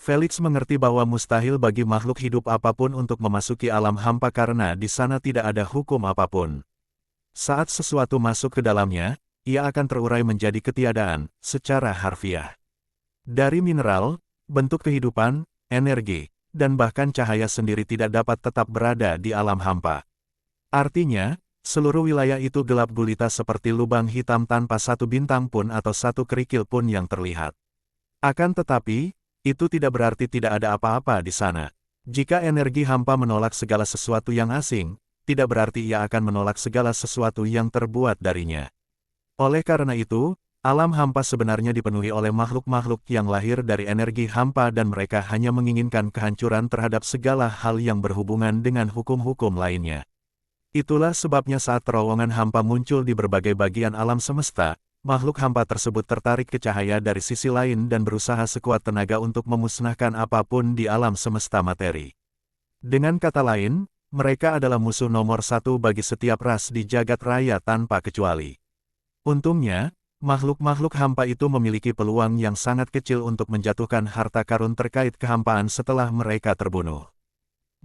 Felix mengerti bahwa mustahil bagi makhluk hidup apapun untuk memasuki alam hampa karena di sana tidak ada hukum apapun. Saat sesuatu masuk ke dalamnya, ia akan terurai menjadi ketiadaan, secara harfiah. Dari mineral, bentuk kehidupan, energi, dan bahkan cahaya sendiri tidak dapat tetap berada di alam hampa. Artinya, seluruh wilayah itu gelap gulita seperti lubang hitam tanpa satu bintang pun atau satu kerikil pun yang terlihat. Akan tetapi, itu tidak berarti tidak ada apa-apa di sana. Jika energi hampa menolak segala sesuatu yang asing, tidak berarti ia akan menolak segala sesuatu yang terbuat darinya. Oleh karena itu, alam hampa sebenarnya dipenuhi oleh makhluk-makhluk yang lahir dari energi hampa dan mereka hanya menginginkan kehancuran terhadap segala hal yang berhubungan dengan hukum-hukum lainnya. Itulah sebabnya saat terowongan hampa muncul di berbagai bagian alam semesta, makhluk hampa tersebut tertarik ke cahaya dari sisi lain dan berusaha sekuat tenaga untuk memusnahkan apapun di alam semesta materi. Dengan kata lain, mereka adalah musuh nomor satu bagi setiap ras di jagat raya tanpa kecuali. Untungnya, makhluk-makhluk hampa itu memiliki peluang yang sangat kecil untuk menjatuhkan harta karun terkait kehampaan setelah mereka terbunuh.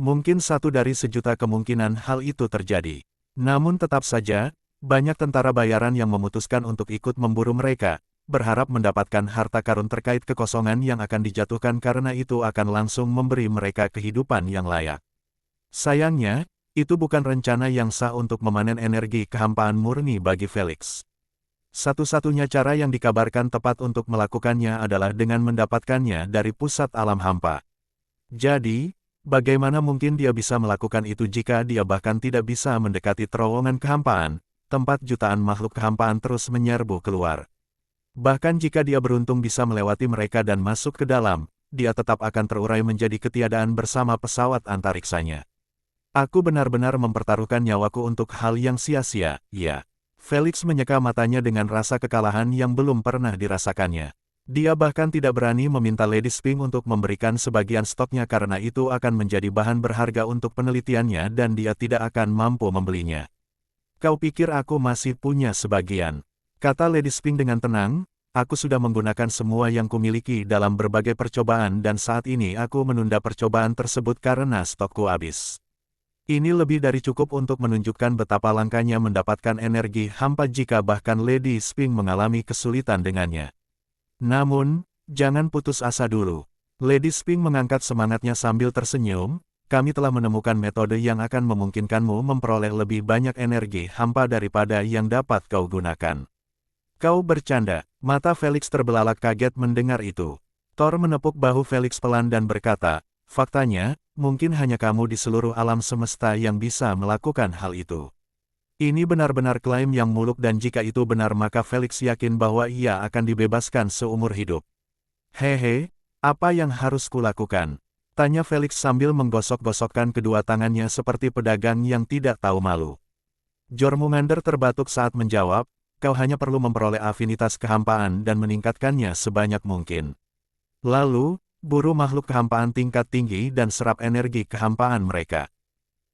Mungkin satu dari sejuta kemungkinan hal itu terjadi. Namun tetap saja, banyak tentara bayaran yang memutuskan untuk ikut memburu mereka, berharap mendapatkan harta karun terkait kekosongan yang akan dijatuhkan karena itu akan langsung memberi mereka kehidupan yang layak. Sayangnya, itu bukan rencana yang sah untuk memanen energi kehampaan murni bagi Felix. Satu-satunya cara yang dikabarkan tepat untuk melakukannya adalah dengan mendapatkannya dari pusat alam hampa. Jadi, bagaimana mungkin dia bisa melakukan itu jika dia bahkan tidak bisa mendekati terowongan kehampaan, tempat jutaan makhluk kehampaan terus menyerbu keluar. Bahkan jika dia beruntung bisa melewati mereka dan masuk ke dalam, dia tetap akan terurai menjadi ketiadaan bersama pesawat antariksanya. Aku benar-benar mempertaruhkan nyawaku untuk hal yang sia-sia, ya. Felix menyeka matanya dengan rasa kekalahan yang belum pernah dirasakannya. Dia bahkan tidak berani meminta Lady Sphinx untuk memberikan sebagian stoknya karena itu akan menjadi bahan berharga untuk penelitiannya dan dia tidak akan mampu membelinya. Kau pikir aku masih punya sebagian? Kata Lady Sphinx dengan tenang, aku sudah menggunakan semua yang kumiliki dalam berbagai percobaan dan saat ini aku menunda percobaan tersebut karena stokku habis. Ini lebih dari cukup untuk menunjukkan betapa langkanya mendapatkan energi hampa jika bahkan Lady Sphinx mengalami kesulitan dengannya. Namun, jangan putus asa dulu. Lady Sphinx mengangkat semangatnya sambil tersenyum. Kami telah menemukan metode yang akan memungkinkanmu memperoleh lebih banyak energi hampa daripada yang dapat kau gunakan. Kau bercanda, mata Felix terbelalak kaget mendengar itu. Thor menepuk bahu Felix pelan dan berkata, faktanya, mungkin hanya kamu di seluruh alam semesta yang bisa melakukan hal itu. Ini benar-benar klaim yang muluk dan jika itu benar maka Felix yakin bahwa ia akan dibebaskan seumur hidup. Hehe, apa yang harus kulakukan? Tanya Felix sambil menggosok-gosokkan kedua tangannya seperti pedagang yang tidak tahu malu. Jormungandr terbatuk saat menjawab, kau hanya perlu memperoleh afinitas kehampaan dan meningkatkannya sebanyak mungkin. Lalu, buru makhluk kehampaan tingkat tinggi dan serap energi kehampaan mereka.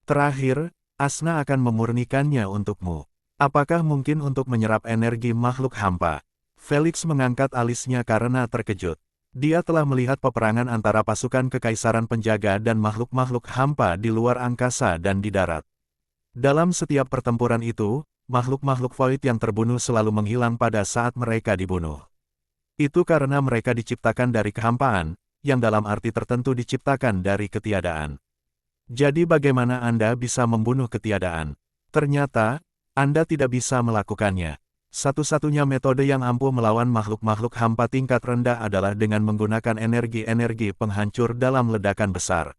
Terakhir, Asna akan memurnikannya untukmu. Apakah mungkin untuk menyerap energi makhluk hampa? Felix mengangkat alisnya karena terkejut. Dia telah melihat peperangan antara pasukan kekaisaran penjaga dan makhluk-makhluk hampa di luar angkasa dan di darat. Dalam setiap pertempuran itu, makhluk-makhluk void yang terbunuh selalu menghilang pada saat mereka dibunuh. Itu karena mereka diciptakan dari kehampaan, yang dalam arti tertentu diciptakan dari ketiadaan. Jadi bagaimana Anda bisa membunuh ketiadaan? Ternyata, Anda tidak bisa melakukannya. Satu-satunya metode yang ampuh melawan makhluk-makhluk hampa tingkat rendah adalah dengan menggunakan energi-energi penghancur dalam ledakan besar.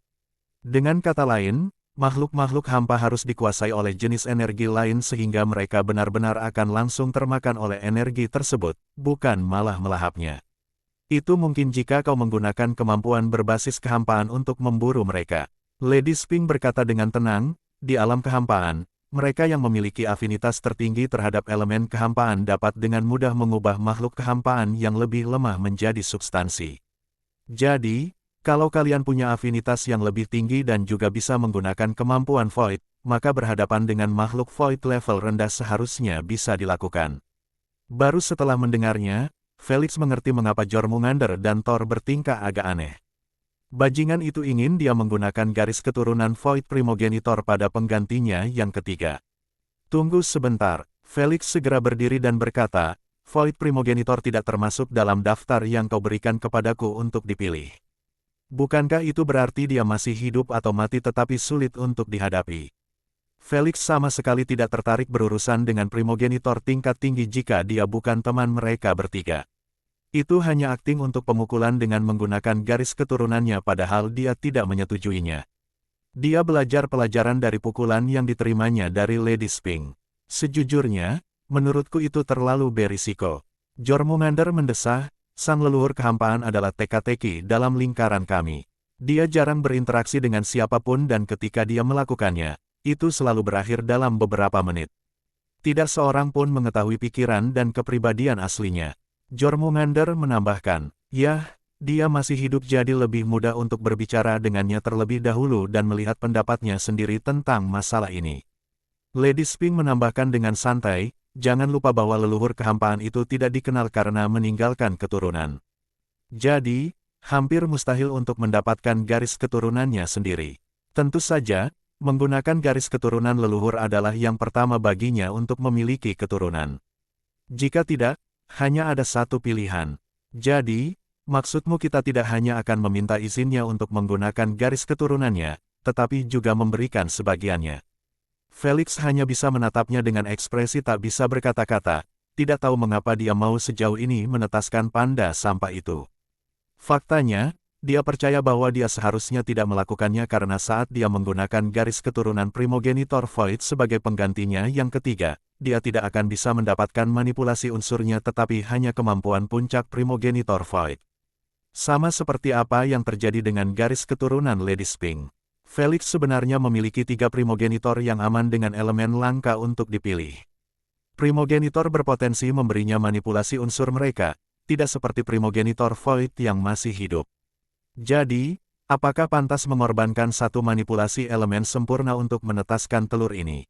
Dengan kata lain, makhluk-makhluk hampa harus dikuasai oleh jenis energi lain sehingga mereka benar-benar akan langsung termakan oleh energi tersebut, bukan malah melahapnya. Itu mungkin jika kau menggunakan kemampuan berbasis kehampaan untuk memburu mereka. Lady Sphinx berkata dengan tenang, di alam kehampaan, mereka yang memiliki afinitas tertinggi terhadap elemen kehampaan dapat dengan mudah mengubah makhluk kehampaan yang lebih lemah menjadi substansi. Jadi, kalau kalian punya afinitas yang lebih tinggi dan juga bisa menggunakan kemampuan void, maka berhadapan dengan makhluk void level rendah seharusnya bisa dilakukan. Baru setelah mendengarnya, Felix mengerti mengapa Jormungandr dan Thor bertingkah agak aneh. Bajingan itu ingin dia menggunakan garis keturunan Void Primogenitor pada penggantinya yang ketiga. Tunggu sebentar, Felix segera berdiri dan berkata, Void Primogenitor tidak termasuk dalam daftar yang kau berikan kepadaku untuk dipilih. Bukankah itu berarti dia masih hidup atau mati tetapi sulit untuk dihadapi? Felix sama sekali tidak tertarik berurusan dengan Primogenitor tingkat tinggi jika dia bukan teman mereka bertiga. Itu hanya akting untuk pemukulan dengan menggunakan garis keturunannya padahal dia tidak menyetujuinya. Dia belajar pelajaran dari pukulan yang diterimanya dari Lady Sphinx. Sejujurnya, menurutku itu terlalu berisiko. Jormungandr mendesah, sang leluhur kehampaan adalah teka-teki dalam lingkaran kami. Dia jarang berinteraksi dengan siapapun dan ketika dia melakukannya, itu selalu berakhir dalam beberapa menit. Tidak seorang pun mengetahui pikiran dan kepribadian aslinya. Jormungandr menambahkan, "Yah, dia masih hidup jadi lebih mudah untuk berbicara dengannya terlebih dahulu dan melihat pendapatnya sendiri tentang masalah ini." Lady Sphinx menambahkan dengan santai, "Jangan lupa bahwa leluhur kehampaan itu tidak dikenal karena meninggalkan keturunan. Jadi, hampir mustahil untuk mendapatkan garis keturunannya sendiri. Tentu saja, menggunakan garis keturunan leluhur adalah yang pertama baginya untuk memiliki keturunan. Jika tidak, hanya ada satu pilihan. Jadi, maksudmu kita tidak hanya akan meminta izinnya untuk menggunakan garis keturunannya, tetapi juga memberikan sebagiannya." Felix hanya bisa menatapnya dengan ekspresi tak bisa berkata-kata, tidak tahu mengapa dia mau sejauh ini menetaskan panda sampah itu. Faktanya, dia percaya bahwa dia seharusnya tidak melakukannya karena saat dia menggunakan garis keturunan Primogenitor Void sebagai penggantinya yang ketiga, dia tidak akan bisa mendapatkan manipulasi unsurnya tetapi hanya kemampuan puncak Primogenitor Void. Sama seperti apa yang terjadi dengan garis keturunan Lady Sphinx. Felix sebenarnya memiliki 3 Primogenitor yang aman dengan elemen langka untuk dipilih. Primogenitor berpotensi memberinya manipulasi unsur mereka, tidak seperti Primogenitor Void yang masih hidup. Jadi, apakah pantas mengorbankan satu manipulasi elemen sempurna untuk menetaskan telur ini?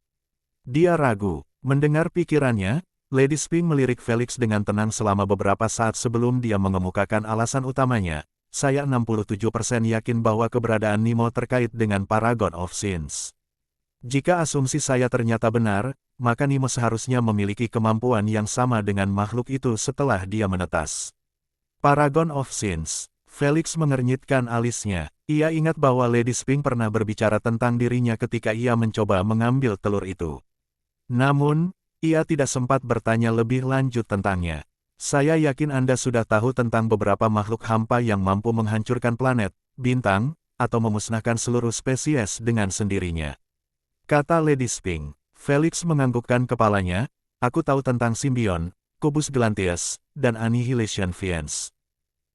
Dia ragu. Mendengar pikirannya, Lady Sphinx melirik Felix dengan tenang selama beberapa saat sebelum dia mengemukakan alasan utamanya. Saya 67% yakin bahwa keberadaan Nemo terkait dengan Paragon of Sins. Jika asumsi saya ternyata benar, maka Nemo seharusnya memiliki kemampuan yang sama dengan makhluk itu setelah dia menetas. Paragon of Sins. Felix mengernyitkan alisnya. Ia ingat bahwa Lady Sphinx pernah berbicara tentang dirinya ketika ia mencoba mengambil telur itu. Namun, ia tidak sempat bertanya lebih lanjut tentangnya. Saya yakin Anda sudah tahu tentang beberapa makhluk hampa yang mampu menghancurkan planet, bintang, atau memusnahkan seluruh spesies dengan sendirinya. Kata Lady Sphinx. Felix menganggukkan kepalanya, "Aku tahu tentang Symbion, Kubus Glantius, dan Annihilation Fiends.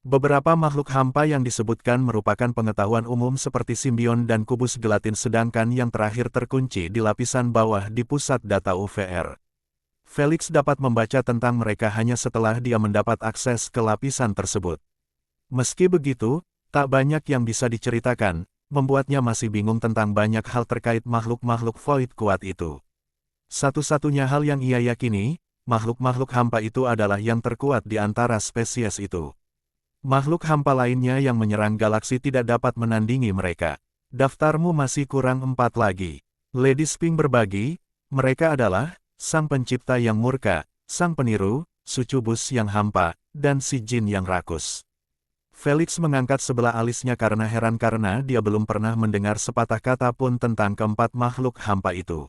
Beberapa makhluk hampa yang disebutkan merupakan pengetahuan umum seperti Symbion dan Kubus Gelatin sedangkan yang terakhir terkunci di lapisan bawah di pusat data UVR. Felix dapat membaca tentang mereka hanya setelah dia mendapat akses ke lapisan tersebut. Meski begitu, tak banyak yang bisa diceritakan, membuatnya masih bingung tentang banyak hal terkait makhluk-makhluk void kuat itu. Satu-satunya hal yang ia yakini, makhluk-makhluk hampa itu adalah yang terkuat di antara spesies itu. Makhluk hampa lainnya yang menyerang galaksi tidak dapat menandingi mereka. Daftarmu masih kurang 4 lagi. Lady Sphinx berbagi, mereka adalah Sang Pencipta yang murka, Sang Peniru, Sucubus yang hampa, dan si Jin yang rakus. Felix mengangkat sebelah alisnya karena heran karena dia belum pernah mendengar sepatah kata pun tentang keempat makhluk hampa itu.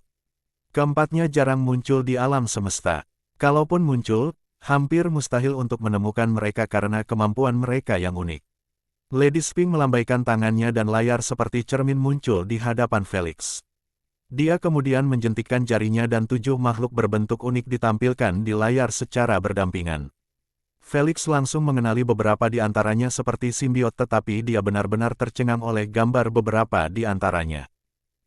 Keempatnya jarang muncul di alam semesta. Kalaupun muncul, hampir mustahil untuk menemukan mereka karena kemampuan mereka yang unik. Lady Sphinx melambaikan tangannya dan layar seperti cermin muncul di hadapan Felix. Dia kemudian menjentikkan jarinya dan 7 makhluk berbentuk unik ditampilkan di layar secara berdampingan. Felix langsung mengenali beberapa di antaranya seperti simbiot tetapi dia benar-benar tercengang oleh gambar beberapa di antaranya.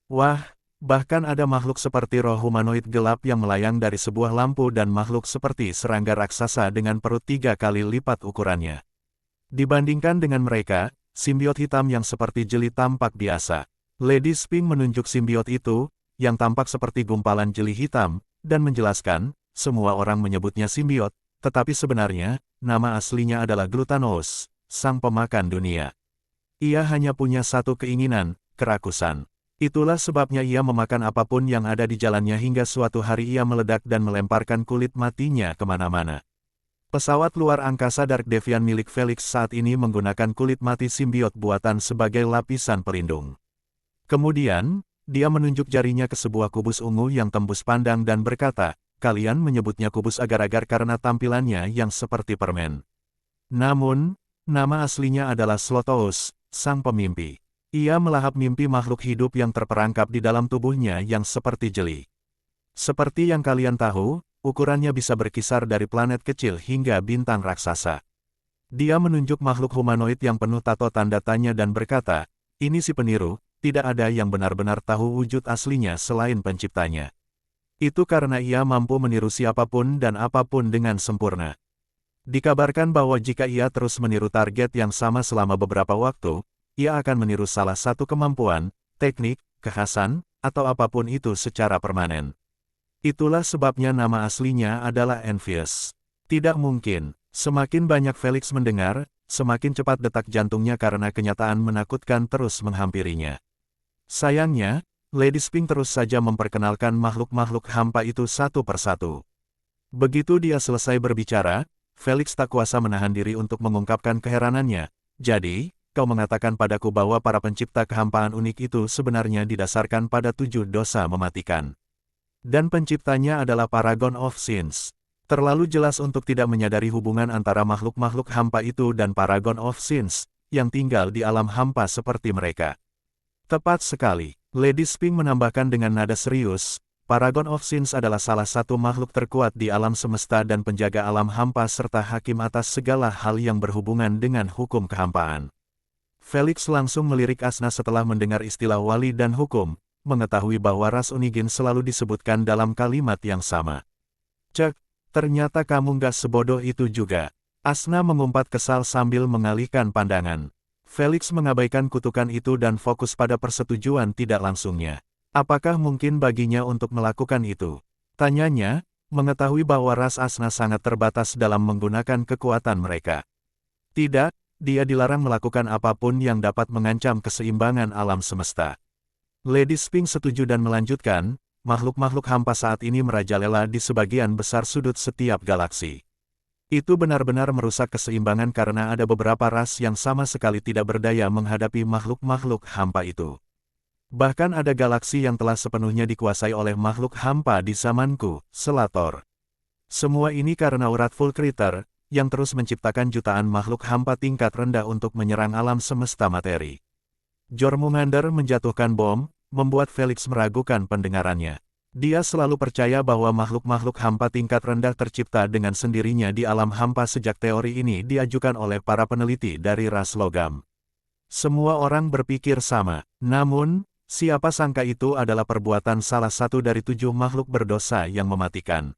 Wah! Bahkan ada makhluk seperti roh humanoid gelap yang melayang dari sebuah lampu dan makhluk seperti serangga raksasa dengan perut 3 kali lipat ukurannya. Dibandingkan dengan mereka, simbiot hitam yang seperti jeli tampak biasa. Lady Sphinx menunjuk simbiot itu, yang tampak seperti gumpalan jeli hitam, dan menjelaskan, semua orang menyebutnya simbiot, tetapi sebenarnya, nama aslinya adalah Glutanous, sang pemakan dunia. Ia hanya punya satu keinginan, kerakusan. Itulah sebabnya ia memakan apapun yang ada di jalannya hingga suatu hari ia meledak dan melemparkan kulit matinya kemana-mana. Pesawat luar angkasa Dark Deviant milik Felix saat ini menggunakan kulit mati simbiot buatan sebagai lapisan pelindung. Kemudian, dia menunjuk jarinya ke sebuah kubus ungu yang tembus pandang dan berkata, "Kalian menyebutnya kubus agar-agar karena tampilannya yang seperti permen. Namun, nama aslinya adalah Slotos, sang pemimpi. Ia melahap mimpi makhluk hidup yang terperangkap di dalam tubuhnya yang seperti jeli. Seperti yang kalian tahu, ukurannya bisa berkisar dari planet kecil hingga bintang raksasa." Dia menunjuk makhluk humanoid yang penuh tato tanda tanya dan berkata, "Ini si peniru, tidak ada yang benar-benar tahu wujud aslinya selain penciptanya. Itu karena ia mampu meniru siapapun dan apapun dengan sempurna. Dikabarkan bahwa jika ia terus meniru target yang sama selama beberapa waktu, ia akan meniru salah satu kemampuan, teknik, kekhasan, atau apapun itu secara permanen. Itulah sebabnya nama aslinya adalah Envious." Tidak mungkin. Semakin banyak Felix mendengar, semakin cepat detak jantungnya karena kenyataan menakutkan terus menghampirinya. Sayangnya, Lady Sphinx terus saja memperkenalkan makhluk-makhluk hampa itu satu persatu. Begitu dia selesai berbicara, Felix tak kuasa menahan diri untuk mengungkapkan keheranannya. "Jadi, kau mengatakan padaku bahwa para pencipta kehampaan unik itu sebenarnya didasarkan pada 7 dosa mematikan. Dan penciptanya adalah Paragon of Sins." Terlalu jelas untuk tidak menyadari hubungan antara makhluk-makhluk hampa itu dan Paragon of Sins, yang tinggal di alam hampa seperti mereka. Tepat sekali, Lady Sphinx menambahkan dengan nada serius, "Paragon of Sins adalah salah satu makhluk terkuat di alam semesta dan penjaga alam hampa serta hakim atas segala hal yang berhubungan dengan hukum kehampaan." Felix langsung melirik Asna setelah mendengar istilah wali dan hukum, mengetahui bahwa ras Unigin selalu disebutkan dalam kalimat yang sama. "Cek, ternyata kamu gak sebodoh itu juga." Asna mengumpat kesal sambil mengalihkan pandangan. Felix mengabaikan kutukan itu dan fokus pada persetujuan tidak langsungnya. Apakah mungkin baginya untuk melakukan itu? Tanyanya, mengetahui bahwa ras Asna sangat terbatas dalam menggunakan kekuatan mereka. Tidak, dia dilarang melakukan apapun yang dapat mengancam keseimbangan alam semesta. Lady Sphinx setuju dan melanjutkan, "Makhluk-makhluk hampa saat ini merajalela di sebagian besar sudut setiap galaksi. Itu benar-benar merusak keseimbangan karena ada beberapa ras yang sama sekali tidak berdaya menghadapi makhluk-makhluk hampa itu. Bahkan ada galaksi yang telah sepenuhnya dikuasai oleh makhluk hampa di zamanku, Selator. Semua ini karena Wrathful Critter, yang terus menciptakan jutaan makhluk hampa tingkat rendah untuk menyerang alam semesta materi." Jormungandr menjatuhkan bom, membuat Felix meragukan pendengarannya. Dia selalu percaya bahwa makhluk-makhluk hampa tingkat rendah tercipta dengan sendirinya di alam hampa sejak teori ini diajukan oleh para peneliti dari ras logam. Semua orang berpikir sama, namun, siapa sangka itu adalah perbuatan salah satu dari 7 makhluk berdosa yang mematikan.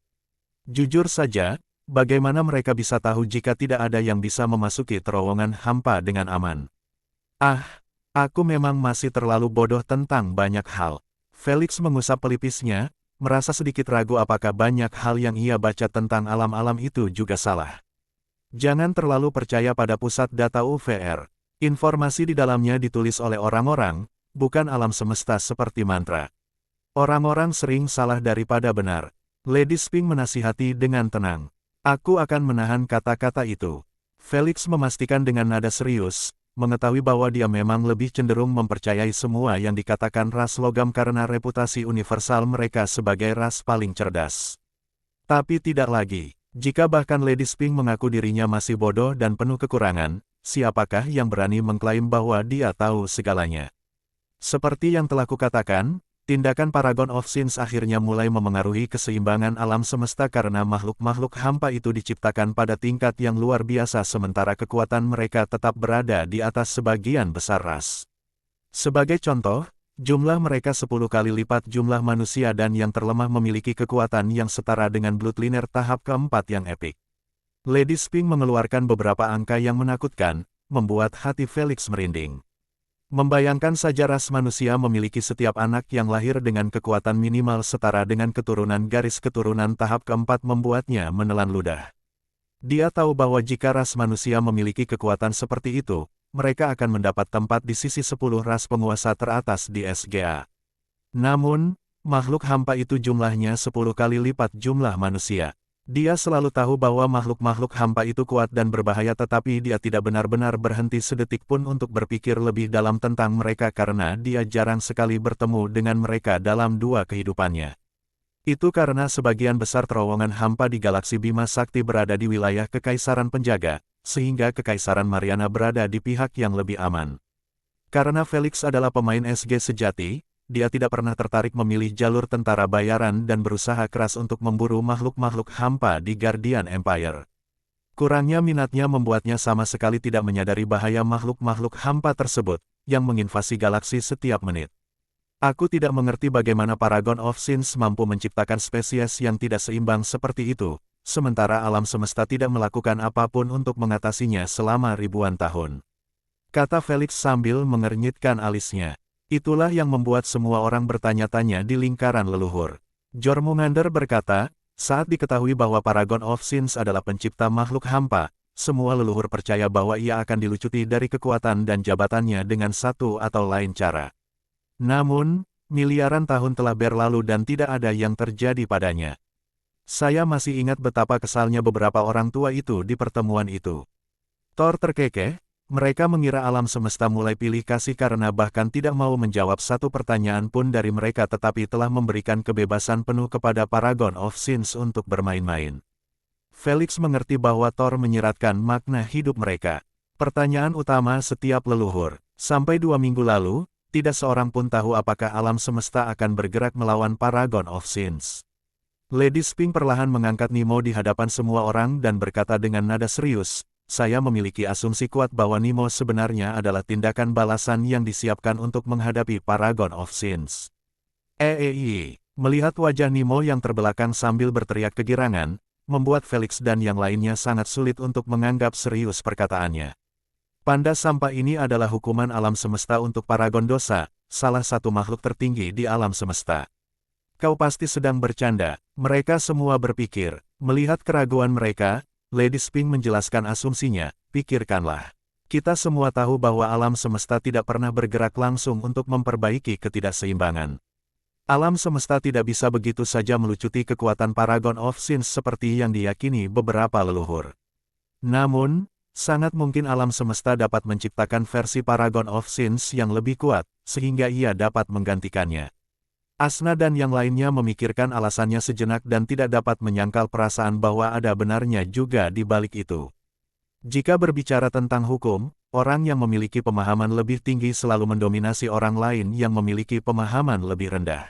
Jujur saja, bagaimana mereka bisa tahu jika tidak ada yang bisa memasuki terowongan hampa dengan aman? Aku memang masih terlalu bodoh tentang banyak hal. Felix mengusap pelipisnya, merasa sedikit ragu apakah banyak hal yang ia baca tentang alam-alam itu juga salah. Jangan terlalu percaya pada pusat data UVR. Informasi di dalamnya ditulis oleh orang-orang, bukan alam semesta seperti mantra. Orang-orang sering salah daripada benar. Lady Sphinx menasihati dengan tenang. "Aku akan menahan kata-kata itu." Felix memastikan dengan nada serius, mengetahui bahwa dia memang lebih cenderung mempercayai semua yang dikatakan ras logam karena reputasi universal mereka sebagai ras paling cerdas. Tapi tidak lagi. Jika bahkan Lady Sphinx mengaku dirinya masih bodoh dan penuh kekurangan, siapakah yang berani mengklaim bahwa dia tahu segalanya? Seperti yang telah kukatakan, tindakan Paragon of Sins akhirnya mulai memengaruhi keseimbangan alam semesta karena makhluk-makhluk hampa itu diciptakan pada tingkat yang luar biasa sementara kekuatan mereka tetap berada di atas sebagian besar ras. Sebagai contoh, jumlah mereka 10 kali lipat jumlah manusia dan yang terlemah memiliki kekuatan yang setara dengan Bloodliner tahap keempat yang epik. Lady Sphinx mengeluarkan beberapa angka yang menakutkan, membuat hati Felix merinding. Membayangkan saja ras manusia memiliki setiap anak yang lahir dengan kekuatan minimal setara dengan keturunan garis keturunan tahap keempat membuatnya menelan ludah. Dia tahu bahwa jika ras manusia memiliki kekuatan seperti itu, mereka akan mendapat tempat di sisi 10 ras penguasa teratas di SGA. Namun, makhluk hampa itu jumlahnya 10 kali lipat jumlah manusia. Dia selalu tahu bahwa makhluk-makhluk hampa itu kuat dan berbahaya, tetapi dia tidak benar-benar berhenti sedetik pun untuk berpikir lebih dalam tentang mereka karena dia jarang sekali bertemu dengan mereka dalam 2 kehidupannya. Itu karena sebagian besar terowongan hampa di galaksi Bima Sakti berada di wilayah Kekaisaran Penjaga, sehingga Kekaisaran Mariana berada di pihak yang lebih aman. Karena Felix adalah pemain SG sejati, dia tidak pernah tertarik memilih jalur tentara bayaran dan berusaha keras untuk memburu makhluk-makhluk hampa di Guardian Empire. Kurangnya minatnya membuatnya sama sekali tidak menyadari bahaya makhluk-makhluk hampa tersebut, yang menginvasi galaksi setiap menit. Aku tidak mengerti bagaimana Paragon of Sins mampu menciptakan spesies yang tidak seimbang seperti itu, sementara alam semesta tidak melakukan apapun untuk mengatasinya selama ribuan tahun. Kata Felix sambil mengernyitkan alisnya. Itulah yang membuat semua orang bertanya-tanya di lingkaran leluhur. Jormungandr berkata, saat diketahui bahwa Paragon of Sins adalah pencipta makhluk hampa, semua leluhur percaya bahwa ia akan dilucuti dari kekuatan dan jabatannya dengan satu atau lain cara. Namun, miliaran tahun telah berlalu dan tidak ada yang terjadi padanya. Saya masih ingat betapa kesalnya beberapa orang tua itu di pertemuan itu. Thor terkekeh. Mereka mengira alam semesta mulai pilih kasih karena bahkan tidak mau menjawab satu pertanyaan pun dari mereka, tetapi telah memberikan kebebasan penuh kepada Paragon of Sins untuk bermain-main. Felix mengerti bahwa Thor menyiratkan makna hidup mereka. Pertanyaan utama setiap leluhur. Sampai 2 minggu lalu, tidak seorang pun tahu apakah alam semesta akan bergerak melawan Paragon of Sins. Lady Sphinx perlahan mengangkat Nemo di hadapan semua orang dan berkata dengan nada serius, saya memiliki asumsi kuat bahwa Nemo sebenarnya adalah tindakan balasan yang disiapkan untuk menghadapi Paragon of Sins. Melihat wajah Nemo yang terbelakang sambil berteriak kegirangan, membuat Felix dan yang lainnya sangat sulit untuk menganggap serius perkataannya. Panda sampah ini adalah hukuman alam semesta untuk Paragon Dosa, salah satu makhluk tertinggi di alam semesta. Kau pasti sedang bercanda, mereka semua berpikir. Melihat keraguan mereka, Lady Sphinx menjelaskan asumsinya, pikirkanlah. Kita semua tahu bahwa alam semesta tidak pernah bergerak langsung untuk memperbaiki ketidakseimbangan. Alam semesta tidak bisa begitu saja melucuti kekuatan Paragon of Sins seperti yang diyakini beberapa leluhur. Namun, sangat mungkin alam semesta dapat menciptakan versi Paragon of Sins yang lebih kuat, sehingga ia dapat menggantikannya. Asna dan yang lainnya memikirkan alasannya sejenak dan tidak dapat menyangkal perasaan bahwa ada benarnya juga di balik itu. Jika berbicara tentang hukum, orang yang memiliki pemahaman lebih tinggi selalu mendominasi orang lain yang memiliki pemahaman lebih rendah.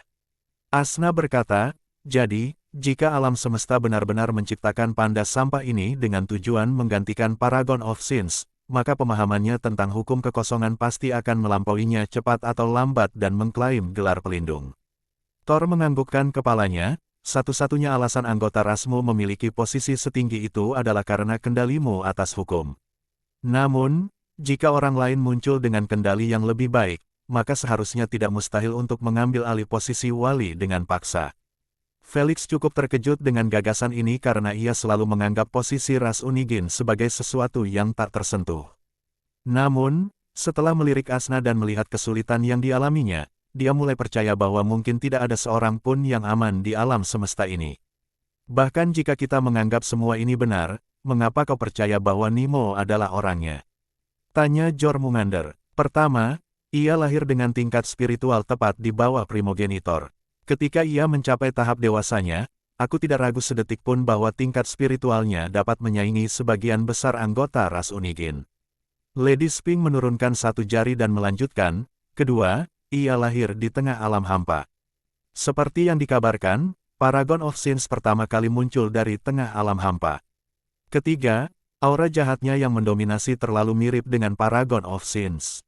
Asna berkata, jadi, jika alam semesta benar-benar menciptakan panda sampah ini dengan tujuan menggantikan Paragon of Sins, maka pemahamannya tentang hukum kekosongan pasti akan melampauinya cepat atau lambat dan mengklaim gelar pelindung. Thor menganggukkan kepalanya, satu-satunya alasan anggota rasmu memiliki posisi setinggi itu adalah karena kendalimu atas hukum. Namun, jika orang lain muncul dengan kendali yang lebih baik, maka seharusnya tidak mustahil untuk mengambil alih posisi wali dengan paksa. Felix cukup terkejut dengan gagasan ini karena ia selalu menganggap posisi ras Unigin sebagai sesuatu yang tak tersentuh. Namun, setelah melirik Asna dan melihat kesulitan yang dialaminya, dia mulai percaya bahwa mungkin tidak ada seorang pun yang aman di alam semesta ini. Bahkan jika kita menganggap semua ini benar, mengapa kau percaya bahwa Nemo adalah orangnya? Tanya Jormungandr. Pertama, ia lahir dengan tingkat spiritual tepat di bawah primogenitor. Ketika ia mencapai tahap dewasanya, aku tidak ragu sedetik pun bahwa tingkat spiritualnya dapat menyaingi sebagian besar anggota ras Unigin. Lady Sphinx menurunkan satu jari dan melanjutkan, kedua, ia lahir di tengah alam hampa. Seperti yang dikabarkan, Paragon of Sins pertama kali muncul dari tengah alam hampa. Ketiga, aura jahatnya yang mendominasi terlalu mirip dengan Paragon of Sins.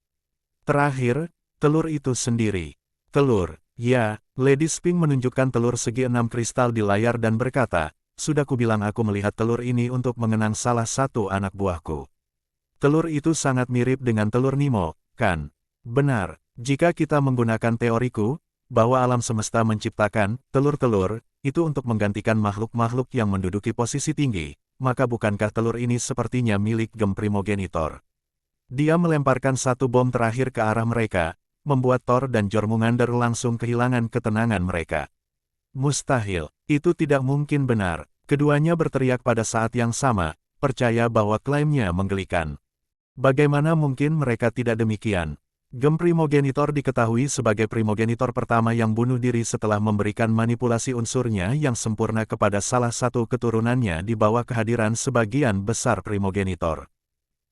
Terakhir, telur itu sendiri. Telur, ya, Lady Sphinx menunjukkan telur segi 6 kristal di layar dan berkata, sudah kubilang aku melihat telur ini untuk mengenang salah satu anak buahku. Telur itu sangat mirip dengan telur Nemo, kan? Benar. Jika kita menggunakan teoriku, bahwa alam semesta menciptakan telur-telur, itu untuk menggantikan makhluk-makhluk yang menduduki posisi tinggi, maka bukankah telur ini sepertinya milik Gem Primogenitor? Dia melemparkan satu bom terakhir ke arah mereka, membuat Thor dan Jormungandr langsung kehilangan ketenangan mereka. Mustahil, itu tidak mungkin benar. Keduanya berteriak pada saat yang sama, percaya bahwa klaimnya menggelikan. Bagaimana mungkin mereka tidak demikian? Gem Primogenitor diketahui sebagai primogenitor pertama yang bunuh diri setelah memberikan manipulasi unsurnya yang sempurna kepada salah satu keturunannya di bawah kehadiran sebagian besar primogenitor.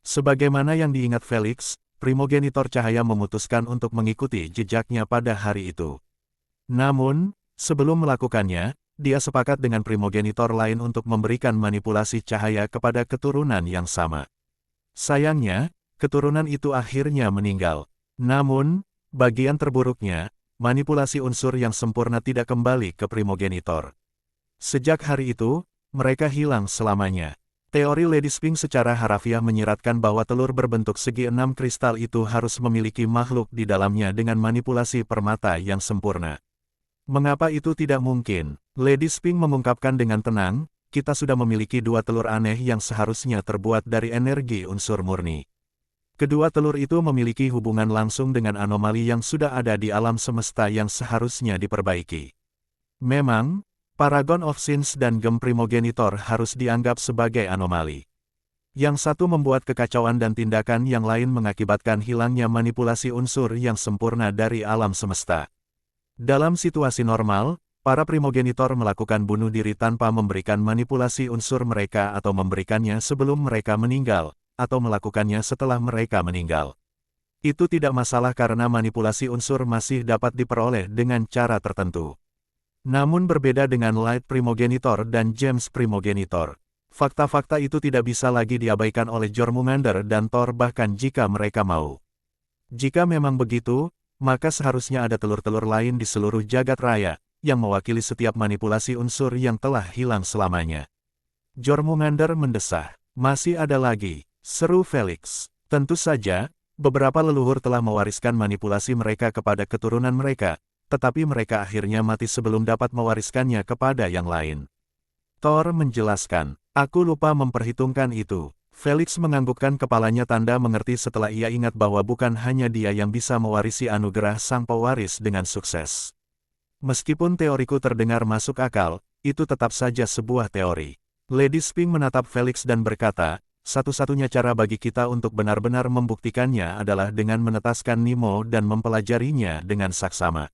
Sebagaimana yang diingat Felix, primogenitor cahaya memutuskan untuk mengikuti jejaknya pada hari itu. Namun, sebelum melakukannya, dia sepakat dengan primogenitor lain untuk memberikan manipulasi cahaya kepada keturunan yang sama. Sayangnya, keturunan itu akhirnya meninggal. Namun, bagian terburuknya, manipulasi unsur yang sempurna tidak kembali ke primogenitor. Sejak hari itu, mereka hilang selamanya. Teori Lady Sphinx secara harafiah menyiratkan bahwa telur berbentuk segi 6 kristal itu harus memiliki makhluk di dalamnya dengan manipulasi permata yang sempurna. Mengapa itu tidak mungkin? Lady Sphinx mengungkapkan dengan tenang, kita sudah memiliki dua telur aneh yang seharusnya terbuat dari energi unsur murni. Kedua telur itu memiliki hubungan langsung dengan anomali yang sudah ada di alam semesta yang seharusnya diperbaiki. Memang, Paragon of Sins dan Gem Primogenitor harus dianggap sebagai anomali. Yang satu membuat kekacauan dan tindakan yang lain mengakibatkan hilangnya manipulasi unsur yang sempurna dari alam semesta. Dalam situasi normal, para primogenitor melakukan bunuh diri tanpa memberikan manipulasi unsur mereka atau memberikannya sebelum mereka meninggal, atau melakukannya setelah mereka meninggal. Itu tidak masalah karena manipulasi unsur masih dapat diperoleh dengan cara tertentu. Namun berbeda dengan Light Primogenitor dan James Primogenitor. Fakta-fakta itu tidak bisa lagi diabaikan oleh Jormungandr dan Thor bahkan jika mereka mau. Jika memang begitu, maka seharusnya ada telur-telur lain di seluruh jagat raya, yang mewakili setiap manipulasi unsur yang telah hilang selamanya. Jormungandr mendesah. Masih ada lagi. Seru Felix. Tentu saja, beberapa leluhur telah mewariskan manipulasi mereka kepada keturunan mereka, tetapi mereka akhirnya mati sebelum dapat mewariskannya kepada yang lain. Thor menjelaskan, aku lupa memperhitungkan itu. Felix menganggukkan kepalanya tanda mengerti setelah ia ingat bahwa bukan hanya dia yang bisa mewarisi anugerah sang pewaris dengan sukses. Meskipun teoriku terdengar masuk akal, itu tetap saja sebuah teori. Lady Sphinx menatap Felix dan berkata, satu-satunya cara bagi kita untuk benar-benar membuktikannya adalah dengan menetaskan Nemo dan mempelajarinya dengan saksama.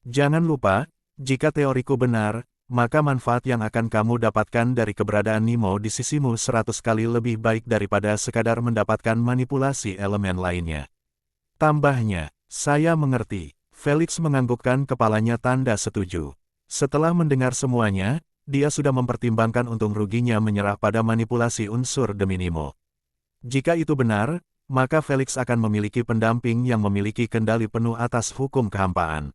Jangan lupa, jika teoriku benar, maka manfaat yang akan kamu dapatkan dari keberadaan Nemo di sisimu 100 kali lebih baik daripada sekadar mendapatkan manipulasi elemen lainnya. Tambahnya, saya mengerti. Felix menganggukkan kepalanya tanda setuju. Setelah mendengar semuanya, dia sudah mempertimbangkan untung ruginya menyerah pada manipulasi unsur demi Nemo. Jika itu benar, maka Felix akan memiliki pendamping yang memiliki kendali penuh atas hukum kehampaan.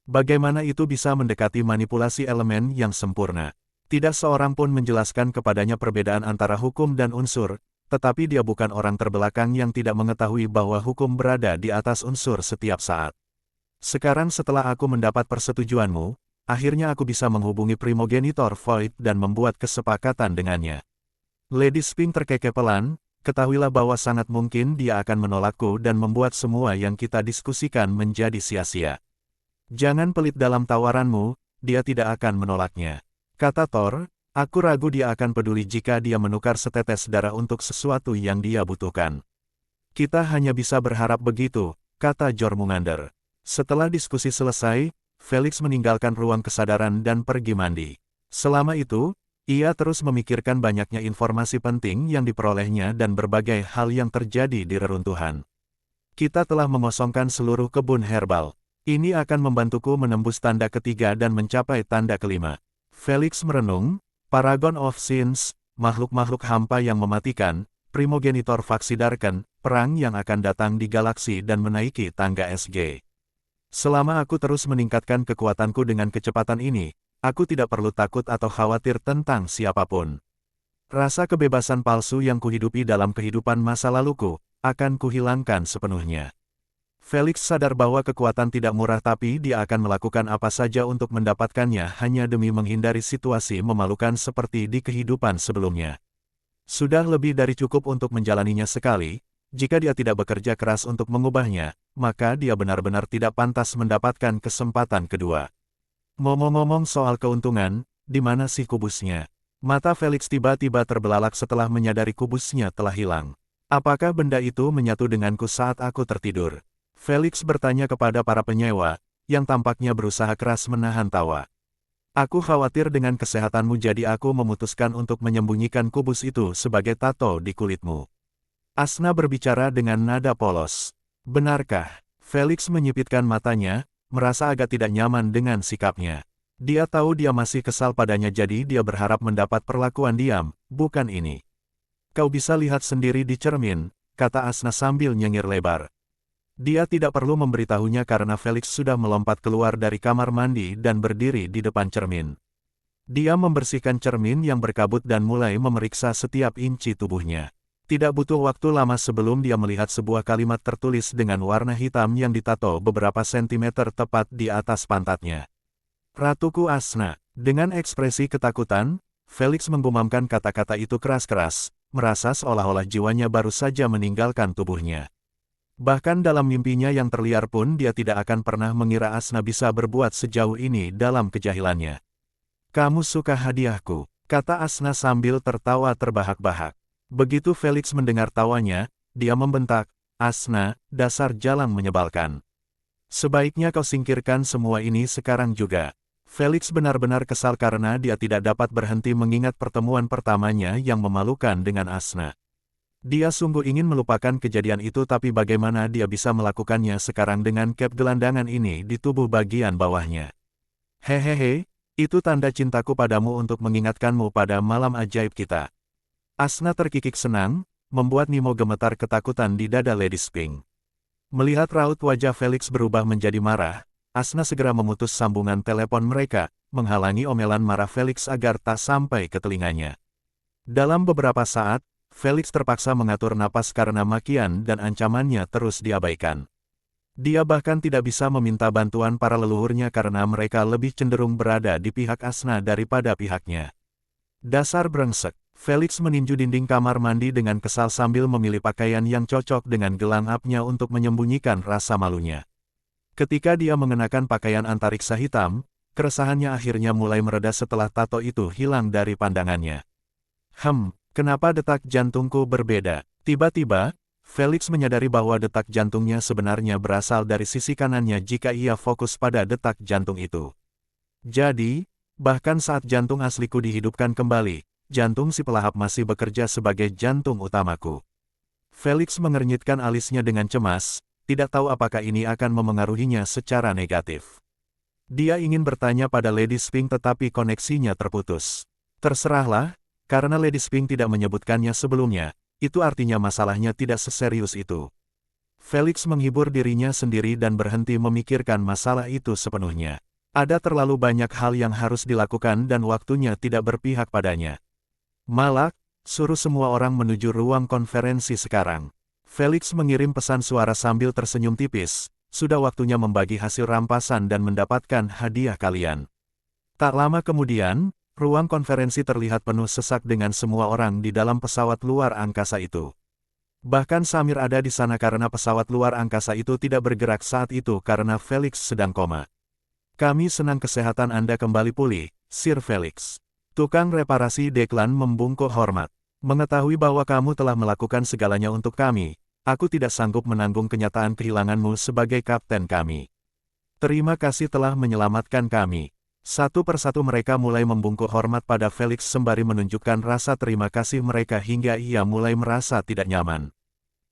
Bagaimana itu bisa mendekati manipulasi elemen yang sempurna? Tidak seorang pun menjelaskan kepadanya perbedaan antara hukum dan unsur, tetapi dia bukan orang terbelakang yang tidak mengetahui bahwa hukum berada di atas unsur setiap saat. Sekarang setelah aku mendapat persetujuanmu, akhirnya aku bisa menghubungi Primogenitor Void dan membuat kesepakatan dengannya. Lady Sphinx terkekepelan, ketahuilah bahwa sangat mungkin dia akan menolakku dan membuat semua yang kita diskusikan menjadi sia-sia. Jangan pelit dalam tawaranmu, dia tidak akan menolaknya. Kata Thor, aku ragu dia akan peduli jika dia menukar setetes darah untuk sesuatu yang dia butuhkan. Kita hanya bisa berharap begitu, kata Jormungandr. Setelah diskusi selesai, Felix meninggalkan ruang kesadaran dan pergi mandi. Selama itu, ia terus memikirkan banyaknya informasi penting yang diperolehnya dan berbagai hal yang terjadi di reruntuhan. Kita telah mengosongkan seluruh kebun herbal. Ini akan membantuku menembus tanda ketiga dan mencapai tanda kelima. Felix merenung, Paragon of Sins, makhluk-makhluk hampa yang mematikan, Primogenitor Vaxidarken, perang yang akan datang di galaksi dan menaiki tangga SG. Selama aku terus meningkatkan kekuatanku dengan kecepatan ini, aku tidak perlu takut atau khawatir tentang siapapun. Rasa kebebasan palsu yang kuhidupi dalam kehidupan masa laluku, akan kuhilangkan sepenuhnya. Felix sadar bahwa kekuatan tidak murah tapi dia akan melakukan apa saja untuk mendapatkannya hanya demi menghindari situasi memalukan seperti di kehidupan sebelumnya. Sudah lebih dari cukup untuk menjalaninya sekali, Jika dia tidak bekerja keras untuk mengubahnya, maka dia benar-benar tidak pantas mendapatkan kesempatan kedua. Ngomong-ngomong soal keuntungan, di mana sih kubusnya? Mata Felix tiba-tiba terbelalak setelah menyadari kubusnya telah hilang. Apakah benda itu menyatu denganku saat aku tertidur? Felix bertanya kepada para penyewa, yang tampaknya berusaha keras menahan tawa. Aku khawatir dengan kesehatanmu, jadi aku memutuskan untuk menyembunyikan kubus itu sebagai tato di kulitmu. Asna berbicara dengan nada polos. Benarkah? Felix menyipitkan matanya, merasa agak tidak nyaman dengan sikapnya. Dia tahu dia masih kesal padanya, jadi dia berharap mendapat perlakuan diam, bukan ini. Kau bisa lihat sendiri di cermin, kata Asna sambil nyengir lebar. Dia tidak perlu memberitahunya karena Felix sudah melompat keluar dari kamar mandi dan berdiri di depan cermin. Dia membersihkan cermin yang berkabut dan mulai memeriksa setiap inci tubuhnya. Tidak butuh waktu lama sebelum dia melihat sebuah kalimat tertulis dengan warna hitam yang ditato beberapa sentimeter tepat di atas pantatnya. Ratuku Asna. Dengan ekspresi ketakutan, Felix menggumamkan kata-kata itu keras-keras, merasa seolah-olah jiwanya baru saja meninggalkan tubuhnya. Bahkan dalam mimpinya yang terliar pun dia tidak akan pernah mengira Asna bisa berbuat sejauh ini dalam kejahilannya. Kamu suka hadiahku, kata Asna sambil tertawa terbahak-bahak. Begitu Felix mendengar tawanya, dia membentak, Asna, dasar jalang menyebalkan. Sebaiknya kau singkirkan semua ini sekarang juga. Felix benar-benar kesal karena dia tidak dapat berhenti mengingat pertemuan pertamanya yang memalukan dengan Asna. Dia sungguh ingin melupakan kejadian itu, tapi bagaimana dia bisa melakukannya sekarang dengan cap gelandangan ini di tubuh bagian bawahnya. Hehehe, itu tanda cintaku padamu untuk mengingatkanmu pada malam ajaib kita. Asna terkikik senang, membuat Nemo gemetar ketakutan di dada Lady Sphinx. Melihat raut wajah Felix berubah menjadi marah, Asna segera memutus sambungan telepon mereka, menghalangi omelan marah Felix agar tak sampai ke telinganya. Dalam beberapa saat, Felix terpaksa mengatur napas karena makian dan ancamannya terus diabaikan. Dia bahkan tidak bisa meminta bantuan para leluhurnya karena mereka lebih cenderung berada di pihak Asna daripada pihaknya. Dasar brengsek. Felix meninju dinding kamar mandi dengan kesal sambil memilih pakaian yang cocok dengan gelang up-nya untuk menyembunyikan rasa malunya. Ketika dia mengenakan pakaian antariksa hitam, keresahannya akhirnya mulai mereda setelah tato itu hilang dari pandangannya. Kenapa detak jantungku berbeda? Tiba-tiba, Felix menyadari bahwa detak jantungnya sebenarnya berasal dari sisi kanannya jika ia fokus pada detak jantung itu. Jadi, bahkan saat jantung asliku dihidupkan kembali, jantung si pelahap masih bekerja sebagai jantung utamaku. Felix mengernyitkan alisnya dengan cemas, tidak tahu apakah ini akan memengaruhinya secara negatif. Dia ingin bertanya pada Lady Sphinx tetapi koneksinya terputus. Terserahlah, karena Lady Sphinx tidak menyebutkannya sebelumnya, itu artinya masalahnya tidak seserius itu. Felix menghibur dirinya sendiri dan berhenti memikirkan masalah itu sepenuhnya. Ada terlalu banyak hal yang harus dilakukan dan waktunya tidak berpihak padanya. Malak, suruh semua orang menuju ruang konferensi sekarang. Felix mengirim pesan suara sambil tersenyum tipis, sudah waktunya membagi hasil rampasan dan mendapatkan hadiah kalian. Tak lama kemudian, ruang konferensi terlihat penuh sesak dengan semua orang di dalam pesawat luar angkasa itu. Bahkan Samir ada di sana karena pesawat luar angkasa itu tidak bergerak saat itu karena Felix sedang koma. Kami senang kesehatan Anda kembali pulih, Sir Felix. Tukang reparasi Declan membungkuk hormat. Mengetahui bahwa kamu telah melakukan segalanya untuk kami, aku tidak sanggup menanggung kenyataan kehilanganmu sebagai kapten kami. Terima kasih telah menyelamatkan kami. Satu persatu mereka mulai membungkuk hormat pada Felix sembari menunjukkan rasa terima kasih mereka hingga ia mulai merasa tidak nyaman.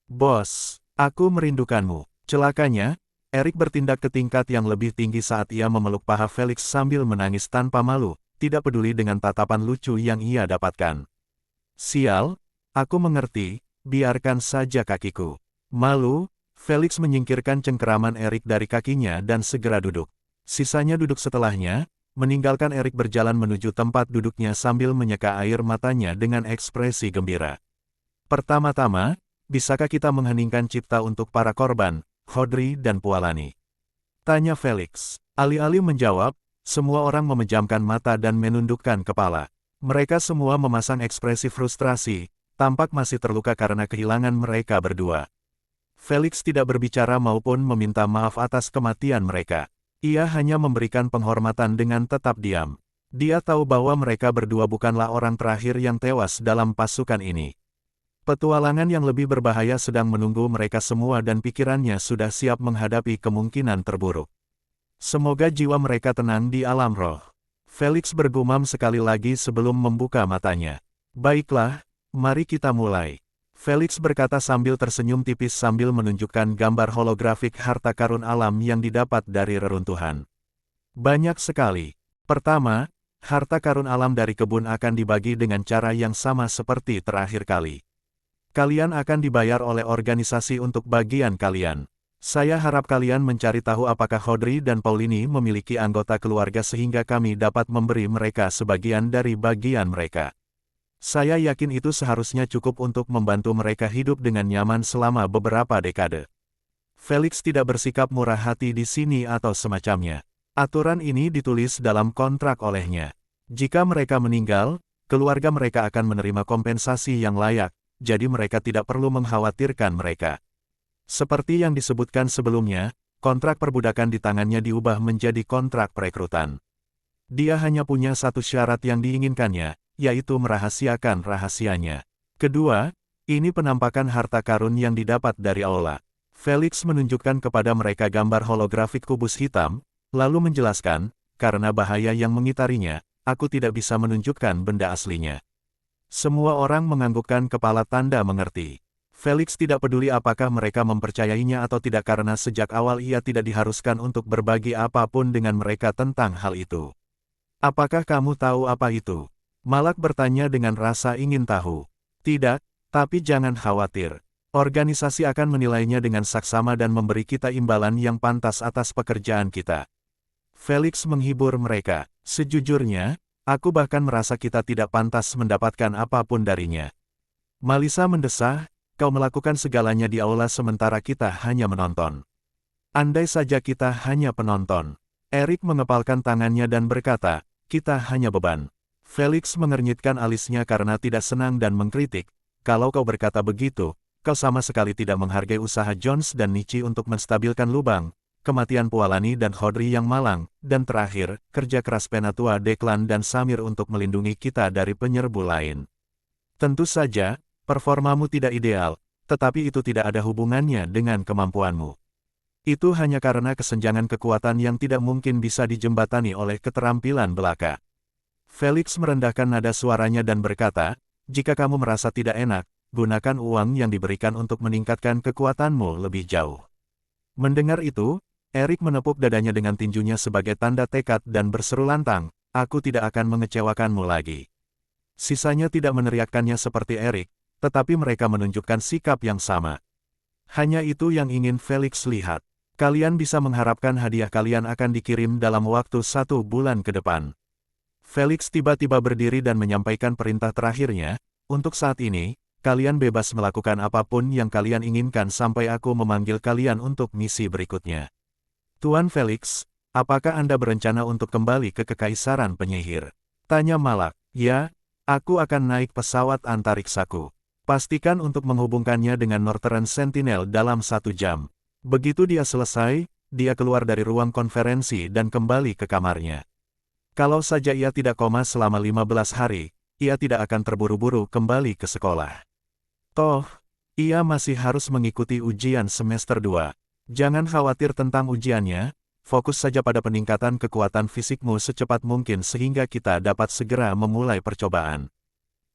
Bos, aku merindukanmu. Celakanya, Eric bertindak ke tingkat yang lebih tinggi saat ia memeluk paha Felix sambil menangis tanpa malu. Tidak peduli dengan tatapan lucu yang ia dapatkan. Sial, aku mengerti, biarkan saja kakiku. Malu, Felix menyingkirkan cengkeraman Eric dari kakinya dan segera duduk. Sisanya duduk setelahnya, meninggalkan Eric berjalan menuju tempat duduknya sambil menyeka air matanya dengan ekspresi gembira. Pertama-tama, bisakah kita mengheningkan cipta untuk para korban, Khodri dan Pualani? Tanya Felix. Alih-alih menjawab, semua orang memejamkan mata dan menundukkan kepala. Mereka semua memasang ekspresi frustrasi, tampak masih terluka karena kehilangan mereka berdua. Felix tidak berbicara maupun meminta maaf atas kematian mereka. Ia hanya memberikan penghormatan dengan tetap diam. Dia tahu bahwa mereka berdua bukanlah orang terakhir yang tewas dalam pasukan ini. Petualangan yang lebih berbahaya sedang menunggu mereka semua dan pikirannya sudah siap menghadapi kemungkinan terburuk. Semoga jiwa mereka tenang di alam roh. Felix bergumam sekali lagi sebelum membuka matanya. Baiklah, mari kita mulai. Felix berkata sambil tersenyum tipis sambil menunjukkan gambar holografik harta karun alam yang didapat dari reruntuhan. Banyak sekali. Pertama, harta karun alam dari kebun akan dibagi dengan cara yang sama seperti terakhir kali. Kalian akan dibayar oleh organisasi untuk bagian kalian. Saya harap kalian mencari tahu apakah Hodri dan Paulini memiliki anggota keluarga sehingga kami dapat memberi mereka sebagian dari bagian mereka. Saya yakin itu seharusnya cukup untuk membantu mereka hidup dengan nyaman selama beberapa dekade. Felix tidak bersikap murah hati di sini atau semacamnya. Aturan ini ditulis dalam kontrak olehnya. Jika mereka meninggal, keluarga mereka akan menerima kompensasi yang layak, jadi mereka tidak perlu mengkhawatirkan mereka. Seperti yang disebutkan sebelumnya, kontrak perbudakan di tangannya diubah menjadi kontrak perekrutan. Dia hanya punya satu syarat yang diinginkannya, yaitu merahasiakan rahasianya. Kedua, ini penampakan harta karun yang didapat dari aula. Felix menunjukkan kepada mereka gambar holografik kubus hitam, lalu menjelaskan, karena bahaya yang mengitarinya, aku tidak bisa menunjukkan benda aslinya. Semua orang menganggukkan kepala tanda mengerti. Felix tidak peduli apakah mereka mempercayainya atau tidak karena sejak awal ia tidak diharuskan untuk berbagi apapun dengan mereka tentang hal itu. Apakah kamu tahu apa itu? Malak bertanya dengan rasa ingin tahu. Tidak, tapi jangan khawatir. Organisasi akan menilainya dengan saksama dan memberi kita imbalan yang pantas atas pekerjaan kita. Felix menghibur mereka. Sejujurnya, aku bahkan merasa kita tidak pantas mendapatkan apapun darinya. Malisa mendesah, kau melakukan segalanya di aula sementara kita hanya menonton. Andai saja kita hanya penonton. Erik mengepalkan tangannya dan berkata, kita hanya beban. Felix mengernyitkan alisnya karena tidak senang dan mengkritik. Kalau kau berkata begitu, kau sama sekali tidak menghargai usaha Jones dan Nichi untuk menstabilkan lubang, kematian Pualani dan Hodri yang malang, dan terakhir, kerja keras Penatua Declan dan Samir untuk melindungi kita dari penyerbu lain. Tentu saja, performamu tidak ideal, tetapi itu tidak ada hubungannya dengan kemampuanmu. Itu hanya karena kesenjangan kekuatan yang tidak mungkin bisa dijembatani oleh keterampilan belaka. Felix merendahkan nada suaranya dan berkata, jika kamu merasa tidak enak, gunakan uang yang diberikan untuk meningkatkan kekuatanmu lebih jauh. Mendengar itu, Erik menepuk dadanya dengan tinjunya sebagai tanda tekad dan berseru lantang, aku tidak akan mengecewakanmu lagi. Sisanya tidak meneriakkannya seperti Erik, tetapi mereka menunjukkan sikap yang sama. Hanya itu yang ingin Felix lihat. Kalian bisa mengharapkan hadiah kalian akan dikirim dalam waktu 1 bulan ke depan. Felix tiba-tiba berdiri dan menyampaikan perintah terakhirnya, untuk saat ini, kalian bebas melakukan apapun yang kalian inginkan sampai aku memanggil kalian untuk misi berikutnya. Tuan Felix, apakah Anda berencana untuk kembali ke Kekaisaran Penyihir? Tanya Malak. Ya, aku akan naik pesawat antariksaku. Pastikan untuk menghubungkannya dengan Northern Sentinel dalam 1 jam. Begitu dia selesai, dia keluar dari ruang konferensi dan kembali ke kamarnya. Kalau saja ia tidak koma selama 15 hari, ia tidak akan terburu-buru kembali ke sekolah. Toh, ia masih harus mengikuti ujian semester 2. Jangan khawatir tentang ujiannya, fokus saja pada peningkatan kekuatan fisikmu secepat mungkin sehingga kita dapat segera memulai percobaan.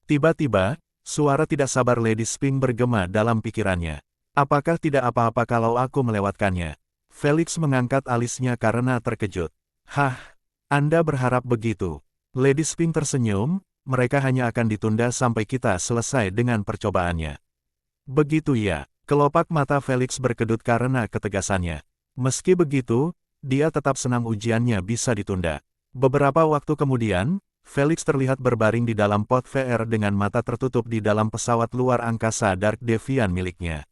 Tiba-tiba, suara tidak sabar Lady Spink bergema dalam pikirannya. Apakah tidak apa-apa kalau aku melewatkannya? Felix mengangkat alisnya karena terkejut. Hah, Anda berharap begitu? Lady Spink tersenyum, mereka hanya akan ditunda sampai kita selesai dengan percobaannya. Begitu ya, kelopak mata Felix berkedut karena ketegasannya. Meski begitu, dia tetap senang ujiannya bisa ditunda. Beberapa waktu kemudian, Felix terlihat berbaring di dalam pot VR dengan mata tertutup di dalam pesawat luar angkasa Dark Devian miliknya.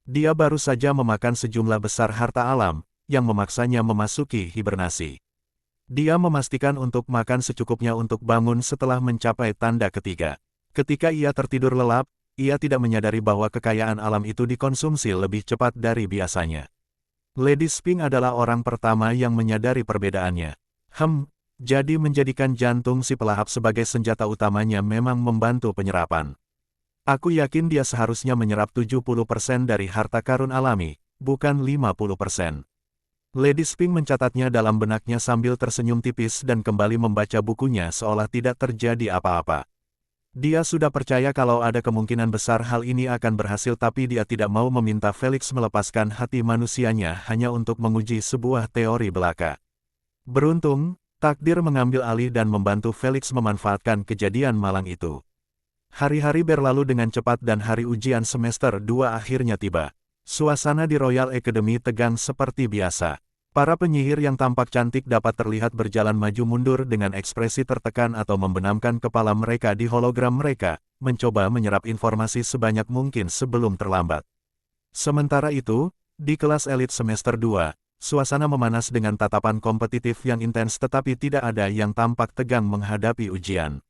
Dia baru saja memakan sejumlah besar harta alam, yang memaksanya memasuki hibernasi. Dia memastikan untuk makan secukupnya untuk bangun setelah mencapai tanda ketiga. Ketika ia tertidur lelap, ia tidak menyadari bahwa kekayaan alam itu dikonsumsi lebih cepat dari biasanya. Lady Spink adalah orang pertama yang menyadari perbedaannya. Jadi menjadikan jantung si pelahap sebagai senjata utamanya memang membantu penyerapan. Aku yakin dia seharusnya menyerap 70% dari harta karun alami, bukan 50%. Lady Spink mencatatnya dalam benaknya sambil tersenyum tipis dan kembali membaca bukunya seolah tidak terjadi apa-apa. Dia sudah percaya kalau ada kemungkinan besar hal ini akan berhasil, tapi dia tidak mau meminta Felix melepaskan hati manusianya hanya untuk menguji sebuah teori belaka. Beruntung, takdir mengambil alih dan membantu Felix memanfaatkan kejadian malang itu. Hari-hari berlalu dengan cepat dan hari ujian semester 2 akhirnya tiba. Suasana di Royal Academy tegang seperti biasa. Para penyihir yang tampak cantik dapat terlihat berjalan maju mundur dengan ekspresi tertekan atau membenamkan kepala mereka di hologram mereka, mencoba menyerap informasi sebanyak mungkin sebelum terlambat. Sementara itu, di kelas elit semester 2, suasana memanas dengan tatapan kompetitif yang intens, tetapi tidak ada yang tampak tegang menghadapi ujian.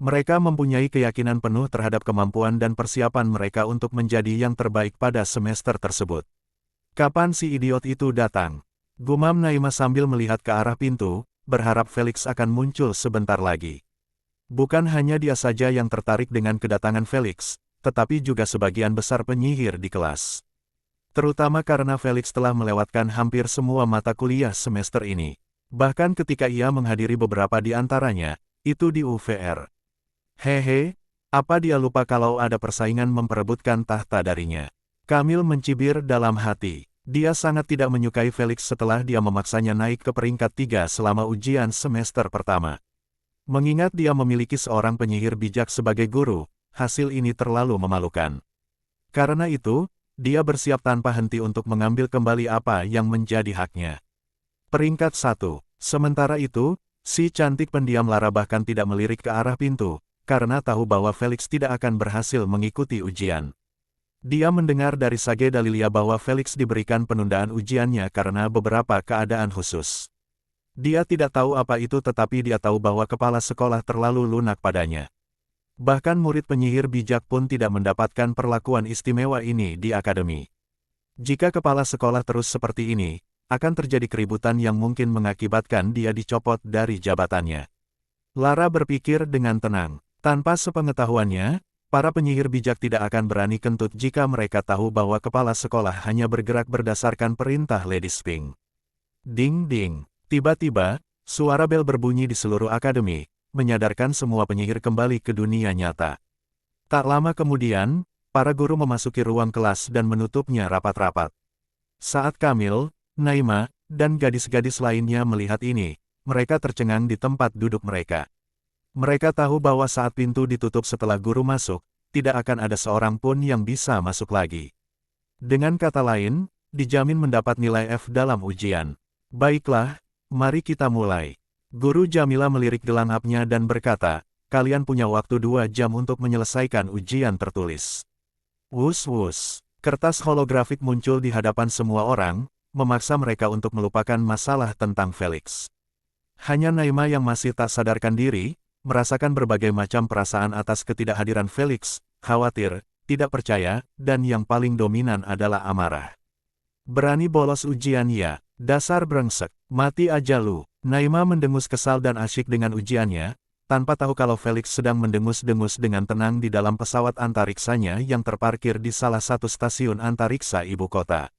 Mereka mempunyai keyakinan penuh terhadap kemampuan dan persiapan mereka untuk menjadi yang terbaik pada semester tersebut. Kapan si idiot itu datang? Gumam Naima sambil melihat ke arah pintu, berharap Felix akan muncul sebentar lagi. Bukan hanya dia saja yang tertarik dengan kedatangan Felix, tetapi juga sebagian besar penyihir di kelas. Terutama karena Felix telah melewatkan hampir semua mata kuliah semester ini. Bahkan ketika ia menghadiri beberapa di antaranya, itu di UVR. Hehe, apa dia lupa kalau ada persaingan memperebutkan tahta darinya? Kamil mencibir dalam hati. Dia sangat tidak menyukai Felix setelah dia memaksanya naik ke peringkat 3 selama ujian semester pertama. Mengingat dia memiliki seorang penyihir bijak sebagai guru, hasil ini terlalu memalukan. Karena itu, dia bersiap tanpa henti untuk mengambil kembali apa yang menjadi haknya. Peringkat 1. Sementara itu, si cantik pendiam Lara bahkan tidak melirik ke arah pintu, karena tahu bahwa Felix tidak akan berhasil mengikuti ujian. Dia mendengar dari Sage Dalilia bahwa Felix diberikan penundaan ujiannya karena beberapa keadaan khusus. Dia tidak tahu apa itu, tetapi dia tahu bahwa kepala sekolah terlalu lunak padanya. Bahkan murid penyihir bijak pun tidak mendapatkan perlakuan istimewa ini di akademi. Jika kepala sekolah terus seperti ini, akan terjadi keributan yang mungkin mengakibatkan dia dicopot dari jabatannya. Lara berpikir dengan tenang. Tanpa sepengetahuannya, para penyihir bijak tidak akan berani kentut jika mereka tahu bahwa kepala sekolah hanya bergerak berdasarkan perintah Lady Spink. Ding-ding. Tiba-tiba, suara bel berbunyi di seluruh akademi, menyadarkan semua penyihir kembali ke dunia nyata. Tak lama kemudian, para guru memasuki ruang kelas dan menutupnya rapat-rapat. Saat Kamil, Naima, dan gadis-gadis lainnya melihat ini, mereka tercengang di tempat duduk mereka. Mereka tahu bahwa saat pintu ditutup setelah guru masuk, tidak akan ada seorang pun yang bisa masuk lagi. Dengan kata lain, dijamin mendapat nilai F dalam ujian. Baiklah, mari kita mulai. Guru Jamila melirik gelangapnya dan berkata, kalian punya waktu 2 jam untuk menyelesaikan ujian tertulis. Wus-wus, kertas holografik muncul di hadapan semua orang, memaksa mereka untuk melupakan masalah tentang Felix. Hanya Naima yang masih tak sadarkan diri, merasakan berbagai macam perasaan atas ketidakhadiran Felix, khawatir, tidak percaya, dan yang paling dominan adalah amarah. Berani bolos ujian ya, dasar brengsek, mati aja lu. Naima mendengus kesal dan asyik dengan ujiannya, tanpa tahu kalau Felix sedang mendengus-dengus dengan tenang di dalam pesawat antariksanya yang terparkir di salah satu stasiun antariksa ibu kota.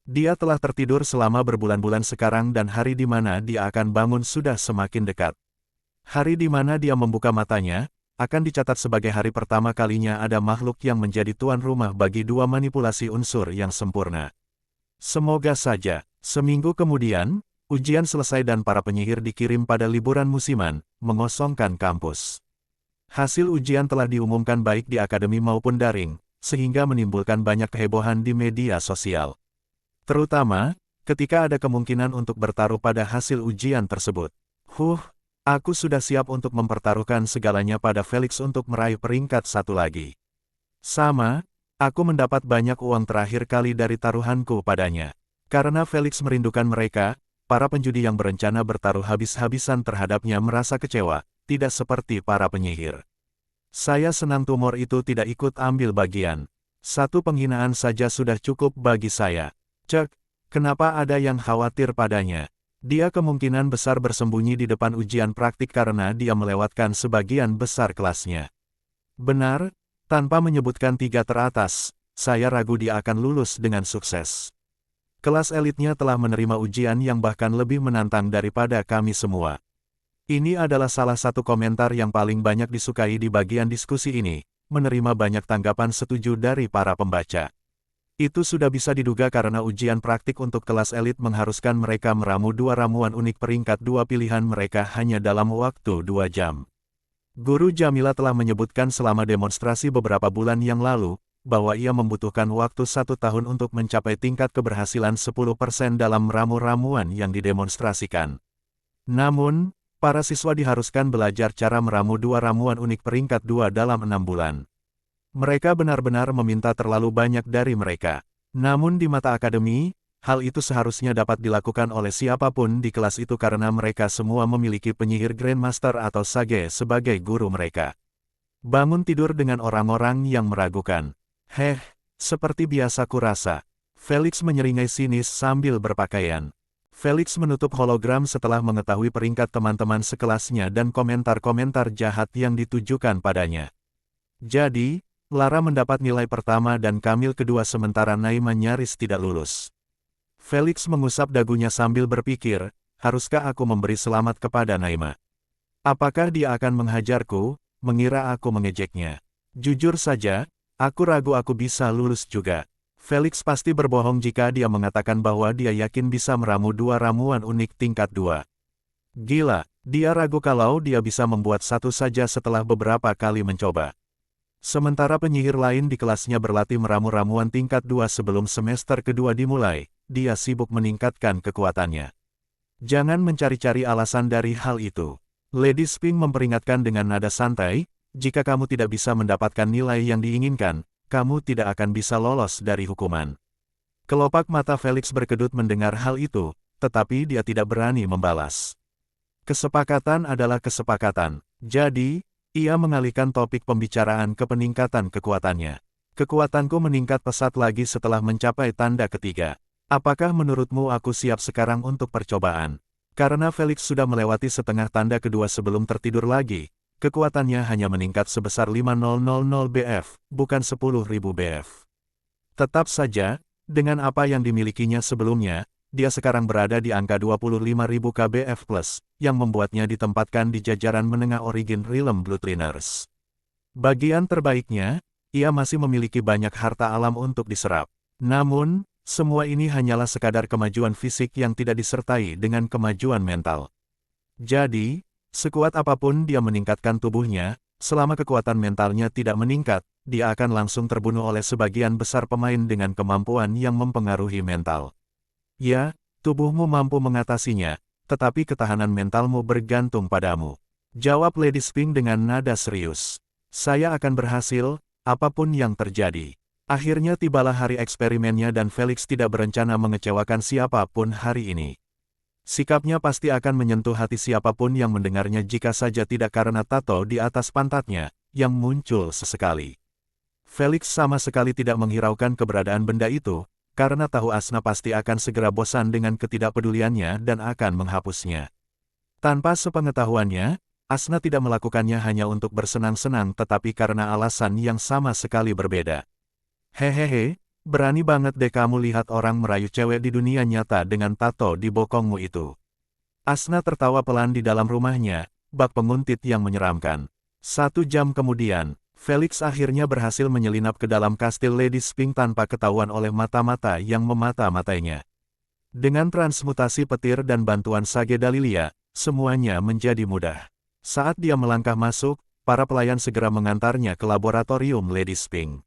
Dia telah tertidur selama berbulan-bulan sekarang dan hari di mana dia akan bangun sudah semakin dekat. Hari di mana dia membuka matanya, akan dicatat sebagai hari pertama kalinya ada makhluk yang menjadi tuan rumah bagi 2 manipulasi unsur yang sempurna. Semoga saja, seminggu kemudian, ujian selesai dan para penyihir dikirim pada liburan musiman, mengosongkan kampus. Hasil ujian telah diumumkan baik di akademi maupun daring, sehingga menimbulkan banyak kehebohan di media sosial. Terutama, ketika ada kemungkinan untuk bertaruh pada hasil ujian tersebut. Aku sudah siap untuk mempertaruhkan segalanya pada Felix untuk meraih peringkat 1 lagi. Sama, aku mendapat banyak uang terakhir kali dari taruhanku padanya. Karena Felix merindukan mereka, para penjudi yang berencana bertaruh habis-habisan terhadapnya merasa kecewa, tidak seperti para penyihir. Saya senang tumor itu tidak ikut ambil bagian. Satu penghinaan saja sudah cukup bagi saya. Cek, kenapa ada yang khawatir padanya? Dia kemungkinan besar bersembunyi di depan ujian praktik karena dia melewatkan sebagian besar kelasnya. Benar, tanpa menyebutkan 3 teratas, saya ragu dia akan lulus dengan sukses. Kelas elitnya telah menerima ujian yang bahkan lebih menantang daripada kami semua. Ini adalah salah satu komentar yang paling banyak disukai di bagian diskusi ini, menerima banyak tanggapan setuju dari para pembaca. Itu sudah bisa diduga karena ujian praktik untuk kelas elit mengharuskan mereka meramu 2 ramuan unik peringkat 2 pilihan mereka hanya dalam waktu 2 jam. Guru Jamila telah menyebutkan selama demonstrasi beberapa bulan yang lalu, bahwa ia membutuhkan waktu 1 tahun untuk mencapai tingkat keberhasilan 10% dalam ramu-ramuan yang didemonstrasikan. Namun, para siswa diharuskan belajar cara meramu 2 ramuan unik peringkat 2 dalam 6 bulan. Mereka benar-benar meminta terlalu banyak dari mereka. Namun di mata akademi, hal itu seharusnya dapat dilakukan oleh siapapun di kelas itu karena mereka semua memiliki penyihir Grandmaster atau Sage sebagai guru mereka. Bangun tidur dengan orang-orang yang meragukan. Seperti biasa kurasa. Felix menyeringai sinis sambil berpakaian. Felix menutup hologram setelah mengetahui peringkat teman-teman sekelasnya dan komentar-komentar jahat yang ditujukan padanya. Jadi, Lara mendapat nilai pertama dan Kamil kedua sementara Naima nyaris tidak lulus. Felix mengusap dagunya sambil berpikir, haruskah aku memberi selamat kepada Naima? Apakah dia akan menghajarku, mengira aku mengejeknya? Jujur saja, aku ragu aku bisa lulus juga. Felix pasti berbohong jika dia mengatakan bahwa dia yakin bisa meramu 2 ramuan unik tingkat 2. Gila, dia ragu kalau dia bisa membuat satu saja setelah beberapa kali mencoba. Sementara penyihir lain di kelasnya berlatih meramu ramuan tingkat 2 sebelum semester kedua dimulai, dia sibuk meningkatkan kekuatannya. Jangan mencari-cari alasan dari hal itu. Lady Spink memperingatkan dengan nada santai, jika kamu tidak bisa mendapatkan nilai yang diinginkan, kamu tidak akan bisa lolos dari hukuman. Kelopak mata Felix berkedut mendengar hal itu, tetapi dia tidak berani membalas. Kesepakatan adalah kesepakatan. Jadi, ia mengalihkan topik pembicaraan ke peningkatan kekuatannya. Kekuatanku meningkat pesat lagi setelah mencapai tanda ketiga. Apakah menurutmu aku siap sekarang untuk percobaan? Karena Felix sudah melewati setengah tanda kedua sebelum tertidur lagi, kekuatannya hanya meningkat sebesar 5.000 BF, bukan 10.000 BF. Tetap saja, dengan apa yang dimilikinya sebelumnya, dia sekarang berada di angka 25.000 KBF+, yang membuatnya ditempatkan di jajaran menengah Origin Realm Bloodliners. Bagian terbaiknya, ia masih memiliki banyak harta alam untuk diserap. Namun, semua ini hanyalah sekadar kemajuan fisik yang tidak disertai dengan kemajuan mental. Jadi, sekuat apapun dia meningkatkan tubuhnya, selama kekuatan mentalnya tidak meningkat, dia akan langsung terbunuh oleh sebagian besar pemain dengan kemampuan yang mempengaruhi mental. Ya, tubuhmu mampu mengatasinya, tetapi ketahanan mentalmu bergantung padamu. Jawab Lady Spink dengan nada serius. Saya akan berhasil, apapun yang terjadi. Akhirnya tibalah hari eksperimennya dan Felix tidak berencana mengecewakan siapapun hari ini. Sikapnya pasti akan menyentuh hati siapapun yang mendengarnya jika saja tidak karena tato di atas pantatnya, yang muncul sesekali. Felix sama sekali tidak menghiraukan keberadaan benda itu, karena tahu Asna pasti akan segera bosan dengan ketidakpeduliannya dan akan menghapusnya. Tanpa sepengetahuannya, Asna tidak melakukannya hanya untuk bersenang-senang tetapi karena alasan yang sama sekali berbeda. Hehehe, berani banget deh kamu lihat orang merayu cewek di dunia nyata dengan tato di bokongmu itu. Asna tertawa pelan di dalam rumahnya, bak penguntit yang menyeramkan. 1 jam kemudian, Felix akhirnya berhasil menyelinap ke dalam kastil Lady Spink tanpa ketahuan oleh mata-mata yang memata-matainya. Dengan transmutasi petir dan bantuan Sage Dalilia, semuanya menjadi mudah. Saat dia melangkah masuk, para pelayan segera mengantarnya ke laboratorium Lady Spink.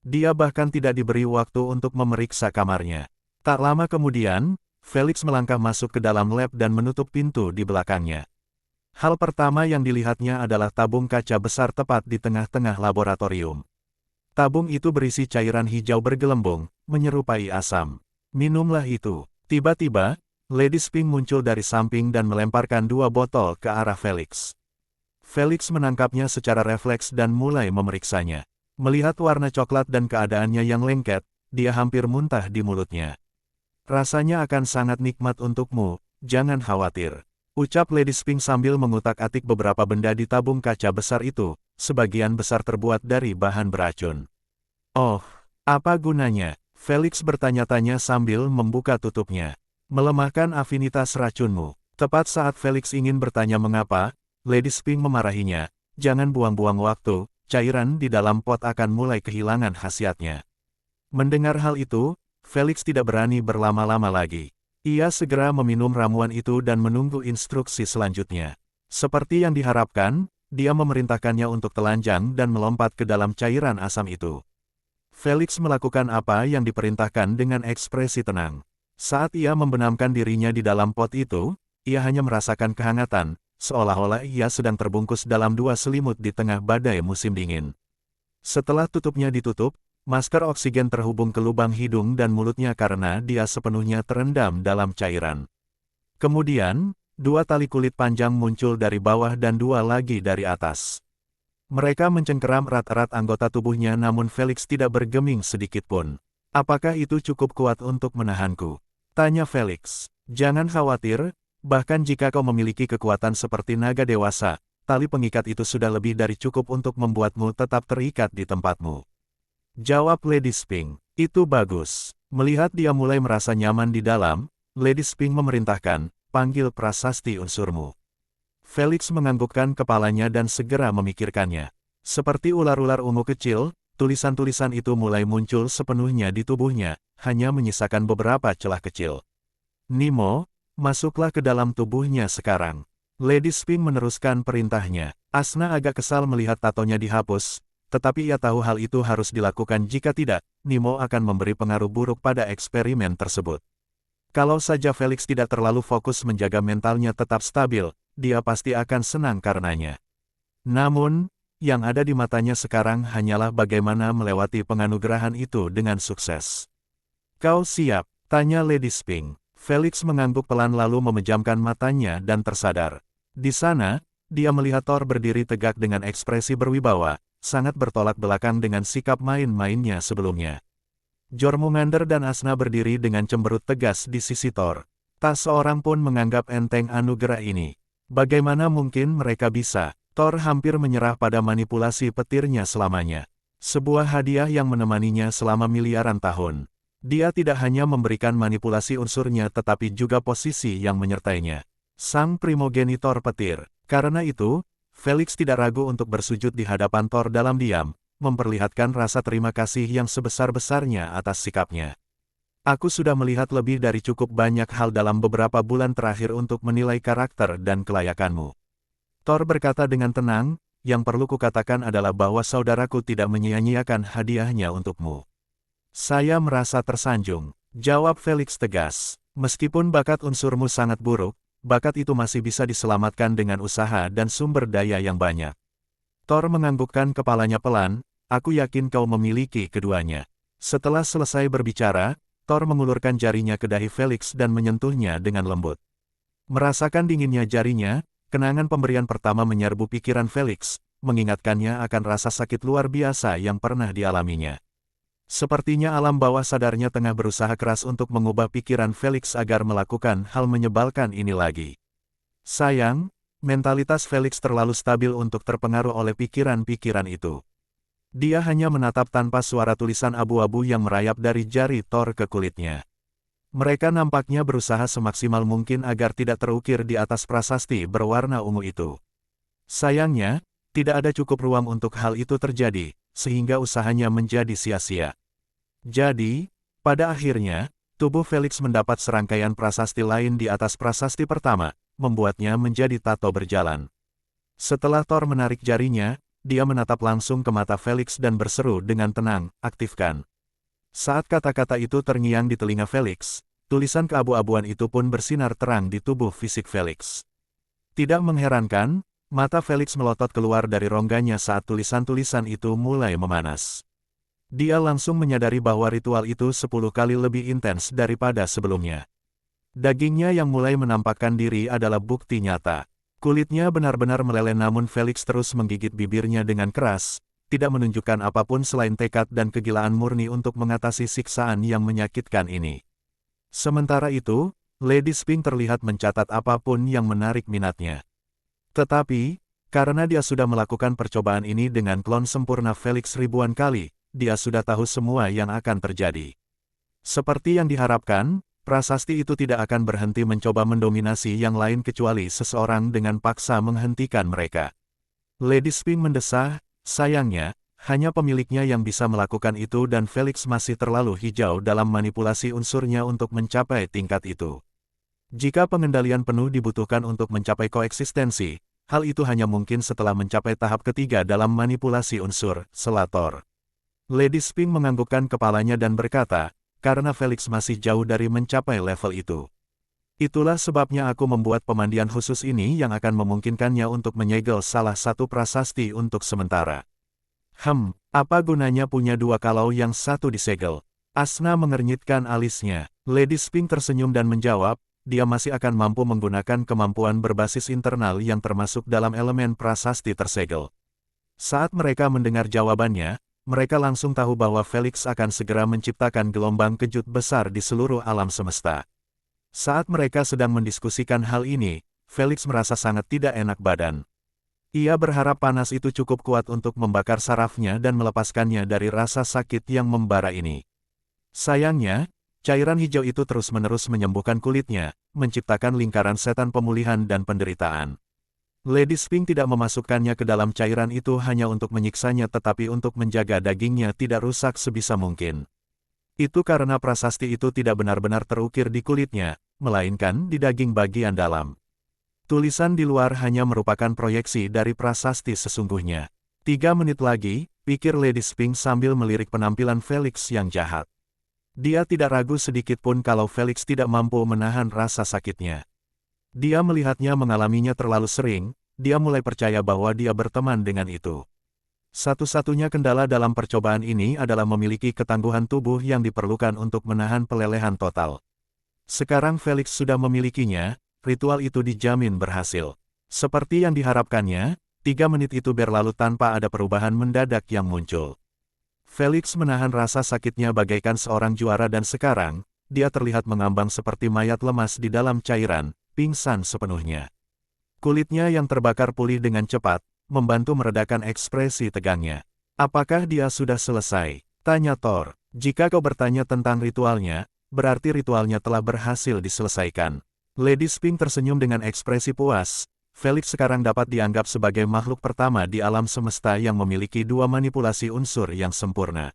Dia bahkan tidak diberi waktu untuk memeriksa kamarnya. Tak lama kemudian, Felix melangkah masuk ke dalam lab dan menutup pintu di belakangnya. Hal pertama yang dilihatnya adalah tabung kaca besar tepat di tengah-tengah laboratorium. Tabung itu berisi cairan hijau bergelembung, menyerupai asam. Minumlah itu. Tiba-tiba, Lady Spink muncul dari samping dan melemparkan 2 botol ke arah Felix. Felix menangkapnya secara refleks dan mulai memeriksanya. Melihat warna coklat dan keadaannya yang lengket, dia hampir muntah di mulutnya. Rasanya akan sangat nikmat untukmu, jangan khawatir. Ucap Lady Spink sambil mengutak-atik beberapa benda di tabung kaca besar itu, sebagian besar terbuat dari bahan beracun. Oh, apa gunanya? Felix bertanya-tanya sambil membuka tutupnya. Melemahkan afinitas racunmu. Tepat saat Felix ingin bertanya mengapa, Lady Spink memarahinya. Jangan buang-buang waktu, cairan di dalam pot akan mulai kehilangan khasiatnya. Mendengar hal itu, Felix tidak berani berlama-lama lagi. Ia segera meminum ramuan itu dan menunggu instruksi selanjutnya. Seperti yang diharapkan, dia memerintahkannya untuk telanjang dan melompat ke dalam cairan asam itu. Felix melakukan apa yang diperintahkan dengan ekspresi tenang. Saat ia membenamkan dirinya di dalam pot itu, ia hanya merasakan kehangatan, seolah-olah ia sedang terbungkus dalam 2 selimut di tengah badai musim dingin. Setelah tutupnya ditutup, masker oksigen terhubung ke lubang hidung dan mulutnya karena dia sepenuhnya terendam dalam cairan. Kemudian, 2 tali kulit panjang muncul dari bawah dan 2 lagi dari atas. Mereka mencengkeram erat-erat anggota tubuhnya namun Felix tidak bergeming sedikitpun. Apakah itu cukup kuat untuk menahanku? Tanya Felix. Jangan khawatir, bahkan jika kau memiliki kekuatan seperti naga dewasa, tali pengikat itu sudah lebih dari cukup untuk membuatmu tetap terikat di tempatmu. Jawab Lady Spink. Itu bagus. Melihat dia mulai merasa nyaman di dalam, Lady Spink memerintahkan, panggil prasasti unsurmu. Felix menganggukkan kepalanya dan segera memikirkannya. Seperti ular-ular ungu kecil, tulisan-tulisan itu mulai muncul sepenuhnya di tubuhnya, hanya menyisakan beberapa celah kecil. Nemo, masuklah ke dalam tubuhnya sekarang. Lady Spink meneruskan perintahnya. Asna agak kesal melihat tatonya dihapus, tetapi ia tahu hal itu harus dilakukan jika tidak, Nemo akan memberi pengaruh buruk pada eksperimen tersebut. Kalau saja Felix tidak terlalu fokus menjaga mentalnya tetap stabil, dia pasti akan senang karenanya. Namun, yang ada di matanya sekarang hanyalah bagaimana melewati penganugerahan itu dengan sukses. Kau siap? Tanya Lady Spink. Felix mengangguk pelan lalu memejamkan matanya dan tersadar. Di sana, dia melihat Thor berdiri tegak dengan ekspresi berwibawa, sangat bertolak belakang dengan sikap main-mainnya sebelumnya. Jormungandr dan Asna berdiri dengan cemberut tegas di sisi Thor. Tak seorang pun menganggap enteng anugerah ini. Bagaimana mungkin mereka bisa? Thor hampir menyerah pada manipulasi petirnya selamanya. Sebuah hadiah yang menemaninya selama miliaran tahun. Dia tidak hanya memberikan manipulasi unsurnya tetapi juga posisi yang menyertainya. Sang primogenitor petir. Karena itu, Felix tidak ragu untuk bersujud di hadapan Thor dalam diam, memperlihatkan rasa terima kasih yang sebesar-besarnya atas sikapnya. Aku sudah melihat lebih dari cukup banyak hal dalam beberapa bulan terakhir untuk menilai karakter dan kelayakanmu. Thor berkata dengan tenang, yang perlu kukatakan adalah bahwa saudaraku tidak menyia-nyiakan hadiahnya untukmu. Saya merasa tersanjung, jawab Felix tegas. Meskipun bakat unsurmu sangat buruk, bakat itu masih bisa diselamatkan dengan usaha dan sumber daya yang banyak. Thor menganggukkan kepalanya pelan, aku yakin kau memiliki keduanya. Setelah selesai berbicara, Thor mengulurkan jarinya ke dahi Felix dan menyentuhnya dengan lembut. Merasakan dinginnya jarinya, kenangan pemberian pertama menyerbu pikiran Felix, mengingatkannya akan rasa sakit luar biasa yang pernah dialaminya. Sepertinya alam bawah sadarnya tengah berusaha keras untuk mengubah pikiran Felix agar melakukan hal menyebalkan ini lagi. Sayang, mentalitas Felix terlalu stabil untuk terpengaruh oleh pikiran-pikiran itu. Dia hanya menatap tanpa suara tulisan abu-abu yang merayap dari jari Thor ke kulitnya. Mereka nampaknya berusaha semaksimal mungkin agar tidak terukir di atas prasasti berwarna ungu itu. Sayangnya, tidak ada cukup ruang untuk hal itu terjadi, sehingga usahanya menjadi sia-sia. Jadi, pada akhirnya, tubuh Felix mendapat serangkaian prasasti lain di atas prasasti pertama, membuatnya menjadi tato berjalan. Setelah Thor menarik jarinya, dia menatap langsung ke mata Felix dan berseru dengan tenang, aktifkan. Saat kata-kata itu terngiang di telinga Felix, tulisan keabu-abuan itu pun bersinar terang di tubuh fisik Felix. Tidak mengherankan, mata Felix melotot keluar dari rongganya saat tulisan-tulisan itu mulai memanas. Dia langsung menyadari bahwa ritual itu 10 kali lebih intens daripada sebelumnya. Dagingnya yang mulai menampakkan diri adalah bukti nyata. Kulitnya benar-benar meleleh namun Felix terus menggigit bibirnya dengan keras, tidak menunjukkan apapun selain tekad dan kegilaan murni untuk mengatasi siksaan yang menyakitkan ini. Sementara itu, Lady Spring terlihat mencatat apapun yang menarik minatnya. Tetapi, karena dia sudah melakukan percobaan ini dengan klon sempurna Felix ribuan kali, dia sudah tahu semua yang akan terjadi. Seperti yang diharapkan, prasasti itu tidak akan berhenti mencoba mendominasi yang lain kecuali seseorang dengan paksa menghentikan mereka. Lady Spring mendesah, sayangnya, hanya pemiliknya yang bisa melakukan itu dan Felix masih terlalu hijau dalam manipulasi unsurnya untuk mencapai tingkat itu. Jika pengendalian penuh dibutuhkan untuk mencapai koeksistensi, hal itu hanya mungkin setelah mencapai tahap ketiga dalam manipulasi unsur, selator. Lady Spring menganggukkan kepalanya dan berkata, karena Felix masih jauh dari mencapai level itu. Itulah sebabnya aku membuat pemandian khusus ini yang akan memungkinkannya untuk menyegel salah satu prasasti untuk sementara. Apa gunanya punya dua kalau yang satu disegel? Asna mengernyitkan alisnya. Lady Spring tersenyum dan menjawab, dia masih akan mampu menggunakan kemampuan berbasis internal yang termasuk dalam elemen prasasti tersegel. Saat mereka mendengar jawabannya, mereka langsung tahu bahwa Felix akan segera menciptakan gelombang kejut besar di seluruh alam semesta. Saat mereka sedang mendiskusikan hal ini, Felix merasa sangat tidak enak badan. Ia berharap panas itu cukup kuat untuk membakar sarafnya dan melepaskannya dari rasa sakit yang membara ini. Sayangnya, cairan hijau itu terus-menerus menyembuhkan kulitnya, menciptakan lingkaran setan pemulihan dan penderitaan. Lady Spring tidak memasukkannya ke dalam cairan itu hanya untuk menyiksanya tetapi untuk menjaga dagingnya tidak rusak sebisa mungkin. Itu karena prasasti itu tidak benar-benar terukir di kulitnya, melainkan di daging bagian dalam. Tulisan di luar hanya merupakan proyeksi dari prasasti sesungguhnya. 3 menit lagi, pikir Lady Spring sambil melirik penampilan Felix yang jahat. Dia tidak ragu sedikit pun kalau Felix tidak mampu menahan rasa sakitnya. Dia melihatnya mengalaminya terlalu sering, dia mulai percaya bahwa dia berteman dengan itu. Satu-satunya kendala dalam percobaan ini adalah memiliki ketangguhan tubuh yang diperlukan untuk menahan pelelehan total. Sekarang Felix sudah memilikinya, ritual itu dijamin berhasil. Seperti yang diharapkannya, 3 menit itu berlalu tanpa ada perubahan mendadak yang muncul. Felix menahan rasa sakitnya bagaikan seorang juara dan sekarang, dia terlihat mengambang seperti mayat lemas di dalam cairan, pingsan sepenuhnya. Kulitnya yang terbakar pulih dengan cepat, membantu meredakan ekspresi tegangnya. Apakah dia sudah selesai? Tanya Thor. Jika kau bertanya tentang ritualnya, berarti ritualnya telah berhasil diselesaikan. Lady Spring tersenyum dengan ekspresi puas. Felix sekarang dapat dianggap sebagai makhluk pertama di alam semesta yang memiliki 2 manipulasi unsur yang sempurna.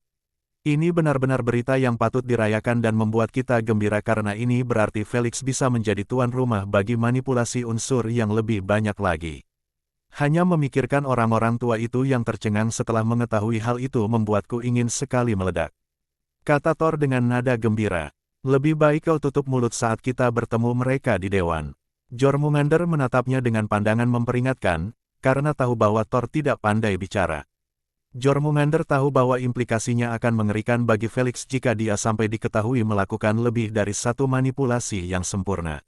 Ini benar-benar berita yang patut dirayakan dan membuat kita gembira karena ini berarti Felix bisa menjadi tuan rumah bagi manipulasi unsur yang lebih banyak lagi. Hanya memikirkan orang-orang tua itu yang tercengang setelah mengetahui hal itu membuatku ingin sekali meledak. Kata Thor dengan nada gembira. Lebih baik kau tutup mulut saat kita bertemu mereka di Dewan. Jormungandr menatapnya dengan pandangan memperingatkan, karena tahu bahwa Thor tidak pandai bicara. Jormungandr tahu bahwa implikasinya akan mengerikan bagi Felix jika dia sampai diketahui melakukan lebih dari satu manipulasi yang sempurna.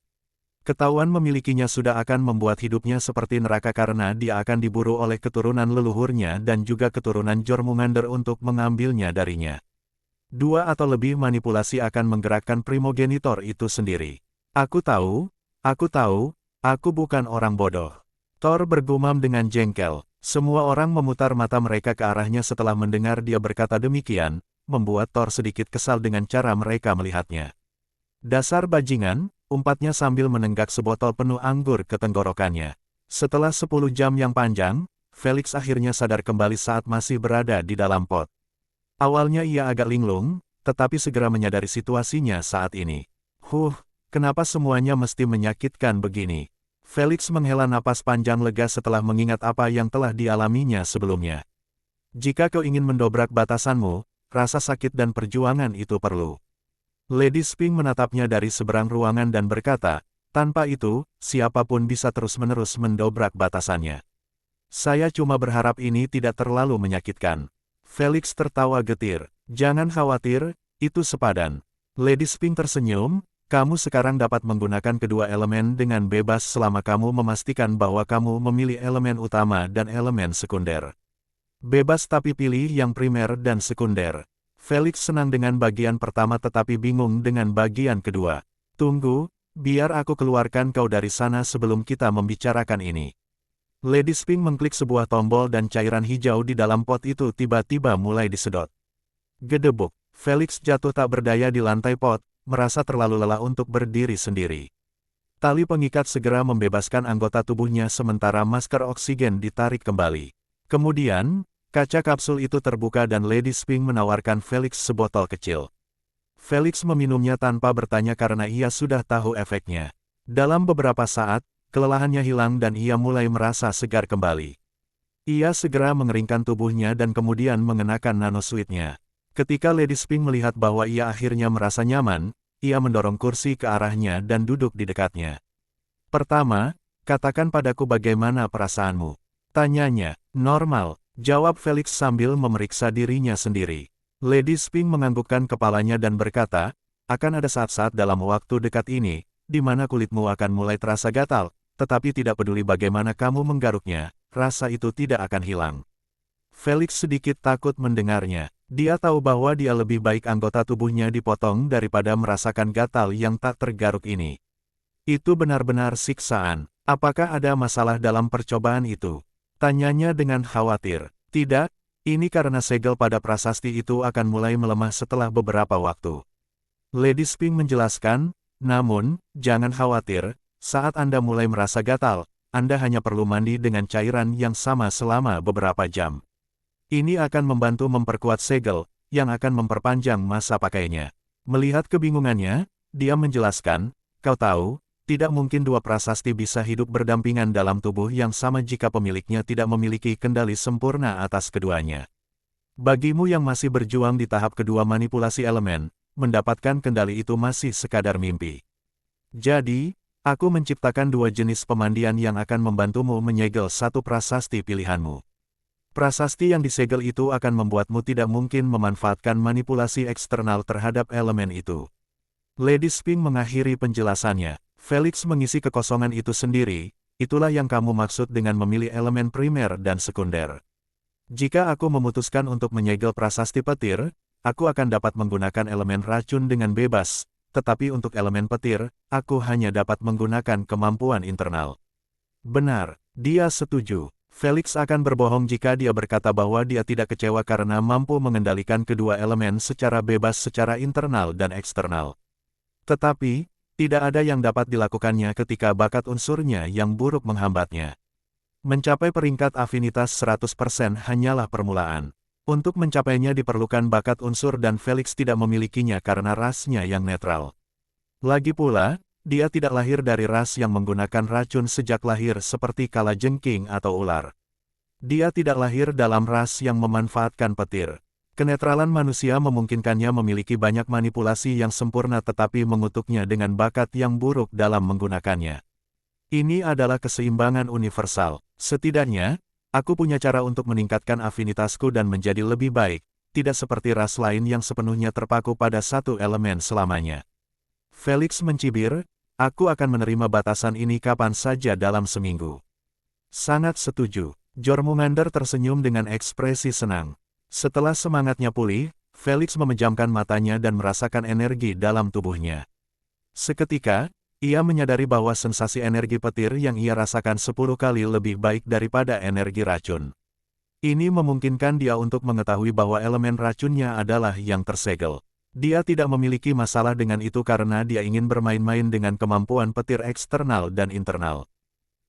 Ketahuan memilikinya sudah akan membuat hidupnya seperti neraka karena dia akan diburu oleh keturunan leluhurnya dan juga keturunan Jormungandr untuk mengambilnya darinya. 2 atau lebih manipulasi akan menggerakkan primogenitor itu sendiri. Aku tahu, aku bukan orang bodoh. Thor bergumam dengan jengkel. Semua orang memutar mata mereka ke arahnya setelah mendengar dia berkata demikian, membuat Thor sedikit kesal dengan cara mereka melihatnya. Dasar bajingan, umpatnya sambil menenggak sebotol penuh anggur ke tenggorokannya. Setelah 10 jam yang panjang, Felix akhirnya sadar kembali saat masih berada di dalam pot. Awalnya ia agak linglung, tetapi segera menyadari situasinya saat ini. Kenapa semuanya mesti menyakitkan begini? Felix menghela napas panjang lega setelah mengingat apa yang telah dialaminya sebelumnya. Jika kau ingin mendobrak batasanmu, rasa sakit dan perjuangan itu perlu. Lady Spring menatapnya dari seberang ruangan dan berkata, tanpa itu, siapapun bisa terus-menerus mendobrak batasannya. Saya cuma berharap ini tidak terlalu menyakitkan. Felix tertawa getir. Jangan khawatir, itu sepadan. Lady Spring tersenyum, Kamu sekarang dapat menggunakan kedua elemen dengan bebas selama kamu memastikan bahwa kamu memilih elemen utama dan elemen sekunder. Bebas tapi pilih yang primer dan sekunder. Felix senang dengan bagian pertama tetapi bingung dengan bagian kedua. Tunggu, biar aku keluarkan kau dari sana sebelum kita membicarakan ini. Lady Spring mengklik sebuah tombol dan cairan hijau di dalam pot itu tiba-tiba mulai disedot. Gedebuk, Felix jatuh tak berdaya di lantai pot, merasa terlalu lelah untuk berdiri sendiri. Tali pengikat segera membebaskan anggota tubuhnya sementara masker oksigen ditarik kembali. Kemudian, kaca kapsul itu terbuka dan Lady Spring menawarkan Felix sebotol kecil. Felix meminumnya tanpa bertanya karena ia sudah tahu efeknya. Dalam beberapa saat, kelelahannya hilang dan ia mulai merasa segar kembali. Ia segera mengeringkan tubuhnya dan kemudian mengenakan nanosuitnya. Ketika Lady Spring melihat bahwa ia akhirnya merasa nyaman, ia mendorong kursi ke arahnya dan duduk di dekatnya. Pertama, katakan padaku bagaimana perasaanmu? Tanyanya. Normal, jawab Felix sambil memeriksa dirinya sendiri. Lady Spring menganggukkan kepalanya dan berkata, akan ada saat-saat dalam waktu dekat ini, di mana kulitmu akan mulai terasa gatal, tetapi tidak peduli bagaimana kamu menggaruknya, rasa itu tidak akan hilang. Felix sedikit takut mendengarnya. Dia tahu bahwa dia lebih baik anggota tubuhnya dipotong daripada merasakan gatal yang tak tergaruk ini. Itu benar-benar siksaan. Apakah ada masalah dalam percobaan itu? Tanyanya dengan khawatir. Tidak, ini karena segel pada prasasti itu akan mulai melemah setelah beberapa waktu. Lady Spring menjelaskan, namun, jangan khawatir, saat Anda mulai merasa gatal, Anda hanya perlu mandi dengan cairan yang sama selama beberapa jam. Ini akan membantu memperkuat segel, yang akan memperpanjang masa pakainya. Melihat kebingungannya, dia menjelaskan, kau tahu, tidak mungkin dua prasasti bisa hidup berdampingan dalam tubuh yang sama jika pemiliknya tidak memiliki kendali sempurna atas keduanya. Bagimu yang masih berjuang di tahap kedua manipulasi elemen, mendapatkan kendali itu masih sekadar mimpi. Jadi, aku menciptakan dua jenis pemandian yang akan membantumu menyegel satu prasasti pilihanmu. Prasasti yang disegel itu akan membuatmu tidak mungkin memanfaatkan manipulasi eksternal terhadap elemen itu. Lady Spring mengakhiri penjelasannya. Felix mengisi kekosongan itu sendiri, itulah yang kamu maksud dengan memilih elemen primer dan sekunder. Jika aku memutuskan untuk menyegel prasasti petir, aku akan dapat menggunakan elemen racun dengan bebas, tetapi untuk elemen petir, aku hanya dapat menggunakan kemampuan internal. Benar, dia setuju. Felix akan berbohong jika dia berkata bahwa dia tidak kecewa karena mampu mengendalikan kedua elemen secara bebas secara internal dan eksternal. Tetapi, tidak ada yang dapat dilakukannya ketika bakat unsurnya yang buruk menghambatnya. Mencapai peringkat afinitas 100% hanyalah permulaan. Untuk mencapainya diperlukan bakat unsur dan Felix tidak memilikinya karena rasnya yang netral. Lagi pula, dia tidak lahir dari ras yang menggunakan racun sejak lahir seperti kalajengking atau ular. Dia tidak lahir dalam ras yang memanfaatkan petir. Kenetralan manusia memungkinkannya memiliki banyak manipulasi yang sempurna tetapi mengutuknya dengan bakat yang buruk dalam menggunakannya. Ini adalah keseimbangan universal. Setidaknya, aku punya cara untuk meningkatkan afinitasku dan menjadi lebih baik, tidak seperti ras lain yang sepenuhnya terpaku pada satu elemen selamanya. Felix mencibir, aku akan menerima batasan ini kapan saja dalam seminggu. Sangat setuju. Jormungandr tersenyum dengan ekspresi senang. Setelah semangatnya pulih, Felix memejamkan matanya dan merasakan energi dalam tubuhnya. Seketika, ia menyadari bahwa sensasi energi petir yang ia rasakan 10 kali lebih baik daripada energi racun. Ini memungkinkan dia untuk mengetahui bahwa elemen racunnya adalah yang tersegel. Dia tidak memiliki masalah dengan itu karena dia ingin bermain-main dengan kemampuan petir eksternal dan internal.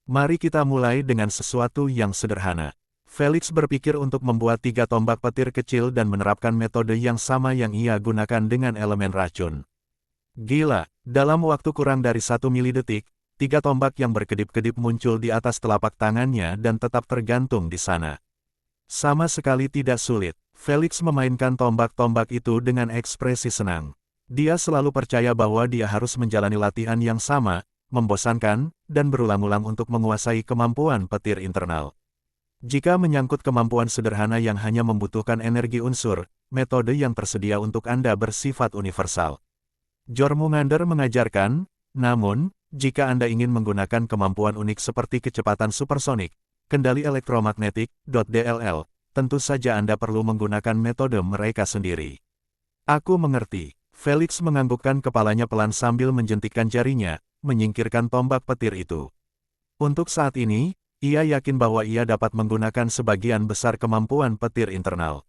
Mari kita mulai dengan sesuatu yang sederhana. Felix berpikir untuk membuat 3 tombak petir kecil dan menerapkan metode yang sama yang ia gunakan dengan elemen racun. Gila, dalam waktu kurang dari 1 milidetik, 3 tombak yang berkedip-kedip muncul di atas telapak tangannya dan tetap tergantung di sana. Sama sekali tidak sulit. Felix memainkan tombak-tombak itu dengan ekspresi senang. Dia selalu percaya bahwa dia harus menjalani latihan yang sama, membosankan, dan berulang-ulang untuk menguasai kemampuan petir internal. Jika menyangkut kemampuan sederhana yang hanya membutuhkan energi unsur, metode yang tersedia untuk Anda bersifat universal. Jormungandr mengajarkan, namun, jika Anda ingin menggunakan kemampuan unik seperti kecepatan supersonik, kendali elektromagnetik, DLL, tentu saja Anda perlu menggunakan metode mereka sendiri. Aku mengerti. Felix menganggukkan kepalanya pelan sambil menjentikkan jarinya, menyingkirkan tombak petir itu. Untuk saat ini, ia yakin bahwa ia dapat menggunakan sebagian besar kemampuan petir internal.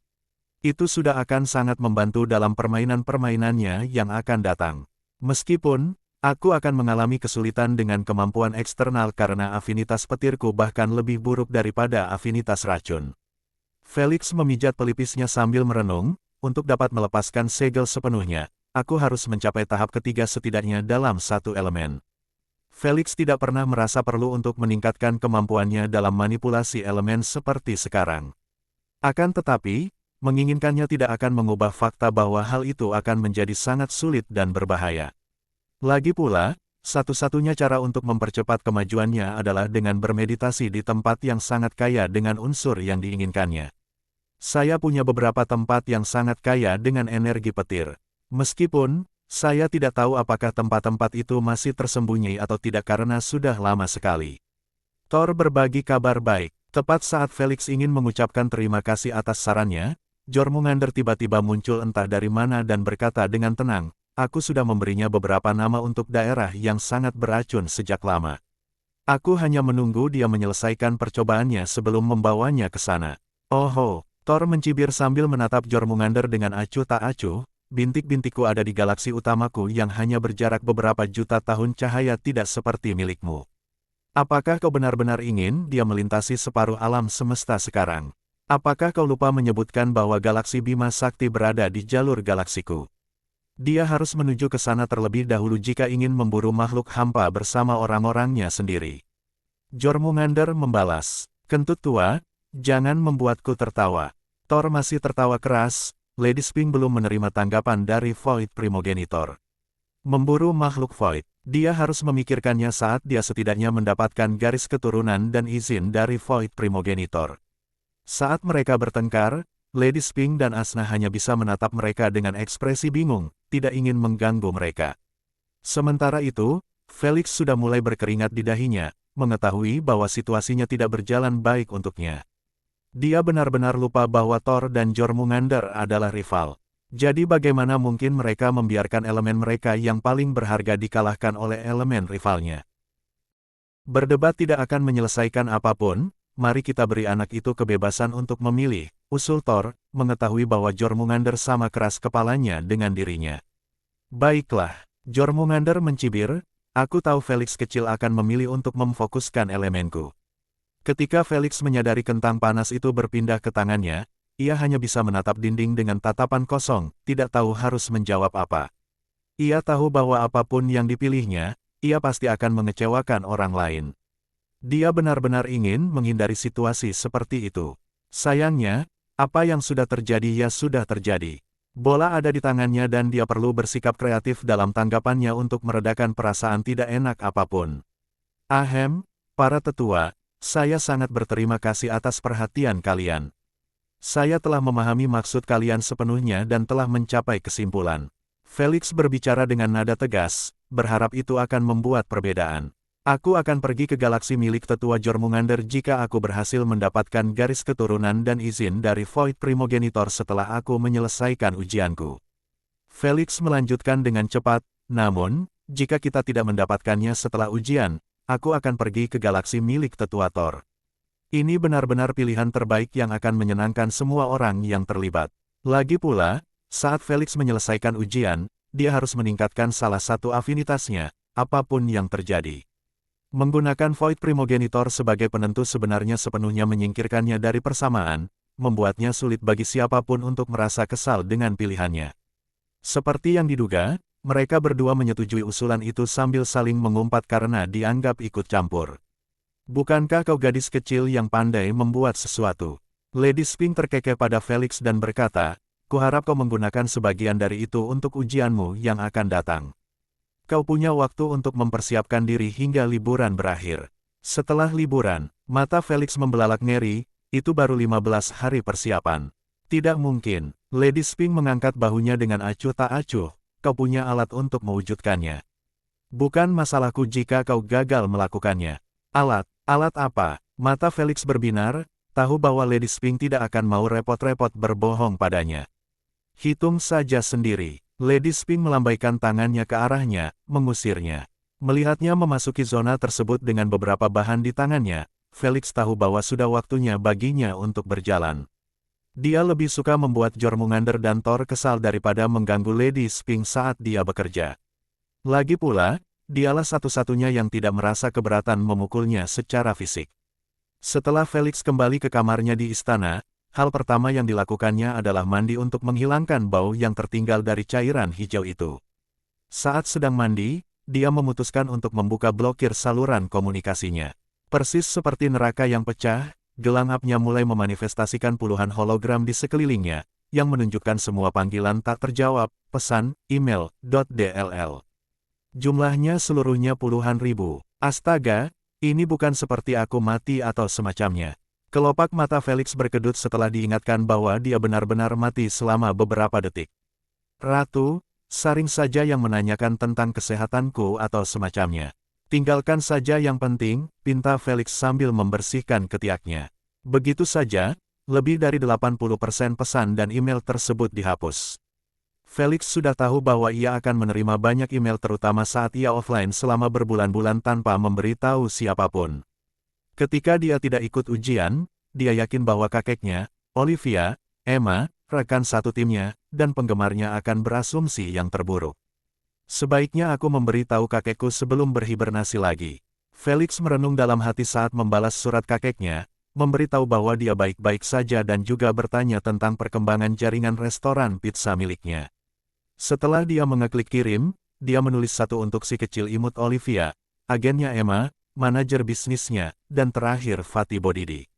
Itu sudah akan sangat membantu dalam permainan-permainannya yang akan datang. Meskipun, aku akan mengalami kesulitan dengan kemampuan eksternal karena afinitas petirku bahkan lebih buruk daripada afinitas racun. Felix memijat pelipisnya sambil merenung, untuk dapat melepaskan segel sepenuhnya, aku harus mencapai tahap ketiga setidaknya dalam satu elemen. Felix tidak pernah merasa perlu untuk meningkatkan kemampuannya dalam manipulasi elemen seperti sekarang. Akan tetapi, menginginkannya tidak akan mengubah fakta bahwa hal itu akan menjadi sangat sulit dan berbahaya. Lagi pula, satu-satunya cara untuk mempercepat kemajuannya adalah dengan bermeditasi di tempat yang sangat kaya dengan unsur yang diinginkannya. Saya punya beberapa tempat yang sangat kaya dengan energi petir. Meskipun, saya tidak tahu apakah tempat-tempat itu masih tersembunyi atau tidak karena sudah lama sekali. Thor berbagi kabar baik. Tepat saat Felix ingin mengucapkan terima kasih atas sarannya, Jormungandr tiba-tiba muncul entah dari mana dan berkata dengan tenang, aku sudah memberinya beberapa nama untuk daerah yang sangat beracun sejak lama. Aku hanya menunggu dia menyelesaikan percobaannya sebelum membawanya ke sana. Oh, Thor mencibir sambil menatap Jormungandr dengan acuh tak acuh. Bintik-bintikku ada di galaksi utamaku yang hanya berjarak beberapa juta tahun cahaya tidak seperti milikmu. Apakah kau benar-benar ingin dia melintasi separuh alam semesta sekarang? Apakah kau lupa menyebutkan bahwa galaksi Bima Sakti berada di jalur galaksiku? Dia harus menuju ke sana terlebih dahulu jika ingin memburu makhluk hampa bersama orang-orangnya sendiri. Jormungandr membalas, kentut tua, jangan membuatku tertawa. Thor masih tertawa keras. Lady Spring belum menerima tanggapan dari Void Primogenitor. Memburu makhluk Void, dia harus memikirkannya saat dia setidaknya mendapatkan garis keturunan dan izin dari Void Primogenitor. Saat mereka bertengkar, Lady Spring dan Asna hanya bisa menatap mereka dengan ekspresi bingung, tidak ingin mengganggu mereka. Sementara itu, Felix sudah mulai berkeringat di dahinya, mengetahui bahwa situasinya tidak berjalan baik untuknya. Dia benar-benar lupa bahwa Thor dan Jormungandr adalah rival. Jadi bagaimana mungkin mereka membiarkan elemen mereka yang paling berharga dikalahkan oleh elemen rivalnya? Berdebat tidak akan menyelesaikan apapun, mari kita beri anak itu kebebasan untuk memilih, usul Thor, mengetahui bahwa Jormungandr sama keras kepalanya dengan dirinya. Baiklah, Jormungandr mencibir, aku tahu Felix kecil akan memilih untuk memfokuskan elemenku. Ketika Felix menyadari kentang panas itu berpindah ke tangannya, ia hanya bisa menatap dinding dengan tatapan kosong, tidak tahu harus menjawab apa. Ia tahu bahwa apapun yang dipilihnya, ia pasti akan mengecewakan orang lain. Dia benar-benar ingin menghindari situasi seperti itu. Sayangnya, apa yang sudah terjadi ya sudah terjadi. Bola ada di tangannya dan dia perlu bersikap kreatif dalam tanggapannya untuk meredakan perasaan tidak enak apapun. Ahem, para tetua, saya sangat berterima kasih atas perhatian kalian. Saya telah memahami maksud kalian sepenuhnya dan telah mencapai kesimpulan. Felix berbicara dengan nada tegas, berharap itu akan membuat perbedaan. Aku akan pergi ke galaksi milik tetua Jormungandr jika aku berhasil mendapatkan garis keturunan dan izin dari Void Primogenitor setelah aku menyelesaikan ujianku. Felix melanjutkan dengan cepat, namun, jika kita tidak mendapatkannya setelah ujian, aku akan pergi ke galaksi milik tetua Thor. Ini benar-benar pilihan terbaik yang akan menyenangkan semua orang yang terlibat. Lagi pula, saat Felix menyelesaikan ujian, dia harus meningkatkan salah satu afinitasnya, apapun yang terjadi. Menggunakan Void Primogenitor sebagai penentu sebenarnya sepenuhnya menyingkirkannya dari persamaan, membuatnya sulit bagi siapapun untuk merasa kesal dengan pilihannya. Seperti yang diduga, mereka berdua menyetujui usulan itu sambil saling mengumpat karena dianggap ikut campur. Bukankah kau gadis kecil yang pandai membuat sesuatu? Lady Spring terkekeh pada Felix dan berkata, kuharap kau menggunakan sebagian dari itu untuk ujianmu yang akan datang. Kau punya waktu untuk mempersiapkan diri hingga liburan berakhir. Setelah liburan, mata Felix membelalak ngeri, itu baru 15 hari persiapan. Tidak mungkin, Lady Spring mengangkat bahunya dengan acuh tak acuh. kau punya alat untuk mewujudkannya. Bukan masalahku jika kau gagal melakukannya. Alat apa? Mata Felix berbinar, tahu bahwa Lady Sphinx tidak akan mau repot-repot berbohong padanya. Hitung saja sendiri. Lady Sphinx melambaikan tangannya ke arahnya, mengusirnya. Melihatnya memasuki zona tersebut dengan beberapa bahan di tangannya, Felix tahu bahwa sudah waktunya baginya untuk berjalan. Dia lebih suka membuat Jormungandr dan Thor kesal daripada mengganggu Lady Sphinx saat dia bekerja. Lagi pula, dialah satu-satunya yang tidak merasa keberatan memukulnya secara fisik. Setelah Felix kembali ke kamarnya di istana, hal pertama yang dilakukannya adalah mandi untuk menghilangkan bau yang tertinggal dari cairan hijau itu. Saat sedang mandi, dia memutuskan untuk membuka blokir saluran komunikasinya. Persis seperti neraka yang pecah, gelang apnya mulai memanifestasikan puluhan hologram di sekelilingnya, yang menunjukkan semua panggilan tak terjawab, pesan, email, .dll. Jumlahnya seluruhnya puluhan ribu. Astaga, ini bukan seperti aku mati atau semacamnya. Kelopak mata Felix berkedut setelah diingatkan bahwa dia benar-benar mati selama beberapa detik. Ratu, saring saja yang menanyakan tentang kesehatanku atau semacamnya. Tinggalkan saja yang penting, pinta Felix sambil membersihkan ketiaknya. Begitu saja, lebih dari 80% pesan dan email tersebut dihapus. Felix sudah tahu bahwa ia akan menerima banyak email terutama saat ia offline selama berbulan-bulan tanpa memberitahu siapapun. Ketika dia tidak ikut ujian, dia yakin bahwa kakeknya, Olivia, Emma, rekan satu timnya, dan penggemarnya akan berasumsi yang terburuk. Sebaiknya aku memberitahu kakekku sebelum berhibernasi lagi. Felix merenung dalam hati saat membalas surat kakeknya, memberitahu bahwa dia baik-baik saja dan juga bertanya tentang perkembangan jaringan restoran pizza miliknya. Setelah dia mengeklik kirim, dia menulis satu untuk si kecil imut Olivia, agennya Emma, manajer bisnisnya, dan terakhir Fatih Bodidi.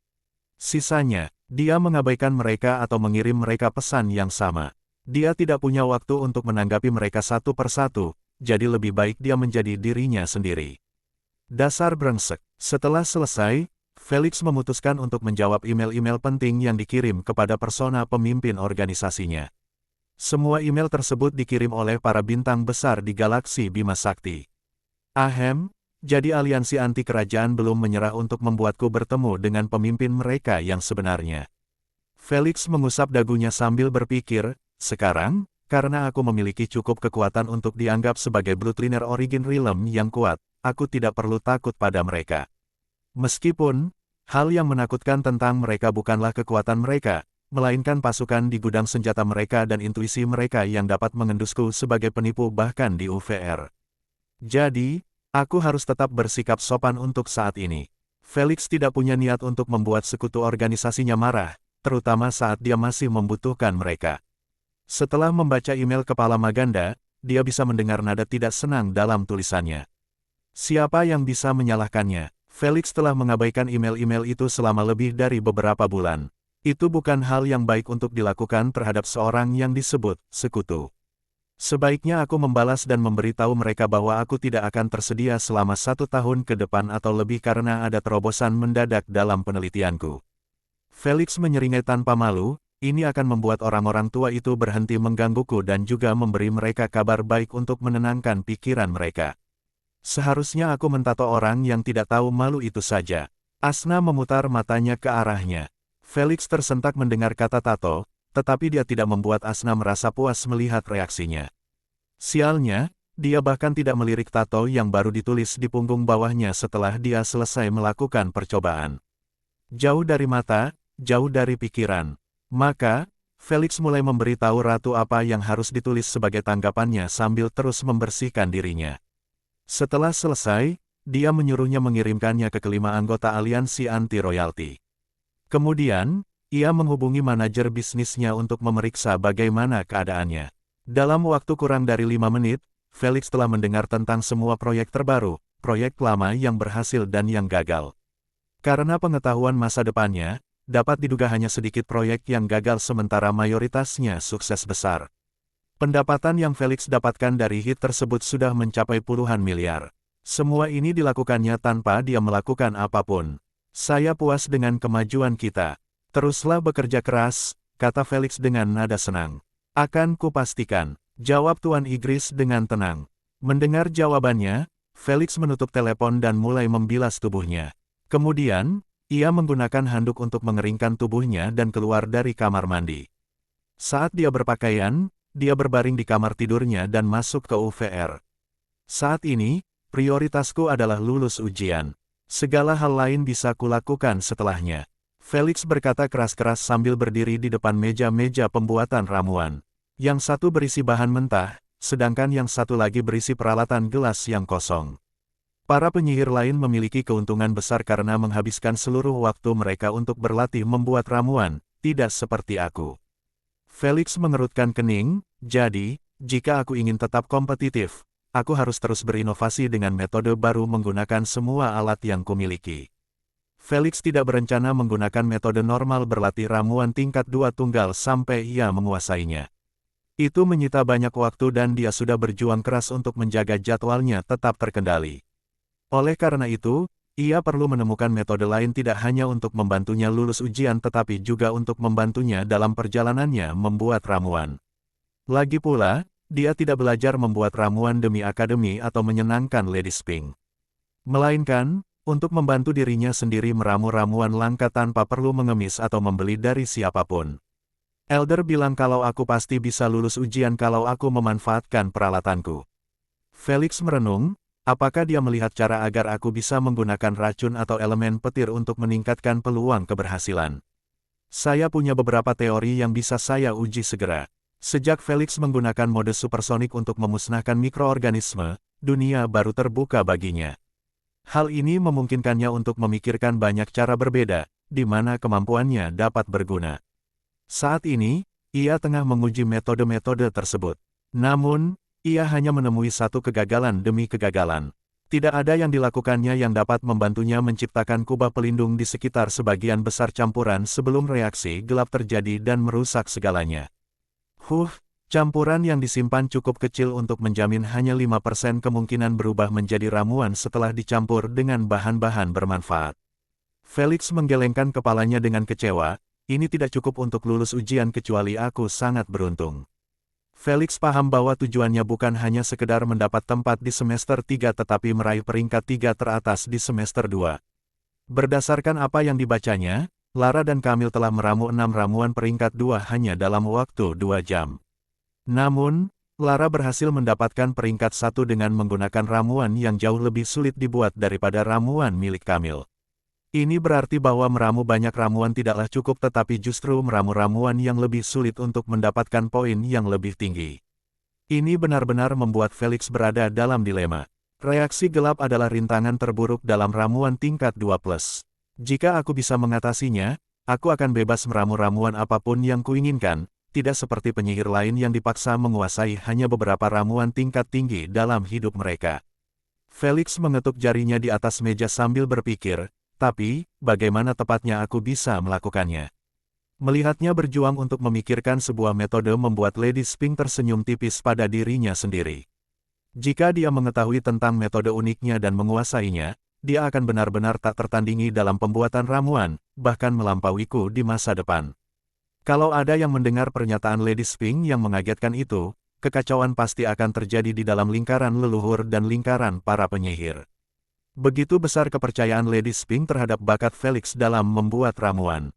Sisanya, dia mengabaikan mereka atau mengirim mereka pesan yang sama. Dia tidak punya waktu untuk menanggapi mereka satu persatu, jadi lebih baik dia menjadi dirinya sendiri. Dasar brengsek. Setelah selesai, Felix memutuskan untuk menjawab email-email penting yang dikirim kepada persona pemimpin organisasinya. Semua email tersebut dikirim oleh para bintang besar di galaksi Bima Sakti. Ahem, jadi aliansi anti kerajaan belum menyerah untuk membuatku bertemu dengan pemimpin mereka yang sebenarnya. Felix mengusap dagunya sambil berpikir, sekarang, karena aku memiliki cukup kekuatan untuk dianggap sebagai Bloodliner Origin Realm yang kuat, aku tidak perlu takut pada mereka. Meskipun, hal yang menakutkan tentang mereka bukanlah kekuatan mereka, melainkan pasukan di gudang senjata mereka dan intuisi mereka yang dapat mengendusku sebagai penipu bahkan di UVR. Jadi, aku harus tetap bersikap sopan untuk saat ini. Felix tidak punya niat untuk membuat sekutu organisasinya marah, terutama saat dia masih membutuhkan mereka. Setelah membaca email kepala Maganda, dia bisa mendengar nada tidak senang dalam tulisannya. Siapa yang bisa menyalahkannya? Felix telah mengabaikan email-email itu selama lebih dari beberapa bulan. Itu bukan hal yang baik untuk dilakukan terhadap seorang yang disebut sekutu. Sebaiknya aku membalas dan memberitahu mereka bahwa aku tidak akan tersedia selama 1 tahun ke depan atau lebih karena ada terobosan mendadak dalam penelitianku. Felix menyeringai tanpa malu, ini akan membuat orang-orang tua itu berhenti menggangguku dan juga memberi mereka kabar baik untuk menenangkan pikiran mereka. Seharusnya aku mentato orang yang tidak tahu malu itu saja. Asna memutar matanya ke arahnya. Felix tersentak mendengar kata tato, tetapi dia tidak membuat Asna merasa puas melihat reaksinya. Sialnya, dia bahkan tidak melirik tato yang baru ditulis di punggung bawahnya setelah dia selesai melakukan percobaan. Jauh dari mata, jauh dari pikiran. Maka, Felix mulai memberitahu Ratu apa yang harus ditulis sebagai tanggapannya sambil terus membersihkan dirinya. Setelah selesai, dia menyuruhnya mengirimkannya ke kelima anggota aliansi anti-royalty. Kemudian, ia menghubungi manajer bisnisnya untuk memeriksa bagaimana keadaannya. Dalam waktu kurang dari 5 menit, Felix telah mendengar tentang semua proyek terbaru, proyek lama yang berhasil dan yang gagal. Karena pengetahuan masa depannya, dapat diduga hanya sedikit proyek yang gagal sementara mayoritasnya sukses besar. Pendapatan yang Felix dapatkan dari hit tersebut sudah mencapai puluhan miliar. Semua ini dilakukannya tanpa dia melakukan apapun. Saya puas dengan kemajuan kita. Teruslah bekerja keras, kata Felix dengan nada senang. Akan kupastikan, Jawab Tuan Igris dengan tenang. Mendengar jawabannya, Felix menutup telepon dan mulai membilas tubuhnya. Kemudian, ia menggunakan handuk untuk mengeringkan tubuhnya dan keluar dari kamar mandi. Saat dia berpakaian, dia berbaring di kamar tidurnya dan masuk ke UVR. Saat ini, prioritasku adalah lulus ujian. Segala hal lain bisa kulakukan setelahnya. Felix berkata keras-keras sambil berdiri di depan meja-meja pembuatan ramuan. Yang satu berisi bahan mentah, sedangkan yang satu lagi berisi peralatan gelas yang kosong. Para penyihir lain memiliki keuntungan besar karena menghabiskan seluruh waktu mereka untuk berlatih membuat ramuan, tidak seperti aku. Felix mengerutkan kening, jadi, jika aku ingin tetap kompetitif, aku harus terus berinovasi dengan metode baru menggunakan semua alat yang kumiliki. Felix tidak berencana menggunakan metode normal berlatih ramuan tingkat 2 tunggal sampai ia menguasainya. Itu menyita banyak waktu dan dia sudah berjuang keras untuk menjaga jadwalnya tetap terkendali. Oleh karena itu, ia perlu menemukan metode lain tidak hanya untuk membantunya lulus ujian tetapi juga untuk membantunya dalam perjalanannya membuat ramuan. Lagi pula, dia tidak belajar membuat ramuan demi akademi atau menyenangkan Lady Spink. Melainkan, untuk membantu dirinya sendiri meramu ramuan langka tanpa perlu mengemis atau membeli dari siapapun. Elder bilang kalau aku pasti bisa lulus ujian kalau aku memanfaatkan peralatanku. Felix merenung, apakah dia melihat cara agar aku bisa menggunakan racun atau elemen petir untuk meningkatkan peluang keberhasilan? Saya punya beberapa teori yang bisa saya uji segera. Sejak Felix menggunakan mode supersonik untuk memusnahkan mikroorganisme, dunia baru terbuka baginya. Hal ini memungkinkannya untuk memikirkan banyak cara berbeda, di mana kemampuannya dapat berguna. Saat ini, ia tengah menguji metode-metode tersebut. Namun, ia hanya menemui satu kegagalan demi kegagalan. Tidak ada yang dilakukannya yang dapat membantunya menciptakan kubah pelindung di sekitar sebagian besar campuran sebelum reaksi gelap terjadi dan merusak segalanya. Campuran yang disimpan cukup kecil untuk menjamin hanya 5% kemungkinan berubah menjadi ramuan setelah dicampur dengan bahan-bahan bermanfaat. Felix menggelengkan kepalanya dengan kecewa. Ini tidak cukup untuk lulus ujian kecuali aku sangat beruntung. Felix paham bahwa tujuannya bukan hanya sekedar mendapat tempat di semester 3 tetapi meraih peringkat 3 teratas di semester 2. Berdasarkan apa yang dibacanya, Lara dan Camille telah meramu 6 ramuan peringkat 2 hanya dalam waktu 2 jam. Namun, Lara berhasil mendapatkan peringkat 1 dengan menggunakan ramuan yang jauh lebih sulit dibuat daripada ramuan milik Camille. Ini berarti bahwa meramu banyak ramuan tidaklah cukup tetapi justru meramu ramuan yang lebih sulit untuk mendapatkan poin yang lebih tinggi. Ini benar-benar membuat Felix berada dalam dilema. Reaksi gelap adalah rintangan terburuk dalam ramuan tingkat 2+. Jika aku bisa mengatasinya, aku akan bebas meramu ramuan apapun yang kuinginkan, tidak seperti penyihir lain yang dipaksa menguasai hanya beberapa ramuan tingkat tinggi dalam hidup mereka. Felix mengetuk jarinya di atas meja sambil berpikir, tapi, bagaimana tepatnya aku bisa melakukannya? Melihatnya berjuang untuk memikirkan sebuah metode membuat Lady Spink tersenyum tipis pada dirinya sendiri. Jika dia mengetahui tentang metode uniknya dan menguasainya, dia akan benar-benar tak tertandingi dalam pembuatan ramuan, bahkan melampauiku di masa depan. Kalau ada yang mendengar pernyataan Lady Spink yang mengagetkan itu, kekacauan pasti akan terjadi di dalam lingkaran leluhur dan lingkaran para penyihir. Begitu besar kepercayaan Lady Spink terhadap bakat Felix dalam membuat ramuan.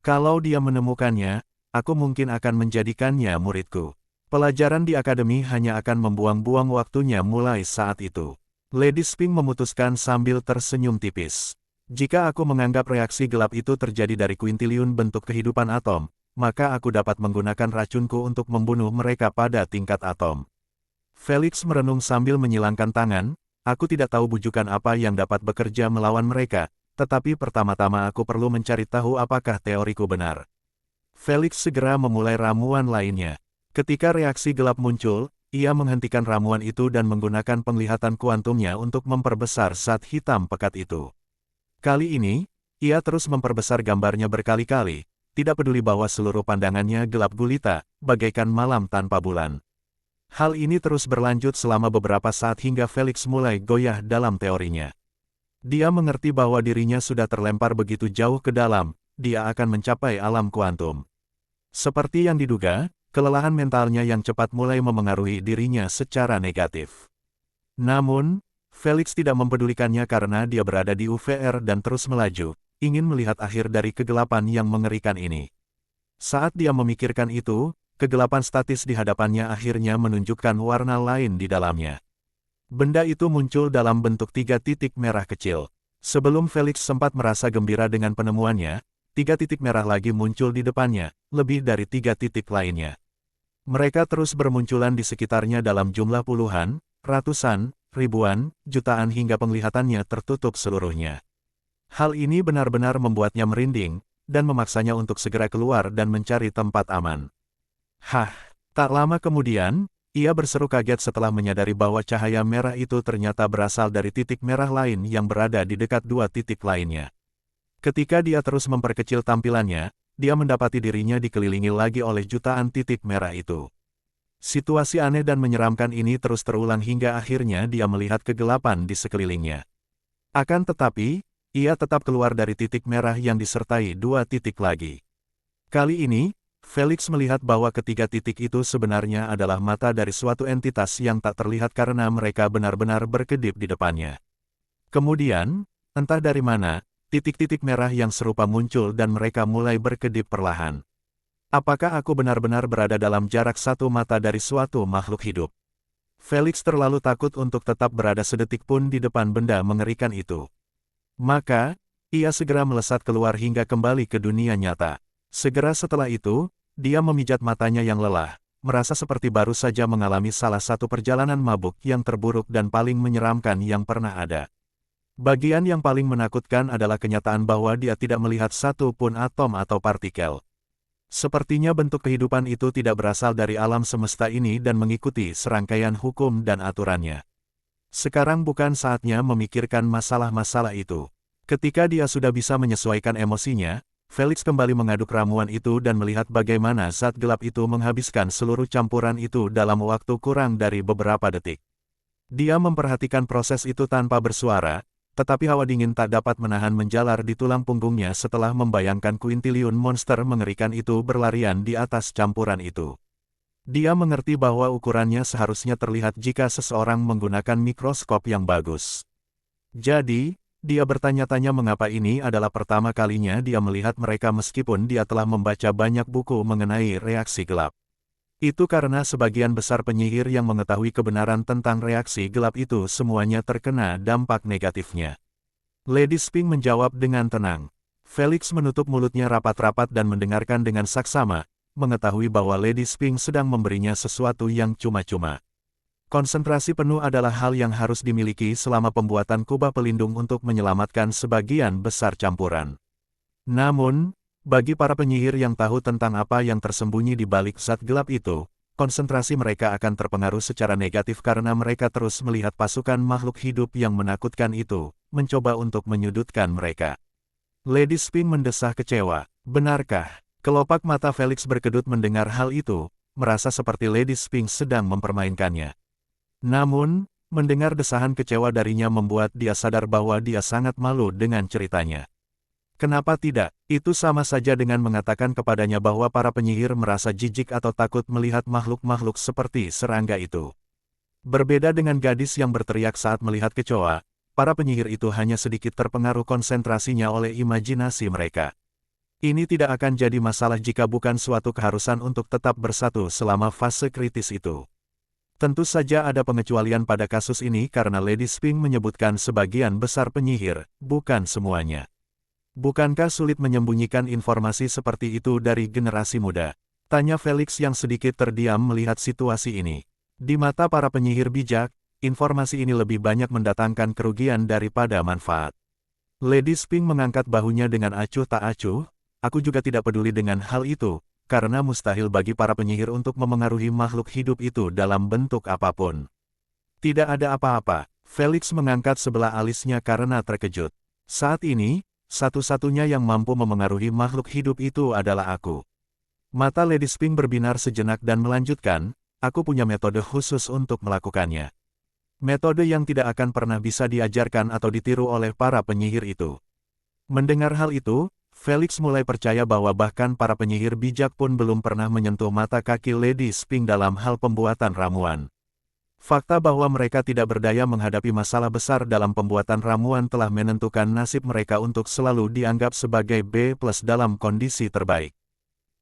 Kalau dia menemukannya, aku mungkin akan menjadikannya muridku. Pelajaran di akademi hanya akan membuang-buang waktunya mulai saat itu. Lady Spink memutuskan sambil tersenyum tipis. Jika aku menganggap reaksi gelap itu terjadi dari kuintiliun bentuk kehidupan atom, maka aku dapat menggunakan racunku untuk membunuh mereka pada tingkat atom. Felix merenung sambil menyilangkan tangan. Aku tidak tahu bujukan apa yang dapat bekerja melawan mereka, tetapi pertama-tama aku perlu mencari tahu apakah teoriku benar. Felix segera memulai ramuan lainnya. Ketika reaksi gelap muncul, ia menghentikan ramuan itu dan menggunakan penglihatan kuantumnya untuk memperbesar zat hitam pekat itu. Kali ini, ia terus memperbesar gambarnya berkali-kali, tidak peduli bahwa seluruh pandangannya gelap gulita, bagaikan malam tanpa bulan. Hal ini terus berlanjut selama beberapa saat hingga Felix mulai goyah dalam teorinya. Dia mengerti bahwa dirinya sudah terlempar begitu jauh ke dalam, dia akan mencapai alam kuantum. Seperti yang diduga, kelelahan mentalnya yang cepat mulai memengaruhi dirinya secara negatif. Namun, Felix tidak mempedulikannya karena dia berada di UVR dan terus melaju, ingin melihat akhir dari kegelapan yang mengerikan ini. Saat dia memikirkan itu, kegelapan statis di hadapannya akhirnya menunjukkan warna lain di dalamnya. Benda itu muncul dalam bentuk 3 titik merah kecil. Sebelum Felix sempat merasa gembira dengan penemuannya, 3 titik merah lagi muncul di depannya, lebih dari 3 titik lainnya. Mereka terus bermunculan di sekitarnya dalam jumlah puluhan, ratusan, ribuan, jutaan hingga penglihatannya tertutup seluruhnya. Hal ini benar-benar membuatnya merinding, dan memaksanya untuk segera keluar dan mencari tempat aman. Hah! Tak lama kemudian, ia berseru kaget setelah menyadari bahwa cahaya merah itu ternyata berasal dari titik merah lain yang berada di dekat 2 titik lainnya. Ketika dia terus memperkecil tampilannya, dia mendapati dirinya dikelilingi lagi oleh jutaan titik merah itu. Situasi aneh dan menyeramkan ini terus terulang hingga akhirnya dia melihat kegelapan di sekelilingnya. Akan tetapi, ia tetap keluar dari titik merah yang disertai 2 titik lagi. Kali ini, Felix melihat bahwa ketiga titik itu sebenarnya adalah mata dari suatu entitas yang tak terlihat karena mereka benar-benar berkedip di depannya. Kemudian, entah dari mana, titik-titik merah yang serupa muncul dan mereka mulai berkedip perlahan. Apakah aku benar-benar berada dalam jarak 1 mata dari suatu makhluk hidup? Felix terlalu takut untuk tetap berada sedetik pun di depan benda mengerikan itu. Maka, ia segera melesat keluar hingga kembali ke dunia nyata. Segera setelah itu, dia memijat matanya yang lelah, merasa seperti baru saja mengalami salah satu perjalanan mabuk yang terburuk dan paling menyeramkan yang pernah ada. Bagian yang paling menakutkan adalah kenyataan bahwa dia tidak melihat satu pun atom atau partikel. Sepertinya bentuk kehidupan itu tidak berasal dari alam semesta ini dan mengikuti serangkaian hukum dan aturannya. Sekarang bukan saatnya memikirkan masalah-masalah itu. Ketika dia sudah bisa menyesuaikan emosinya, Felix kembali mengaduk ramuan itu dan melihat bagaimana zat gelap itu menghabiskan seluruh campuran itu dalam waktu kurang dari beberapa detik. Dia memperhatikan proses itu tanpa bersuara, tetapi hawa dingin tak dapat menahan menjalar di tulang punggungnya setelah membayangkan kuintiliun monster mengerikan itu berlarian di atas campuran itu. Dia mengerti bahwa ukurannya seharusnya terlihat jika seseorang menggunakan mikroskop yang bagus. Jadi, dia bertanya-tanya mengapa ini adalah pertama kalinya dia melihat mereka meskipun dia telah membaca banyak buku mengenai reaksi gelap. Itu karena sebagian besar penyihir yang mengetahui kebenaran tentang reaksi gelap itu semuanya terkena dampak negatifnya. Lady Spink menjawab dengan tenang. Felix menutup mulutnya rapat-rapat dan mendengarkan dengan saksama, mengetahui bahwa Lady Spink sedang memberinya sesuatu yang cuma-cuma. Konsentrasi penuh adalah hal yang harus dimiliki selama pembuatan kubah pelindung untuk menyelamatkan sebagian besar campuran. Namun, bagi para penyihir yang tahu tentang apa yang tersembunyi di balik zat gelap itu, konsentrasi mereka akan terpengaruh secara negatif karena mereka terus melihat pasukan makhluk hidup yang menakutkan itu, mencoba untuk menyudutkan mereka. Lady Spink mendesah kecewa. Benarkah? Kelopak mata Felix berkedut mendengar hal itu, merasa seperti Lady Spink sedang mempermainkannya. Namun, mendengar desahan kecewa darinya membuat dia sadar bahwa dia sangat malu dengan ceritanya. Kenapa tidak? Itu sama saja dengan mengatakan kepadanya bahwa para penyihir merasa jijik atau takut melihat makhluk-makhluk seperti serangga itu. Berbeda dengan gadis yang berteriak saat melihat kecoa, para penyihir itu hanya sedikit terpengaruh konsentrasinya oleh imajinasi mereka. Ini tidak akan jadi masalah jika bukan suatu keharusan untuk tetap bersatu selama fase kritis itu. Tentu saja ada pengecualian pada kasus ini karena Lady Spink menyebutkan sebagian besar penyihir, bukan semuanya. Bukankah sulit menyembunyikan informasi seperti itu dari generasi muda? Tanya Felix yang sedikit terdiam melihat situasi ini. Di mata para penyihir bijak, informasi ini lebih banyak mendatangkan kerugian daripada manfaat. Lady Spink mengangkat bahunya dengan acuh tak acuh, aku juga tidak peduli dengan hal itu, karena mustahil bagi para penyihir untuk memengaruhi makhluk hidup itu dalam bentuk apapun. Tidak ada apa-apa, Felix mengangkat sebelah alisnya karena terkejut. Saat ini, satu-satunya yang mampu memengaruhi makhluk hidup itu adalah aku. Mata Lady Spink berbinar sejenak dan melanjutkan, aku punya metode khusus untuk melakukannya. Metode yang tidak akan pernah bisa diajarkan atau ditiru oleh para penyihir itu. Mendengar hal itu, Felix mulai percaya bahwa bahkan para penyihir bijak pun belum pernah menyentuh mata kaki Lady Sphinx dalam hal pembuatan ramuan. Fakta bahwa mereka tidak berdaya menghadapi masalah besar dalam pembuatan ramuan telah menentukan nasib mereka untuk selalu dianggap sebagai B+ dalam kondisi terbaik.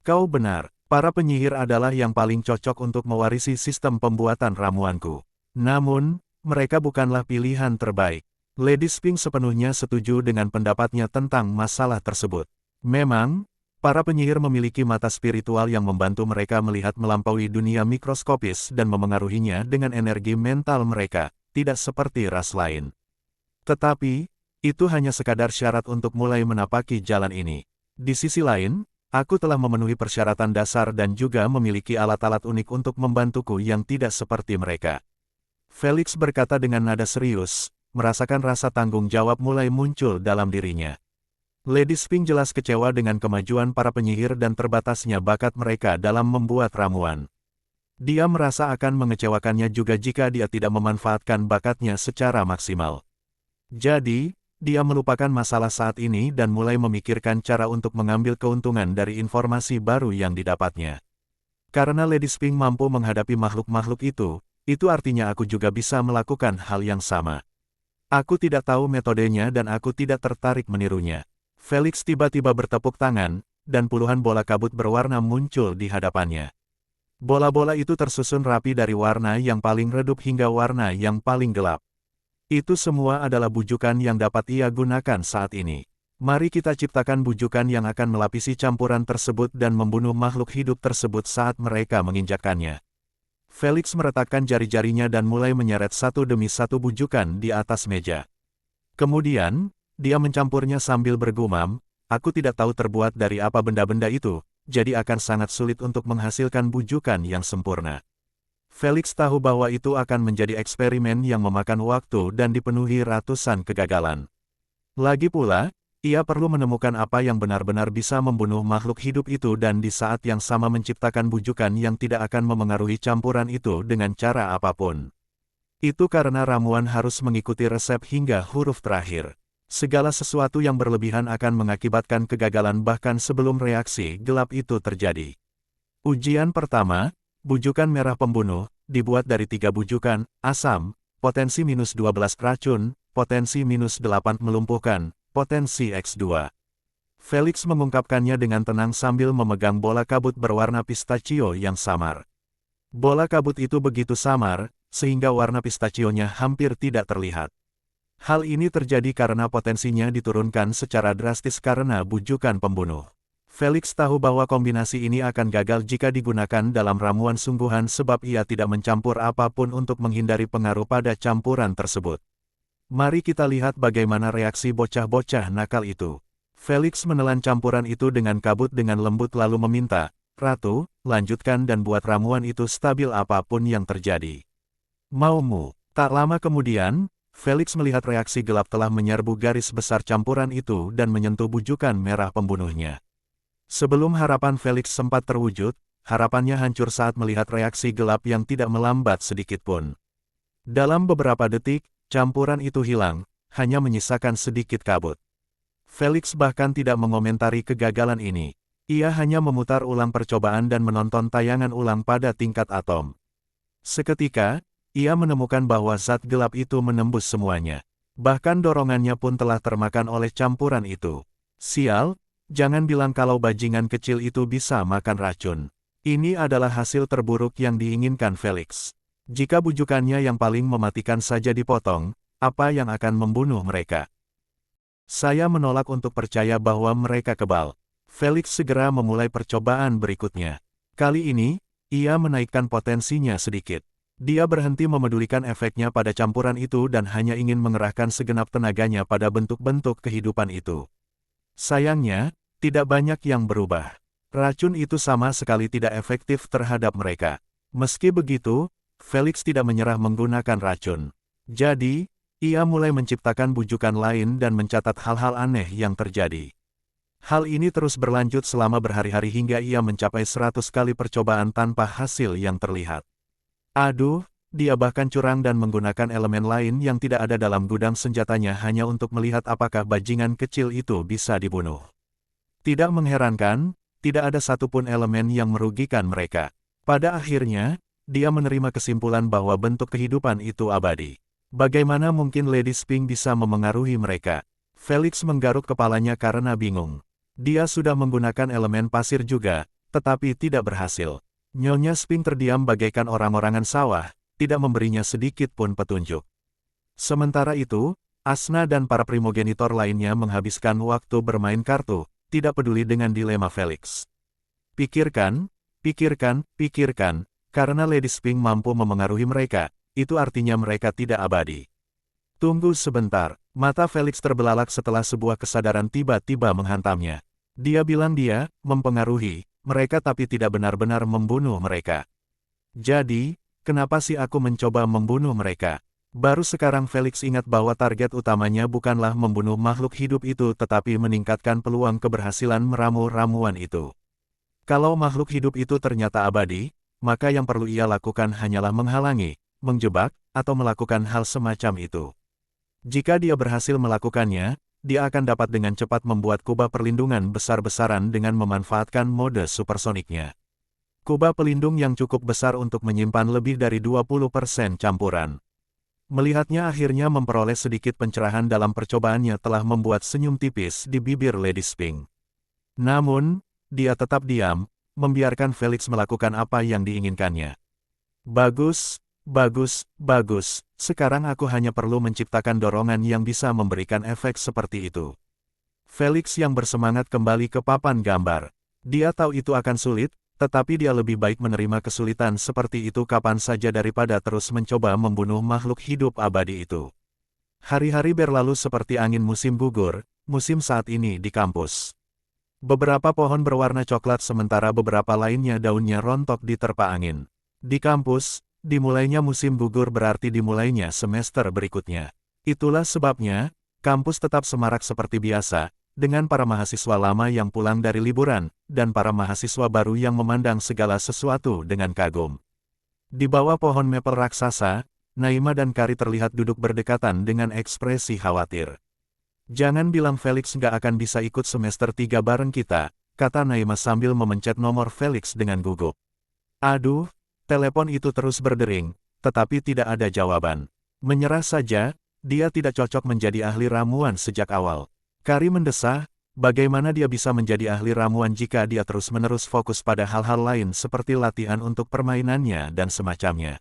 Kau benar, para penyihir adalah yang paling cocok untuk mewarisi sistem pembuatan ramuanku. Namun, mereka bukanlah pilihan terbaik. Lady Sphinx sepenuhnya setuju dengan pendapatnya tentang masalah tersebut. Memang, para penyihir memiliki mata spiritual yang membantu mereka melihat melampaui dunia mikroskopis dan memengaruhinya dengan energi mental mereka, tidak seperti ras lain. Tetapi, itu hanya sekadar syarat untuk mulai menapaki jalan ini. Di sisi lain, aku telah memenuhi persyaratan dasar dan juga memiliki alat-alat unik untuk membantuku yang tidak seperti mereka. Felix berkata dengan nada serius, merasakan rasa tanggung jawab mulai muncul dalam dirinya. Lady Sphinx jelas kecewa dengan kemajuan para penyihir dan terbatasnya bakat mereka dalam membuat ramuan. Dia merasa akan mengecewakannya juga jika dia tidak memanfaatkan bakatnya secara maksimal. Jadi, dia melupakan masalah saat ini dan mulai memikirkan cara untuk mengambil keuntungan dari informasi baru yang didapatnya. Karena Lady Sphinx mampu menghadapi makhluk-makhluk itu artinya aku juga bisa melakukan hal yang sama. Aku tidak tahu metodenya dan aku tidak tertarik menirunya. Felix tiba-tiba bertepuk tangan, dan puluhan bola kabut berwarna muncul di hadapannya. Bola-bola itu tersusun rapi dari warna yang paling redup hingga warna yang paling gelap. Itu semua adalah bujukan yang dapat ia gunakan saat ini. Mari kita ciptakan bujukan yang akan melapisi campuran tersebut dan membunuh makhluk hidup tersebut saat mereka menginjakkannya. Felix meretakkan jari-jarinya dan mulai menyeret satu demi satu bujukan di atas meja. Kemudian, dia mencampurnya sambil bergumam, aku tidak tahu terbuat dari apa benda-benda itu, jadi akan sangat sulit untuk menghasilkan bujukan yang sempurna. Felix tahu bahwa itu akan menjadi eksperimen yang memakan waktu dan dipenuhi ratusan kegagalan. Lagi pula, ia perlu menemukan apa yang benar-benar bisa membunuh makhluk hidup itu dan di saat yang sama menciptakan bujukan yang tidak akan memengaruhi campuran itu dengan cara apapun. Itu karena ramuan harus mengikuti resep hingga huruf terakhir. Segala sesuatu yang berlebihan akan mengakibatkan kegagalan bahkan sebelum reaksi gelap itu terjadi. Ujian pertama, bujukan merah pembunuh, dibuat dari 3 bujukan, asam, potensi -12 racun, potensi -8 melumpuhkan, potensi X2. Felix mengungkapkannya dengan tenang sambil memegang bola kabut berwarna pistachio yang samar. Bola kabut itu begitu samar, sehingga warna pistachionya hampir tidak terlihat. Hal ini terjadi karena potensinya diturunkan secara drastis karena bujukan pembunuh. Felix tahu bahwa kombinasi ini akan gagal jika digunakan dalam ramuan sungguhan sebab ia tidak mencampur apapun untuk menghindari pengaruh pada campuran tersebut. Mari kita lihat bagaimana reaksi bocah-bocah nakal itu. Felix menelan campuran itu dengan kabut dengan lembut lalu meminta, "Ratu, lanjutkan dan buat ramuan itu stabil apapun yang terjadi." "Maumu." Tak lama kemudian, Felix melihat reaksi gelap telah menyerbu garis besar campuran itu dan menyentuh bujukan merah pembunuhnya. Sebelum harapan Felix sempat terwujud, harapannya hancur saat melihat reaksi gelap yang tidak melambat sedikitpun. Dalam beberapa detik, campuran itu hilang, hanya menyisakan sedikit kabut. Felix bahkan tidak mengomentari kegagalan ini. Ia hanya memutar ulang percobaan dan menonton tayangan ulang pada tingkat atom. Seketika, ia menemukan bahwa zat gelap itu menembus semuanya. Bahkan dorongannya pun telah termakan oleh campuran itu. Sial, jangan bilang kalau bajingan kecil itu bisa makan racun. Ini adalah hasil terburuk yang diinginkan Felix. Jika bujukannya yang paling mematikan saja dipotong, apa yang akan membunuh mereka? Saya menolak untuk percaya bahwa mereka kebal. Felix segera memulai percobaan berikutnya. Kali ini, ia menaikkan potensinya sedikit. Dia berhenti memedulikan efeknya pada campuran itu dan hanya ingin mengerahkan segenap tenaganya pada bentuk-bentuk kehidupan itu. Sayangnya, tidak banyak yang berubah. Racun itu sama sekali tidak efektif terhadap mereka. Meski begitu, Felix tidak menyerah menggunakan racun. Jadi, ia mulai menciptakan bujukan lain dan mencatat hal-hal aneh yang terjadi. Hal ini terus berlanjut selama berhari-hari hingga ia mencapai 100 kali percobaan tanpa hasil yang terlihat. Aduh, dia bahkan curang dan menggunakan elemen lain yang tidak ada dalam gudang senjatanya hanya untuk melihat apakah bajingan kecil itu bisa dibunuh. Tidak mengherankan, tidak ada satupun elemen yang merugikan mereka. Pada akhirnya, dia menerima kesimpulan bahwa bentuk kehidupan itu abadi. Bagaimana mungkin Lady Sphinx bisa memengaruhi mereka? Felix menggaruk kepalanya karena bingung. Dia sudah menggunakan elemen pasir juga, tetapi tidak berhasil. Nyonya Sphinx terdiam bagaikan orang-orangan sawah, tidak memberinya sedikit pun petunjuk. Sementara itu, Asna dan para primogenitor lainnya menghabiskan waktu bermain kartu, tidak peduli dengan dilema Felix. Pikirkan, pikirkan, pikirkan, karena Lady Sphinx mampu memengaruhi mereka, itu artinya mereka tidak abadi. Tunggu sebentar, mata Felix terbelalak setelah sebuah kesadaran tiba-tiba menghantamnya. Dia bilang dia mempengaruhi mereka tapi tidak benar-benar membunuh mereka. Jadi, kenapa sih aku mencoba membunuh mereka? Baru sekarang Felix ingat bahwa target utamanya bukanlah membunuh makhluk hidup itu tetapi meningkatkan peluang keberhasilan meramu ramuan itu. Kalau makhluk hidup itu ternyata abadi, maka yang perlu ia lakukan hanyalah menghalangi, menjebak, atau melakukan hal semacam itu. Jika dia berhasil melakukannya, dia akan dapat dengan cepat membuat kubah perlindungan besar-besaran dengan memanfaatkan mode supersoniknya. Kubah pelindung yang cukup besar untuk menyimpan lebih dari 20% campuran. Melihatnya akhirnya memperoleh sedikit pencerahan dalam percobaannya telah membuat senyum tipis di bibir Lady Sphinx. Namun, dia tetap diam, membiarkan Felix melakukan apa yang diinginkannya. Bagus, bagus, bagus, sekarang aku hanya perlu menciptakan dorongan yang bisa memberikan efek seperti itu. Felix yang bersemangat kembali ke papan gambar. Dia tahu itu akan sulit, tetapi dia lebih baik menerima kesulitan seperti itu kapan saja daripada terus mencoba membunuh makhluk hidup abadi itu. Hari-hari berlalu seperti angin musim gugur, musim saat ini di kampus. Beberapa pohon berwarna coklat sementara beberapa lainnya daunnya rontok diterpa angin. Di kampus, dimulainya musim gugur berarti dimulainya semester berikutnya. Itulah sebabnya, kampus tetap semarak seperti biasa, dengan para mahasiswa lama yang pulang dari liburan, dan para mahasiswa baru yang memandang segala sesuatu dengan kagum. Di bawah pohon maple raksasa, Naima dan Kari terlihat duduk berdekatan dengan ekspresi khawatir. Jangan bilang Felix nggak akan bisa ikut semester 3 bareng kita, kata Naima sambil memencet nomor Felix dengan gugup. Aduh, telepon itu terus berdering, tetapi tidak ada jawaban. Menyerah saja, dia tidak cocok menjadi ahli ramuan sejak awal. Kari mendesah, bagaimana dia bisa menjadi ahli ramuan jika dia terus-menerus fokus pada hal-hal lain seperti latihan untuk permainannya dan semacamnya.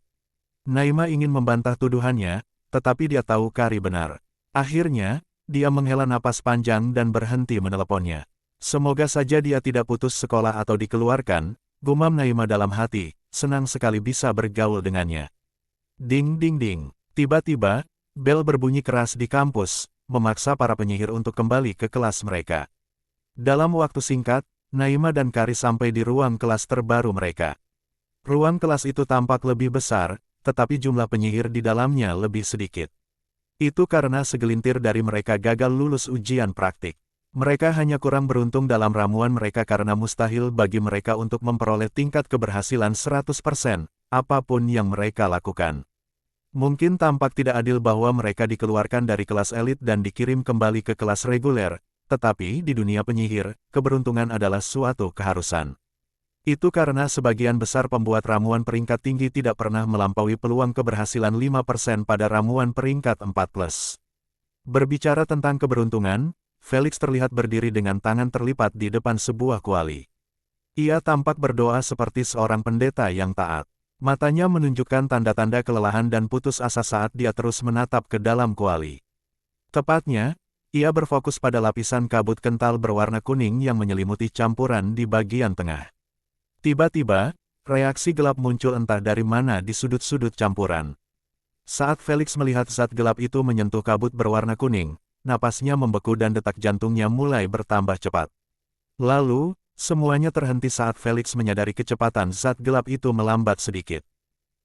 Naima ingin membantah tuduhannya, tetapi dia tahu Kari benar. Akhirnya, dia menghela napas panjang dan berhenti meneleponnya. Semoga saja dia tidak putus sekolah atau dikeluarkan, gumam Naima dalam hati, senang sekali bisa bergaul dengannya. Ding ding ding, tiba-tiba, bel berbunyi keras di kampus, memaksa para penyihir untuk kembali ke kelas mereka. Dalam waktu singkat, Naima dan Kari sampai di ruang kelas terbaru mereka. Ruang kelas itu tampak lebih besar, tetapi jumlah penyihir di dalamnya lebih sedikit. Itu karena segelintir dari mereka gagal lulus ujian praktik. Mereka hanya kurang beruntung dalam ramuan mereka karena mustahil bagi mereka untuk memperoleh tingkat keberhasilan 100%, apapun yang mereka lakukan. Mungkin tampak tidak adil bahwa mereka dikeluarkan dari kelas elit dan dikirim kembali ke kelas reguler, tetapi di dunia penyihir, keberuntungan adalah suatu keharusan. Itu karena sebagian besar pembuat ramuan peringkat tinggi tidak pernah melampaui peluang keberhasilan 5% pada ramuan peringkat 4+. Berbicara tentang keberuntungan, Felix terlihat berdiri dengan tangan terlipat di depan sebuah kuali. Ia tampak berdoa seperti seorang pendeta yang taat. Matanya menunjukkan tanda-tanda kelelahan dan putus asa saat dia terus menatap ke dalam kuali. Tepatnya, ia berfokus pada lapisan kabut kental berwarna kuning yang menyelimuti campuran di bagian tengah. Tiba-tiba, reaksi gelap muncul entah dari mana di sudut-sudut campuran. Saat Felix melihat zat gelap itu menyentuh kabut berwarna kuning, napasnya membeku dan detak jantungnya mulai bertambah cepat. Lalu, semuanya terhenti saat Felix menyadari kecepatan zat gelap itu melambat sedikit.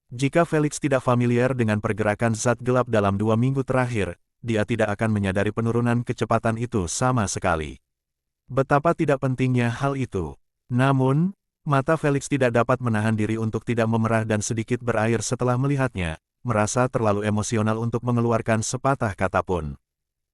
Jika Felix tidak familiar dengan pergerakan zat gelap dalam 2 minggu terakhir, dia tidak akan menyadari penurunan kecepatan itu sama sekali. Betapa tidak pentingnya hal itu. Namun, mata Felix tidak dapat menahan diri untuk tidak memerah dan sedikit berair setelah melihatnya, merasa terlalu emosional untuk mengeluarkan sepatah kata pun.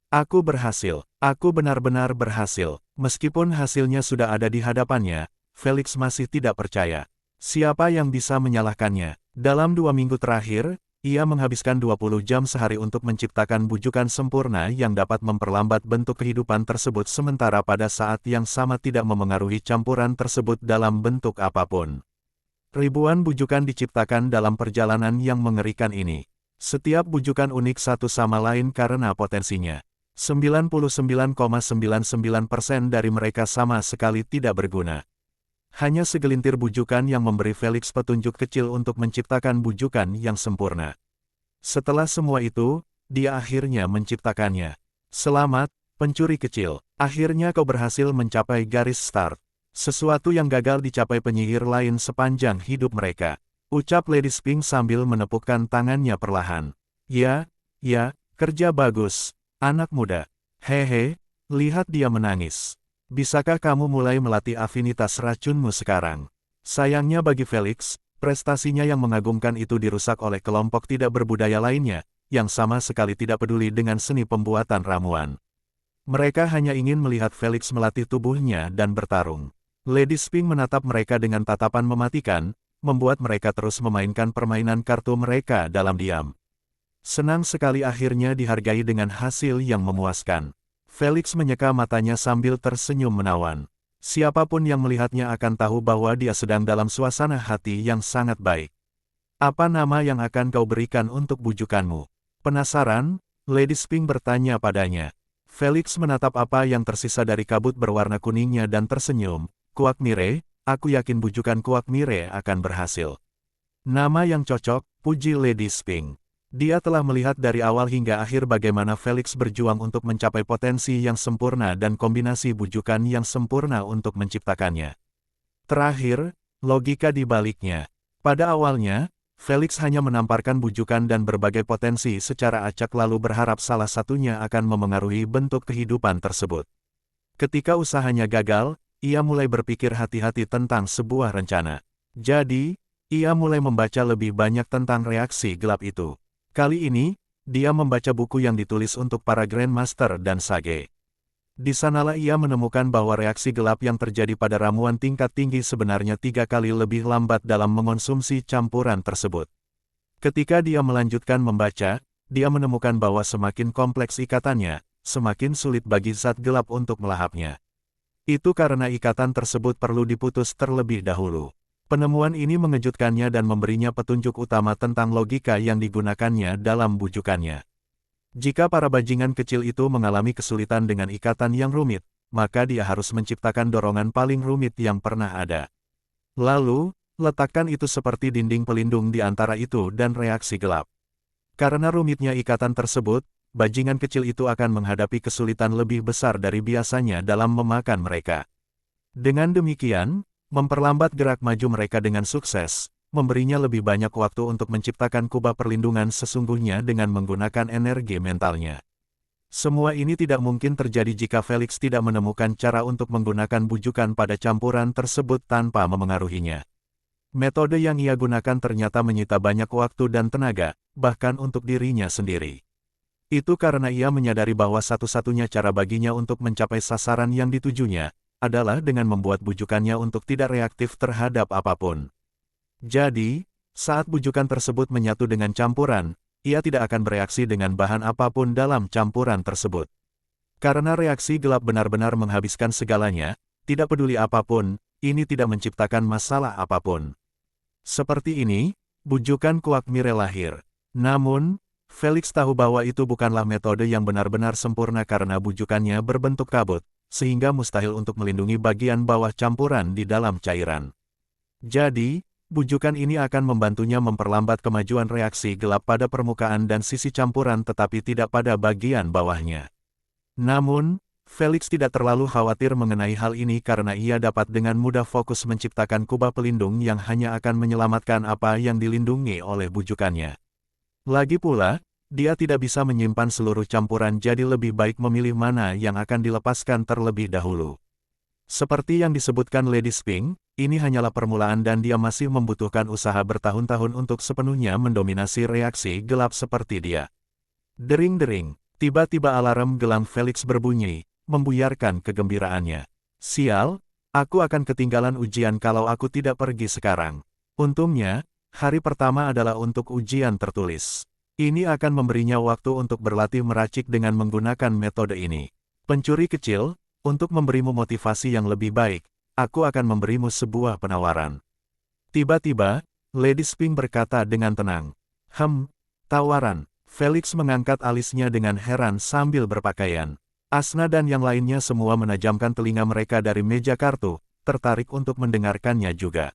Aku berhasil. Aku benar-benar berhasil. Meskipun hasilnya sudah ada di hadapannya, Felix masih tidak percaya. Siapa yang bisa menyalahkannya? Dalam 2 minggu terakhir, ia menghabiskan 20 jam sehari untuk menciptakan bujukan sempurna yang dapat memperlambat bentuk kehidupan tersebut sementara pada saat yang sama tidak memengaruhi campuran tersebut dalam bentuk apapun. Ribuan bujukan diciptakan dalam perjalanan yang mengerikan ini. Setiap bujukan unik satu sama lain karena potensinya. 99,99% dari mereka sama sekali tidak berguna. Hanya segelintir bujukan yang memberi Felix petunjuk kecil untuk menciptakan bujukan yang sempurna. Setelah semua itu, dia akhirnya menciptakannya. Selamat, pencuri kecil. Akhirnya kau berhasil mencapai garis start. Sesuatu yang gagal dicapai penyihir lain sepanjang hidup mereka. Ucap Lady Sphinx sambil menepukkan tangannya perlahan. Ya, kerja bagus. Anak muda. Hehe, lihat dia menangis. Bisakah kamu mulai melatih afinitas racunmu sekarang? Sayangnya bagi Felix, prestasinya yang mengagumkan itu dirusak oleh kelompok tidak berbudaya lainnya, yang sama sekali tidak peduli dengan seni pembuatan ramuan. Mereka hanya ingin melihat Felix melatih tubuhnya dan bertarung. Lady Sphinx menatap mereka dengan tatapan mematikan, membuat mereka terus memainkan permainan kartu mereka dalam diam. Senang sekali akhirnya dihargai dengan hasil yang memuaskan. Felix menyeka matanya sambil tersenyum menawan. Siapapun yang melihatnya akan tahu bahwa dia sedang dalam suasana hati yang sangat baik. Apa nama yang akan kau berikan untuk bujukanmu? Penasaran? Lady Sphinx bertanya padanya. Felix menatap apa yang tersisa dari kabut berwarna kuningnya dan tersenyum. Kuak Mire, aku yakin bujukan Kuak Mire akan berhasil. Nama yang cocok, puji Lady Sphinx. Dia telah melihat dari awal hingga akhir bagaimana Felix berjuang untuk mencapai potensi yang sempurna dan kombinasi bujukan yang sempurna untuk menciptakannya. Terakhir, logika di baliknya. Pada awalnya, Felix hanya menamparkan bujukan dan berbagai potensi secara acak lalu berharap salah satunya akan memengaruhi bentuk kehidupan tersebut. Ketika usahanya gagal, ia mulai berpikir hati-hati tentang sebuah rencana. Jadi, ia mulai membaca lebih banyak tentang reaksi gelap itu. Kali ini, dia membaca buku yang ditulis untuk para Grandmaster dan Sage. Di sanalah ia menemukan bahwa reaksi gelap yang terjadi pada ramuan tingkat tinggi sebenarnya 3 kali lebih lambat dalam mengonsumsi campuran tersebut. Ketika dia melanjutkan membaca, dia menemukan bahwa semakin kompleks ikatannya, semakin sulit bagi zat gelap untuk melahapnya. Itu karena ikatan tersebut perlu diputus terlebih dahulu. Penemuan ini mengejutkannya dan memberinya petunjuk utama tentang logika yang digunakannya dalam bujukannya. Jika para bajingan kecil itu mengalami kesulitan dengan ikatan yang rumit, maka dia harus menciptakan dorongan paling rumit yang pernah ada. Lalu, letakkan itu seperti dinding pelindung di antara itu dan reaksi gelap. Karena rumitnya ikatan tersebut, bajingan kecil itu akan menghadapi kesulitan lebih besar dari biasanya dalam memakan mereka. Dengan demikian, memperlambat gerak maju mereka dengan sukses, memberinya lebih banyak waktu untuk menciptakan kubah perlindungan sesungguhnya dengan menggunakan energi mentalnya. Semua ini tidak mungkin terjadi jika Felix tidak menemukan cara untuk menggunakan bujukan pada campuran tersebut tanpa memengaruhinya. Metode yang ia gunakan ternyata menyita banyak waktu dan tenaga, bahkan untuk dirinya sendiri. Itu karena ia menyadari bahwa satu-satunya cara baginya untuk mencapai sasaran yang ditujunya, adalah dengan membuat bujukannya untuk tidak reaktif terhadap apapun. Jadi, saat bujukan tersebut menyatu dengan campuran, ia tidak akan bereaksi dengan bahan apapun dalam campuran tersebut. Karena reaksi gelap benar-benar menghabiskan segalanya, tidak peduli apapun, ini tidak menciptakan masalah apapun. Seperti ini, bujukan Kuak Mire lahir. Namun, Felix tahu bahwa itu bukanlah metode yang benar-benar sempurna karena bujukannya berbentuk kabut, sehingga mustahil untuk melindungi bagian bawah campuran di dalam cairan. Jadi, bujukan ini akan membantunya memperlambat kemajuan reaksi gelap pada permukaan dan sisi campuran tetapi tidak pada bagian bawahnya. Namun, Felix tidak terlalu khawatir mengenai hal ini karena ia dapat dengan mudah fokus menciptakan kubah pelindung yang hanya akan menyelamatkan apa yang dilindungi oleh bujukannya. Lagi pula, dia tidak bisa menyimpan seluruh campuran jadi lebih baik memilih mana yang akan dilepaskan terlebih dahulu. Seperti yang disebutkan Lady Sphinx, ini hanyalah permulaan dan dia masih membutuhkan usaha bertahun-tahun untuk sepenuhnya mendominasi reaksi gelap seperti dia. Dering-dering, Tiba-tiba alarm gelang Felix berbunyi, membuyarkan kegembiraannya. Sial, aku akan ketinggalan ujian kalau aku tidak pergi sekarang. Untungnya, hari pertama adalah untuk ujian tertulis. Ini akan memberinya waktu untuk berlatih meracik dengan menggunakan metode ini. Pencuri kecil, untuk memberimu motivasi yang lebih baik, aku akan memberimu sebuah penawaran. Tiba-tiba, Lady Spink berkata dengan tenang. Tawaran. Felix mengangkat alisnya dengan heran sambil berpakaian. Asna dan yang lainnya semua menajamkan telinga mereka dari meja kartu, tertarik untuk mendengarkannya juga.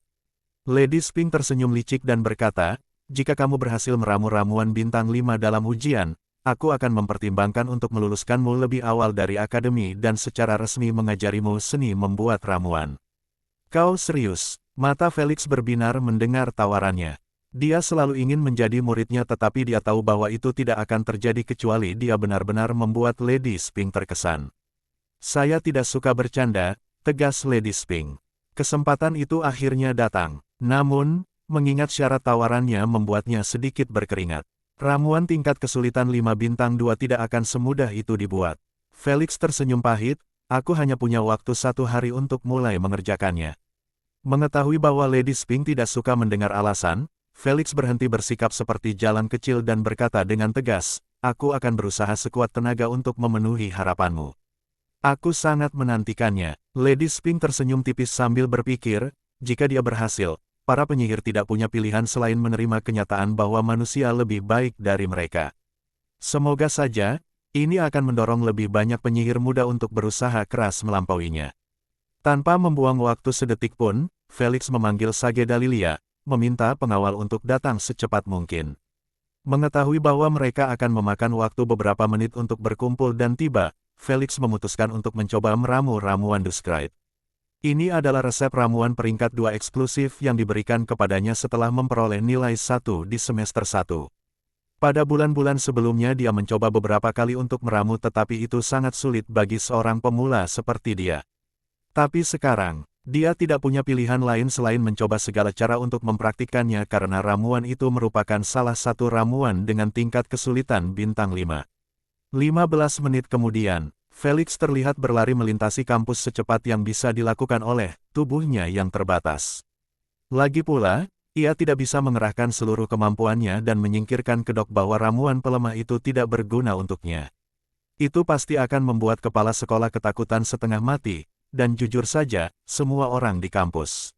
Lady Spink tersenyum licik dan berkata, jika kamu berhasil meramu ramuan bintang 5 dalam ujian, aku akan mempertimbangkan untuk meluluskanmu lebih awal dari akademi dan secara resmi mengajarimu seni membuat ramuan. Kau serius? Mata Felix berbinar mendengar tawarannya. Dia selalu ingin menjadi muridnya tetapi dia tahu bahwa itu tidak akan terjadi kecuali dia benar-benar membuat Lady Spink terkesan. Saya tidak suka bercanda, tegas Lady Spink. Kesempatan itu akhirnya datang. Namun, mengingat syarat tawarannya membuatnya sedikit berkeringat. Ramuan tingkat kesulitan 5 bintang 2 tidak akan semudah itu dibuat. Felix tersenyum pahit, aku hanya punya waktu 1 hari untuk mulai mengerjakannya. Mengetahui bahwa Lady Spink tidak suka mendengar alasan, Felix berhenti bersikap seperti jalan kecil dan berkata dengan tegas, aku akan berusaha sekuat tenaga untuk memenuhi harapanmu. Aku sangat menantikannya. Lady Spink tersenyum tipis sambil berpikir, jika dia berhasil, para penyihir tidak punya pilihan selain menerima kenyataan bahwa manusia lebih baik dari mereka. Semoga saja, ini akan mendorong lebih banyak penyihir muda untuk berusaha keras melampauinya. Tanpa membuang waktu sedetik pun, Felix memanggil Sage Dalilia, meminta pengawal untuk datang secepat mungkin. Mengetahui bahwa mereka akan memakan waktu beberapa menit untuk berkumpul dan tiba, Felix memutuskan untuk mencoba meramu ramuan Duskrite. Ini adalah resep ramuan peringkat 2 eksklusif yang diberikan kepadanya setelah memperoleh nilai 1 di semester 1. Pada bulan-bulan sebelumnya dia mencoba beberapa kali untuk meramu tetapi itu sangat sulit bagi seorang pemula seperti dia. Tapi sekarang, dia tidak punya pilihan lain selain mencoba segala cara untuk mempraktikkannya karena ramuan itu merupakan salah satu ramuan dengan tingkat kesulitan bintang 5. 15 menit kemudian, Felix terlihat berlari melintasi kampus secepat yang bisa dilakukan oleh tubuhnya yang terbatas. Lagi pula, ia tidak bisa mengerahkan seluruh kemampuannya dan menyingkirkan kedok bahwa ramuan pelemah itu tidak berguna untuknya. Itu pasti akan membuat kepala sekolah ketakutan setengah mati. Dan jujur saja, semua orang di kampus.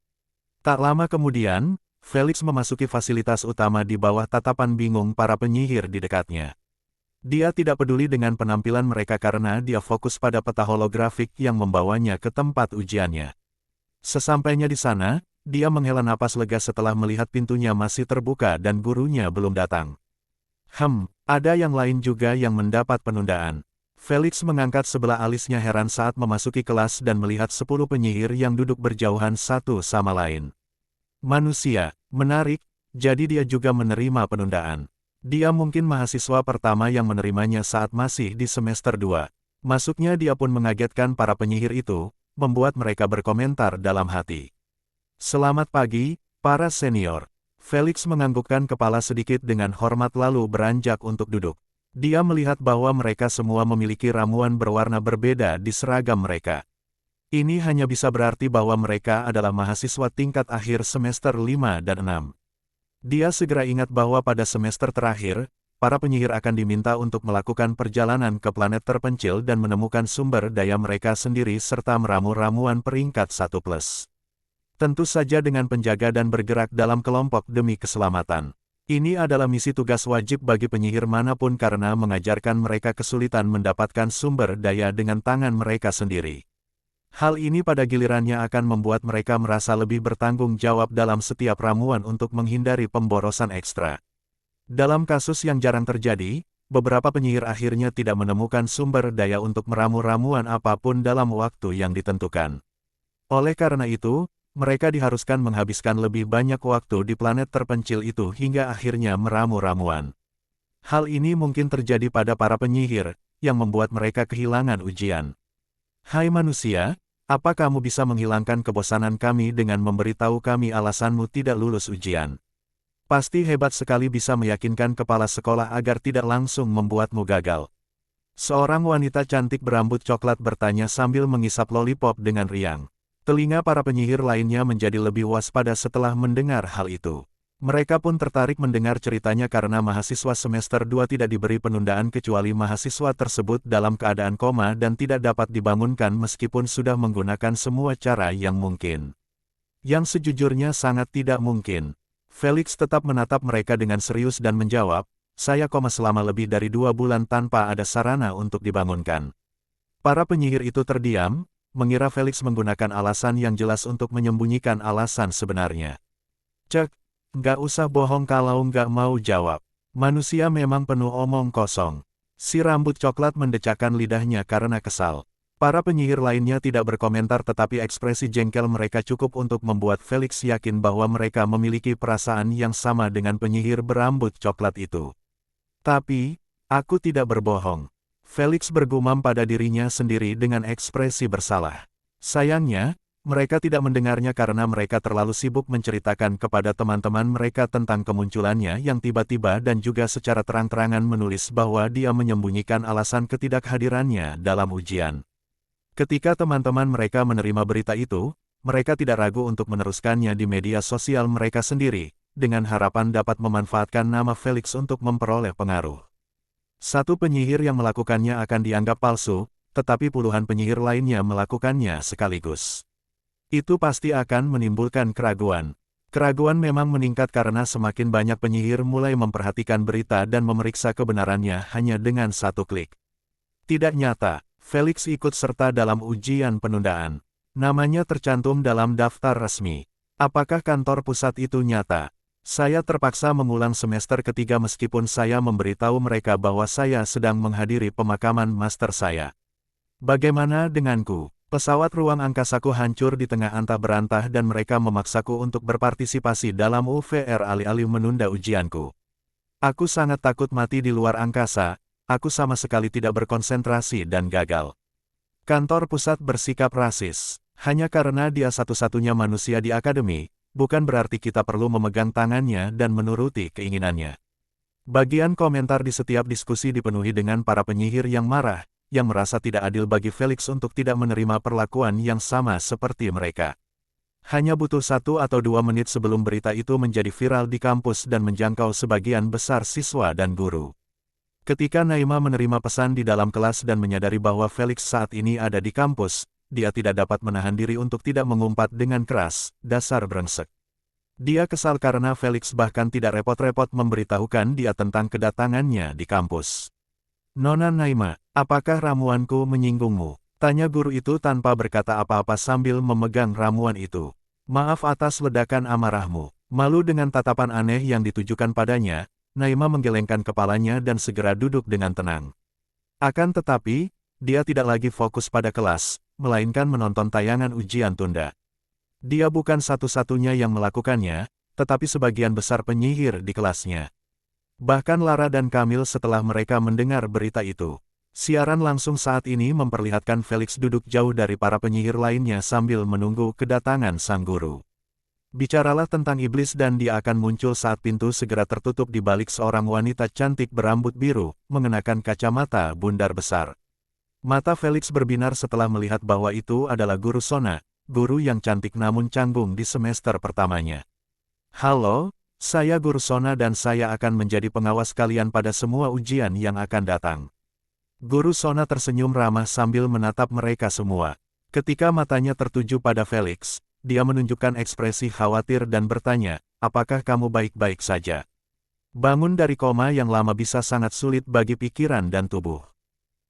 Tak lama kemudian, Felix memasuki fasilitas utama di bawah tatapan bingung para penyihir di dekatnya. Dia tidak peduli dengan penampilan mereka karena dia fokus pada peta holografik yang membawanya ke tempat ujiannya. Sesampainya di sana, dia menghela napas lega setelah melihat pintunya masih terbuka dan gurunya belum datang. Ada yang lain juga yang mendapat penundaan. Felix mengangkat sebelah alisnya heran saat memasuki kelas dan melihat 10 penyihir yang duduk berjauhan satu sama lain. Manusia, menarik, jadi dia juga menerima penundaan. Dia mungkin mahasiswa pertama yang menerimanya saat masih di semester 2. Masuknya dia pun mengagetkan para penyihir itu, membuat mereka berkomentar dalam hati. Selamat pagi, para senior. Felix menganggukkan kepala sedikit dengan hormat lalu beranjak untuk duduk. Dia melihat bahwa mereka semua memiliki ramuan berwarna berbeda di seragam mereka. Ini hanya bisa berarti bahwa mereka adalah mahasiswa tingkat akhir semester 5 dan 6. Dia segera ingat bahwa pada semester terakhir, para penyihir akan diminta untuk melakukan perjalanan ke planet terpencil dan menemukan sumber daya mereka sendiri serta meramu ramuan peringkat 1+. Tentu saja dengan penjaga dan bergerak dalam kelompok demi keselamatan. Ini adalah misi tugas wajib bagi penyihir manapun karena mengajarkan mereka kesulitan mendapatkan sumber daya dengan tangan mereka sendiri. Hal ini pada gilirannya akan membuat mereka merasa lebih bertanggung jawab dalam setiap ramuan untuk menghindari pemborosan ekstra. Dalam kasus yang jarang terjadi, beberapa penyihir akhirnya tidak menemukan sumber daya untuk meramu ramuan apapun dalam waktu yang ditentukan. Oleh karena itu, mereka diharuskan menghabiskan lebih banyak waktu di planet terpencil itu hingga akhirnya meramu ramuan. Hal ini mungkin terjadi pada para penyihir, yang membuat mereka kehilangan ujian. Hai manusia, apa kamu bisa menghilangkan kebosanan kami dengan memberitahu kami alasanmu tidak lulus ujian? Pasti hebat sekali bisa meyakinkan kepala sekolah agar tidak langsung membuatmu gagal. Seorang wanita cantik berambut coklat bertanya sambil mengisap lollipop dengan riang. Telinga para penyihir lainnya menjadi lebih waspada setelah mendengar hal itu. Mereka pun tertarik mendengar ceritanya karena mahasiswa semester 2 tidak diberi penundaan kecuali mahasiswa tersebut dalam keadaan koma dan tidak dapat dibangunkan meskipun sudah menggunakan semua cara yang mungkin. Yang sejujurnya sangat tidak mungkin. Felix tetap menatap mereka dengan serius dan menjawab, saya koma selama lebih dari 2 bulan tanpa ada sarana untuk dibangunkan. Para penyihir itu terdiam, mengira Felix menggunakan alasan yang jelas untuk menyembunyikan alasan sebenarnya. Cek, nggak usah bohong kalau nggak mau jawab. Manusia memang penuh omong kosong. Si rambut coklat mendecakkan lidahnya karena kesal. Para penyihir lainnya tidak berkomentar tetapi ekspresi jengkel mereka cukup untuk membuat Felix yakin bahwa mereka memiliki perasaan yang sama dengan penyihir berambut coklat itu. Tapi, aku tidak berbohong. Felix bergumam pada dirinya sendiri dengan ekspresi bersalah. Sayangnya, mereka tidak mendengarnya karena mereka terlalu sibuk menceritakan kepada teman-teman mereka tentang kemunculannya yang tiba-tiba dan juga secara terang-terangan menulis bahwa dia menyembunyikan alasan ketidakhadirannya dalam ujian. Ketika teman-teman mereka menerima berita itu, mereka tidak ragu untuk meneruskannya di media sosial mereka sendiri, dengan harapan dapat memanfaatkan nama Felix untuk memperoleh pengaruh. Satu penyihir yang melakukannya akan dianggap palsu, tetapi puluhan penyihir lainnya melakukannya sekaligus. Itu pasti akan menimbulkan keraguan. Keraguan memang meningkat karena semakin banyak penyihir mulai memperhatikan berita dan memeriksa kebenarannya hanya dengan satu klik. Tidak nyata, Felix ikut serta dalam ujian penundaan. Namanya tercantum dalam daftar resmi. Apakah kantor pusat itu nyata? Saya terpaksa mengulang semester ketiga meskipun saya memberitahu mereka bahwa saya sedang menghadiri pemakaman master saya. Bagaimana denganku? Pesawat ruang angkasaku hancur di tengah antah berantah dan mereka memaksaku untuk berpartisipasi dalam UVR alih-alih menunda ujianku. Aku sangat takut mati di luar angkasa, aku sama sekali tidak berkonsentrasi dan gagal. Kantor pusat bersikap rasis, hanya karena dia satu-satunya manusia di akademi, bukan berarti kita perlu memegang tangannya dan menuruti keinginannya. Bagian komentar di setiap diskusi dipenuhi dengan para penyihir yang marah, yang merasa tidak adil bagi Felix untuk tidak menerima perlakuan yang sama seperti mereka. Hanya butuh 1 atau 2 menit sebelum berita itu menjadi viral di kampus dan menjangkau sebagian besar siswa dan guru. Ketika Naima menerima pesan di dalam kelas dan menyadari bahwa Felix saat ini ada di kampus, dia tidak dapat menahan diri untuk tidak mengumpat dengan keras, dasar brengsek. Dia kesal karena Felix bahkan tidak repot-repot memberitahukan dia tentang kedatangannya di kampus. Nona Naima, apakah ramuanku menyinggungmu? Tanya guru itu tanpa berkata apa-apa sambil memegang ramuan itu. Maaf atas ledakan amarahmu. Malu dengan tatapan aneh yang ditujukan padanya, Naima menggelengkan kepalanya dan segera duduk dengan tenang. Akan tetapi, dia tidak lagi fokus pada kelas, melainkan menonton tayangan ujian tunda. Dia bukan satu-satunya yang melakukannya, tetapi sebagian besar penyihir di kelasnya. Bahkan Lara dan Kamil setelah mereka mendengar berita itu. Siaran langsung saat ini memperlihatkan Felix duduk jauh dari para penyihir lainnya sambil menunggu kedatangan sang guru. Bicaralah tentang iblis dan dia akan muncul saat pintu segera tertutup di balik seorang wanita cantik berambut biru, mengenakan kacamata bundar besar. Mata Felix berbinar setelah melihat bahwa itu adalah Guru Sona, guru yang cantik namun canggung di semester pertamanya. Halo, saya Guru Sona dan saya akan menjadi pengawas kalian pada semua ujian yang akan datang. Guru Sona tersenyum ramah sambil menatap mereka semua. Ketika matanya tertuju pada Felix, dia menunjukkan ekspresi khawatir dan bertanya, apakah kamu baik-baik saja? Bangun dari koma yang lama bisa sangat sulit bagi pikiran dan tubuh.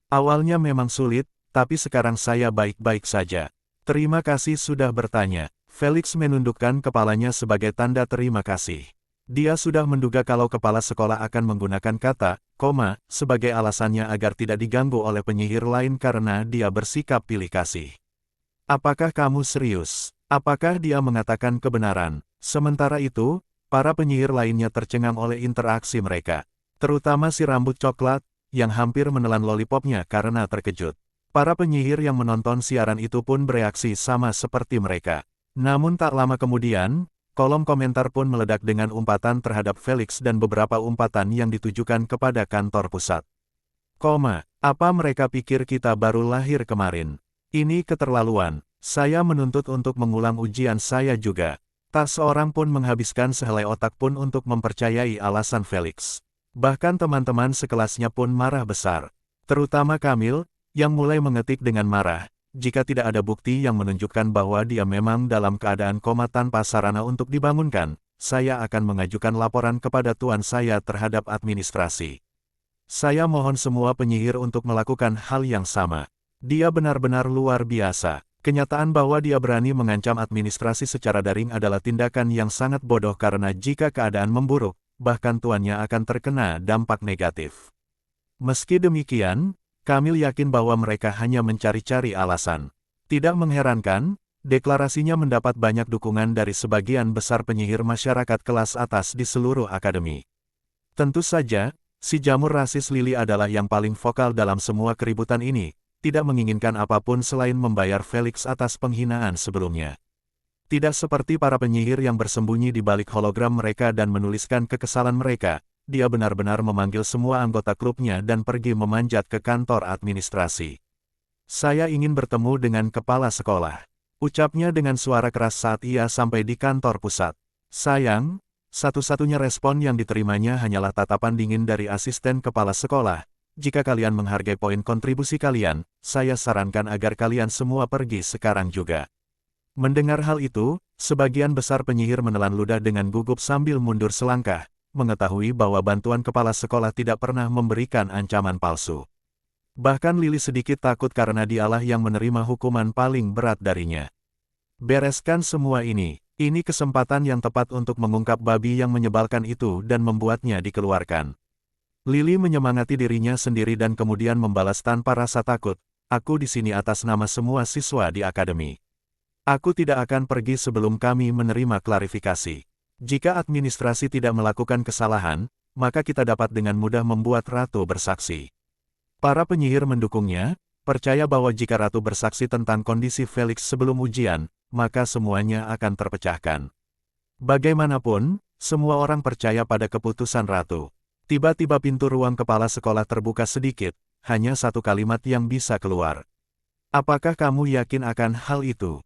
Awalnya memang sulit, tapi sekarang saya baik-baik saja. Terima kasih sudah bertanya. Felix menundukkan kepalanya sebagai tanda terima kasih. Dia sudah menduga kalau kepala sekolah akan menggunakan kata, koma, sebagai alasannya agar tidak diganggu oleh penyihir lain karena dia bersikap pilih kasih. Apakah kamu serius? Apakah dia mengatakan kebenaran? Sementara itu, para penyihir lainnya tercengang oleh interaksi mereka. Terutama si rambut coklat, yang hampir menelan lollipopnya karena terkejut. Para penyihir yang menonton siaran itu pun bereaksi sama seperti mereka. Namun tak lama kemudian, kolom komentar pun meledak dengan umpatan terhadap Felix dan beberapa umpatan yang ditujukan kepada kantor pusat. Apa mereka pikir kita baru lahir kemarin? Ini keterlaluan. Saya menuntut untuk mengulang ujian saya juga. Tak seorang pun menghabiskan sehelai otak pun untuk mempercayai alasan Felix. Bahkan teman-teman sekelasnya pun marah besar. Terutama Kamil, yang mulai mengetik dengan marah. Jika tidak ada bukti yang menunjukkan bahwa dia memang dalam keadaan koma tanpa sarana untuk dibangunkan, saya akan mengajukan laporan kepada tuan saya terhadap administrasi. Saya mohon semua penyihir untuk melakukan hal yang sama. Dia benar-benar luar biasa. Kenyataan bahwa dia berani mengancam administrasi secara daring adalah tindakan yang sangat bodoh karena jika keadaan memburuk, bahkan tuannya akan terkena dampak negatif. Meski demikian, Kamil yakin bahwa mereka hanya mencari-cari alasan. Tidak mengherankan, deklarasinya mendapat banyak dukungan dari sebagian besar penyihir masyarakat kelas atas di seluruh akademi. Tentu saja, si jamur rasis Lily adalah yang paling vokal dalam semua keributan ini, tidak menginginkan apapun selain membayar Felix atas penghinaan sebelumnya. Tidak seperti para penyihir yang bersembunyi di balik hologram mereka dan menuliskan kekesalan mereka, dia benar-benar memanggil semua anggota klubnya dan pergi memanjat ke kantor administrasi. Saya ingin bertemu dengan kepala sekolah, ucapnya dengan suara keras saat ia sampai di kantor pusat. Sayang, satu-satunya respon yang diterimanya hanyalah tatapan dingin dari asisten kepala sekolah. Jika kalian menghargai poin kontribusi kalian, saya sarankan agar kalian semua pergi sekarang juga. Mendengar hal itu, sebagian besar penyihir menelan ludah dengan gugup sambil mundur selangkah, mengetahui bahwa bantuan kepala sekolah tidak pernah memberikan ancaman palsu. Bahkan Lily sedikit takut karena dialah yang menerima hukuman paling berat darinya. Bereskan semua ini kesempatan yang tepat untuk mengungkap babi yang menyebalkan itu dan membuatnya dikeluarkan. Lily menyemangati dirinya sendiri dan kemudian membalas tanpa rasa takut, aku di sini atas nama semua siswa di akademi. Aku tidak akan pergi sebelum kami menerima klarifikasi. Jika administrasi tidak melakukan kesalahan, maka kita dapat dengan mudah membuat Ratu bersaksi. Para penyihir mendukungnya, percaya bahwa jika Ratu bersaksi tentang kondisi Felix sebelum ujian, maka semuanya akan terpecahkan. Bagaimanapun, semua orang percaya pada keputusan Ratu. Tiba-tiba pintu ruang kepala sekolah terbuka sedikit, hanya satu kalimat yang bisa keluar. Apakah kamu yakin akan hal itu?